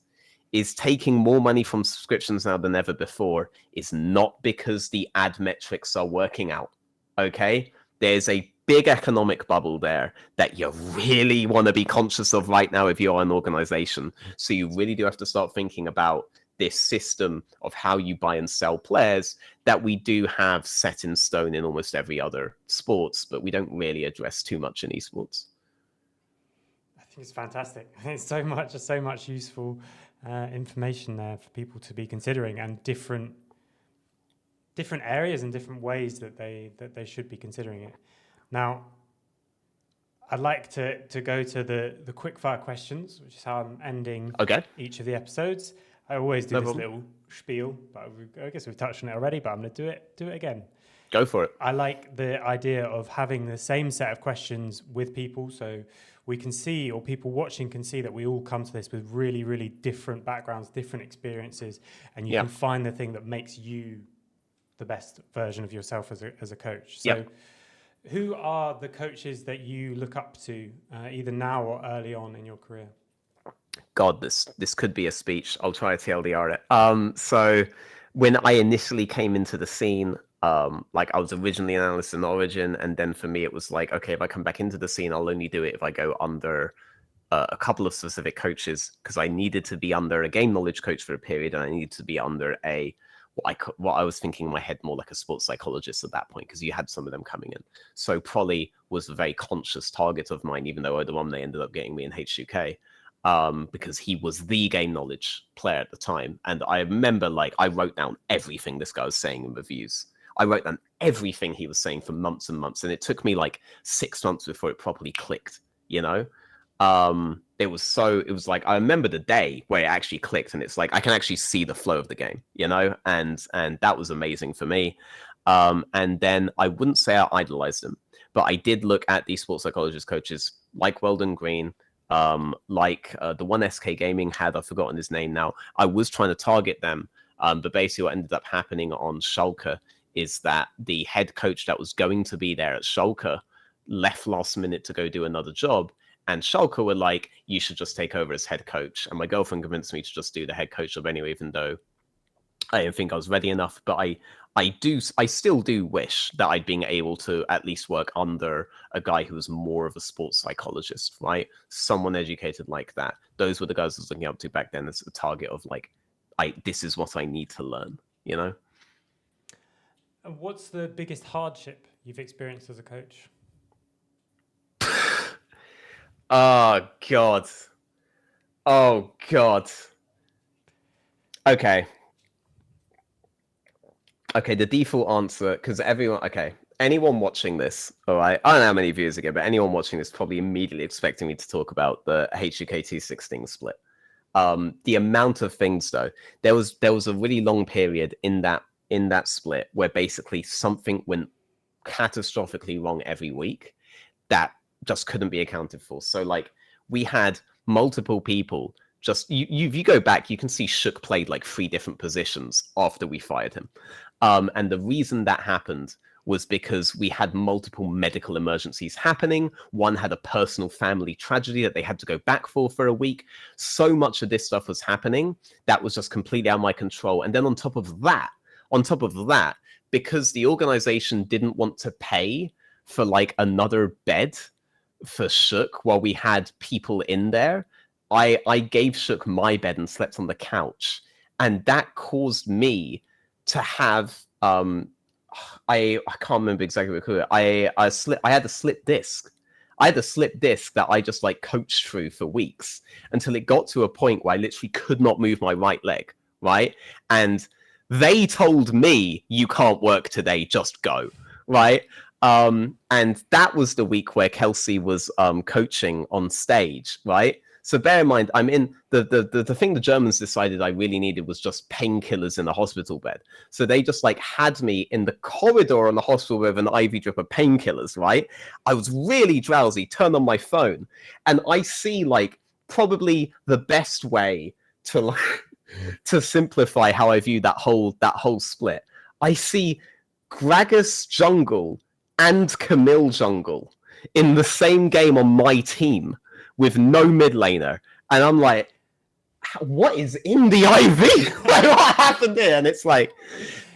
is taking more money from subscriptions now than ever before is not because the ad metrics are working out, okay? There's a big economic bubble there that you really want to be conscious of right now if you're an organization. So you really do have to start thinking about this system of how you buy and sell players that we do have set in stone in almost every other sports, but we don't really address too much in esports. I think it's fantastic. It's so much useful information there for people to be considering, and different areas and different ways that they should be considering it. Now, I'd like to go to the quickfire questions, which is how I'm ending each of the episodes. I always do this little spiel, but I guess we've touched on it already, but I'm going to do it again. Go for it. I like the idea of having the same set of questions with people, so we can see, or people watching can see, that we all come to this with really, really different backgrounds, different experiences, and you can find the thing that makes you the best version of yourself as a coach. So who are the coaches that you look up to, either now or early on in your career? God, this could be a speech. I'll try to TLDR it. So when I initially came into the scene, like I was originally an analyst in Origin, and then for me it was like, okay, if I come back into the scene, I'll only do it if I go under a couple of specific coaches, because I needed to be under a game knowledge coach for a period, and I needed to be under a what I was thinking in my head more like a sports psychologist at that point, because you had some of them coming in. So Prolly was a very conscious target of mine, even though the one they ended up getting me in H2K. Because he was the game knowledge player at the time. And I remember, like, I wrote down everything this guy was saying in reviews. I wrote down everything he was saying for months and months. And it took me like 6 months before it properly clicked, you know? It was like, I remember the day where it actually clicked, and it's like, I can actually see the flow of the game, you know? And that was amazing for me. And then I wouldn't say I idolized him, but I did look at these sports psychologist coaches like Weldon Green, like the one SK Gaming had, I've forgotten his name now. I was trying to target them, but basically what ended up happening on Schalke is that the head coach that was going to be there at Schalke left last minute to go do another job, and Schalke were like, you should just take over as head coach. And my girlfriend convinced me to just do the head coach job anyway, even though I didn't think I was ready enough. But I still do wish that I'd been able to at least work under a guy who was more of a sports psychologist, right? Someone educated like that. Those were the guys I was looking up to back then as a target of like, this is what I need to learn, you know? And what's the biggest hardship you've experienced as a coach? Oh, God. Okay, the default answer, because anyone watching this, all right, I don't know how many viewers again, but anyone watching this probably immediately expecting me to talk about the HUK 216 split. The amount of things, though, there was a really long period in that split where basically something went catastrophically wrong every week that just couldn't be accounted for. So like we had multiple people. Just if you go back, you can see Shook played like 3 different positions after we fired him. And the reason that happened was because we had multiple medical emergencies happening. One had a personal family tragedy that they had to go back for a week. So much of this stuff was happening that was just completely out of my control. And then on top of that, because the organization didn't want to pay for like another bed for Shook while we had people in there, I gave Shook my bed and slept on the couch, and that caused me to have I can't remember exactly what it was. I had a slip disc. I had a slip disc that I just like coached through for weeks until it got to a point where I literally could not move my right leg, right? And they told me, you can't work today, just go, right? And that was the week where Kelsey was coaching on stage, right? So bear in mind, I'm in the thing the Germans decided I really needed was just painkillers in a hospital bed. So they just like had me in the corridor on the hospital with an IV drip of painkillers, right? I was really drowsy, turned on my phone, and I see like probably the best way to like to simplify how I view that whole split. I see Gragas jungle and Camille jungle in the same game on my team with no mid laner, and I'm like, what is in the IV? Like, what happened there? And it's like,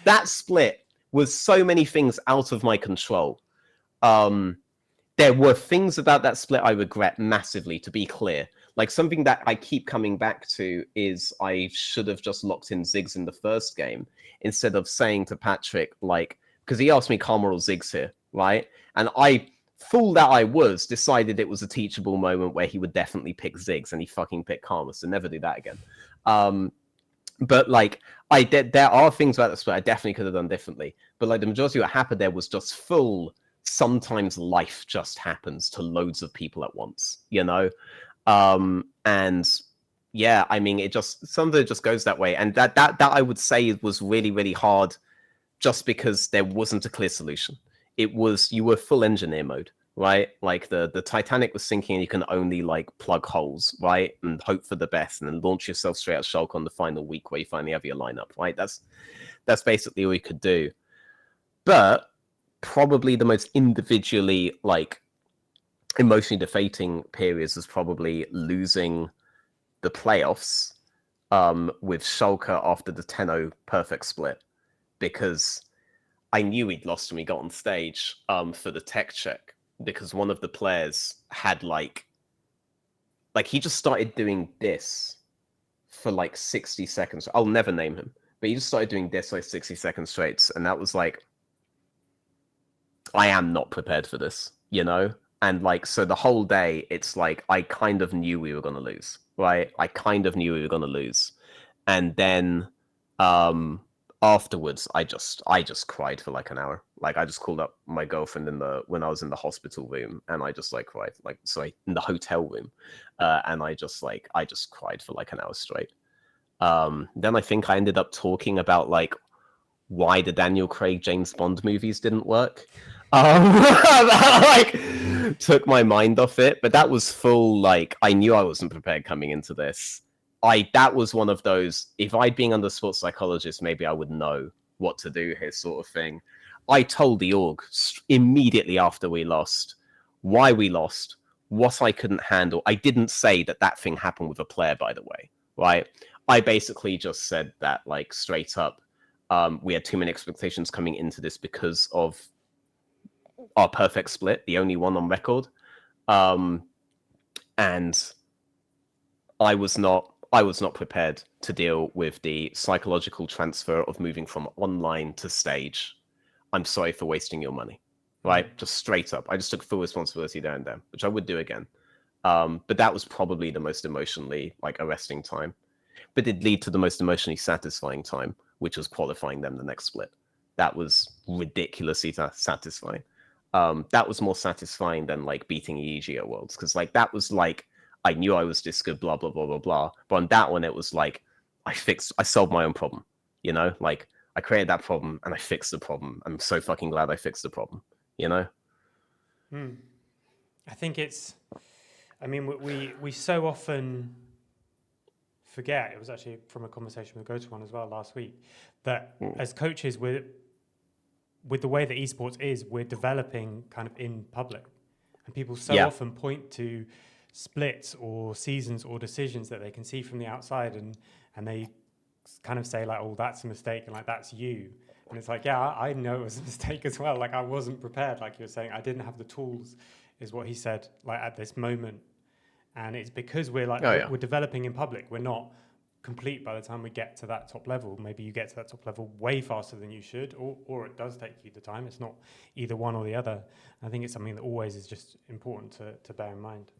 that split was so many things out of my control. There were things about that split I regret massively, to be clear. Like, something that I keep coming back to is I should have just locked in Ziggs in the first game instead of saying to Patrick, like, because he asked me Karma or Ziggs here, right? And I, fool that I was, decided it was a teachable moment where he would definitely pick Ziggs, and he fucking picked Karma, so never do that again. But like, there are things about the split I definitely could have done differently. But like, the majority of what happened there was just full. Sometimes life just happens to loads of people at once, you know? And yeah, I mean, it just, some of it just goes that way. And that I would say was really, really hard just because there wasn't a clear solution. It was, you were full engineer mode, right? Like the Titanic was sinking and you can only like plug holes, right? And hope for the best and then launch yourself straight at Shulk on the final week where you finally have your lineup, right? That's basically all you could do. But probably the most individually like emotionally deflating periods was probably losing the playoffs with Shulker after the 10-0 perfect split, because I knew we'd lost when we got on stage for the tech check, because one of the players had like he just started doing this for like 60 seconds. I'll never name him, but he just started doing this like 60 seconds straight, and that was like, I am not prepared for this, you know? And like, so the whole day, it's like, I kind of knew we were going to lose, right? I kind of knew we were going to lose. And then afterwards, I just cried for like an hour. Like, I just called up my girlfriend when I was in the hospital room, and I just like cried, like, sorry, in the hotel room. And I just cried for like an hour straight. Then I think I ended up talking about like why the Daniel Craig James Bond movies didn't work. That like took my mind off it, but that was full, like, I knew I wasn't prepared coming into this. That was one of those, if I'd been under sports psychologist, maybe I would know what to do here sort of thing. I told the org immediately after we lost why we lost, what I couldn't handle. I didn't say that thing happened with a player, by the way, right? I basically just said that, like, straight up, we had too many expectations coming into this because of our perfect split, the only one on record. And I was not prepared to deal with the psychological transfer of moving from online to stage. I'm sorry for wasting your money, right? Just straight up. I just took full responsibility there and then, which I would do again. But that was probably the most emotionally like arresting time. But it led to the most emotionally satisfying time, which was qualifying them the next split. That was ridiculously satisfying. That was more satisfying than like beating EEG at Worlds, because like that was like, I knew I was this good, blah blah blah blah blah. But on that one, it was like I solved my own problem. You know, like I created that problem and I fixed the problem. I'm so fucking glad I fixed the problem. You know. I think it's. I mean, we so often forget. It was actually from a conversation with GoToOne as well last week, that as coaches, with the way that esports is, we're developing kind of in public, and people so often point to splits or seasons or decisions that they can see from the outside, and they kind of say like, oh, that's a mistake, and like, that's you. And it's like, yeah, I know it was a mistake as well. Like, I wasn't prepared, like you're saying. I didn't have the tools, is what he said, like at this moment. And it's because we're like, we're developing in public. We're not complete by the time we get to that top level. Maybe you get to that top level way faster than you should, or it does take you the time. It's not either one or the other. I think it's something that always is just important to bear in mind.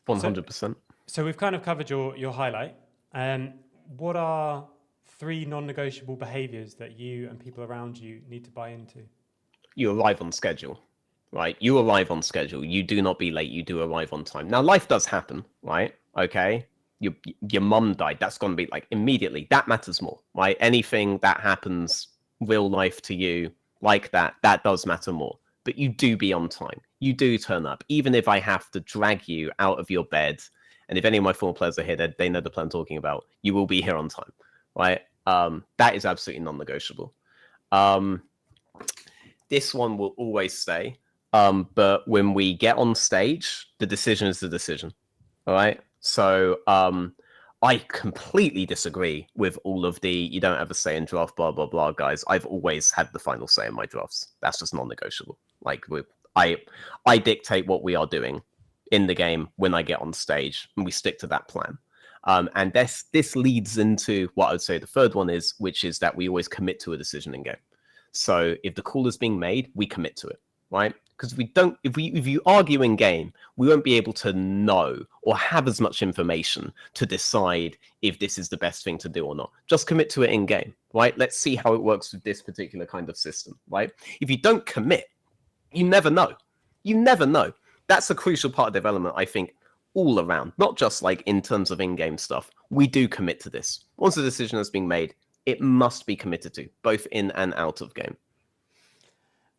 100%. So we've kind of covered your highlight. What are 3 non-negotiable behaviors that you and people around you need to buy into? You arrive on schedule, right? You arrive on schedule. You do not be late. You do arrive on time. Now, life does happen, right? Okay. Your mum died. That's going to be like immediately. That matters more, right? Anything that happens real life to you like that does matter more. but you do be on time. You do turn up, even if I have to drag you out of your bed. And if any of my former players are here, they know the plan I'm talking about. You will be here on time, right? That is absolutely non-negotiable. This one will always stay. But when we get on stage, the decision is the decision. All right. So I completely disagree with all of the you don't have a say in draft, blah, blah, blah, guys. I've always had the final say in my drafts. That's just non-negotiable. Like I dictate what we are doing in the game when I get on stage, and we stick to that plan. And this leads into what I would say the third one is, which is that we always commit to a decision in game. So if the call is being made, we commit to it, right? Because if you argue in game, we won't be able to know or have as much information to decide if this is the best thing to do or not. Just commit to it in game, right? Let's see how it works with this particular kind of system, right? If you don't commit, you never know. You never know. That's a crucial part of development, I think, all around, not just like in terms of in-game stuff. We do commit to this. Once a decision has been made, it must be committed to, both in and out of game.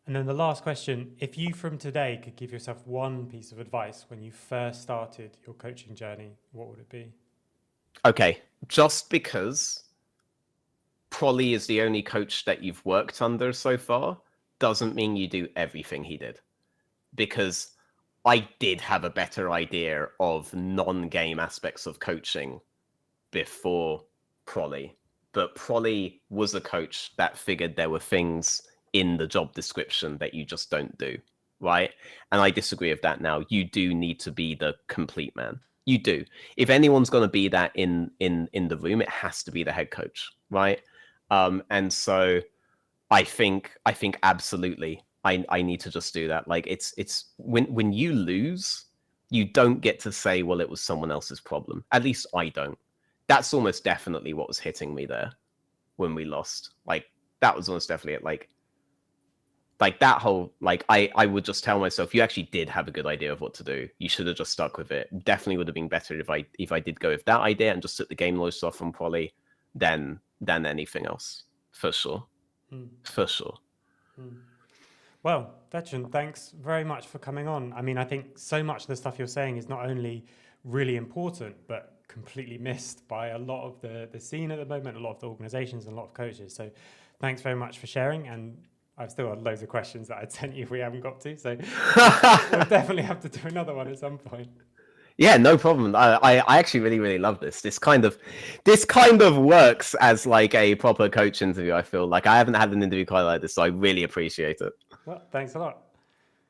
And then the last question, if you from today could give yourself one piece of advice when you first started your coaching journey, what would it be? Okay, just because Prolly is the only coach that you've worked under so far doesn't mean you do everything he did. Because I did have a better idea of non-game aspects of coaching before Prolly. But Prolly was a coach that figured there were things in the job description that you just don't do, right? And I disagree with that now. You do need to be the complete man. You do. If anyone's going to be that in the room, it has to be the head coach, right? And so I think absolutely I need to just do that. Like it's when you lose, you don't get to say, well, it was someone else's problem. At least I don't. That's almost definitely what was hitting me there when we lost. Like that was almost definitely it. Like that whole, like, I would just tell myself, you actually did have a good idea of what to do. You should have just stuck with it. Definitely would have been better if I did go with that idea and just took the game knowledge stuff from Prolly than anything else. For sure. For sure. Well, Veteran, thanks very much for coming on. I mean, I think so much of the stuff you're saying is not only really important, but completely missed by a lot of the scene at the moment, a lot of the organizations and a lot of coaches. So thanks very much for sharing. And I've still got loads of questions that I'd sent you if we haven't got to. So we'll definitely have to do another one at some point. Yeah, no problem. I actually really, really love this. This kind of works as like a proper coach interview. I feel like I haven't had an interview quite like this, so I really appreciate it. Well, thanks a lot.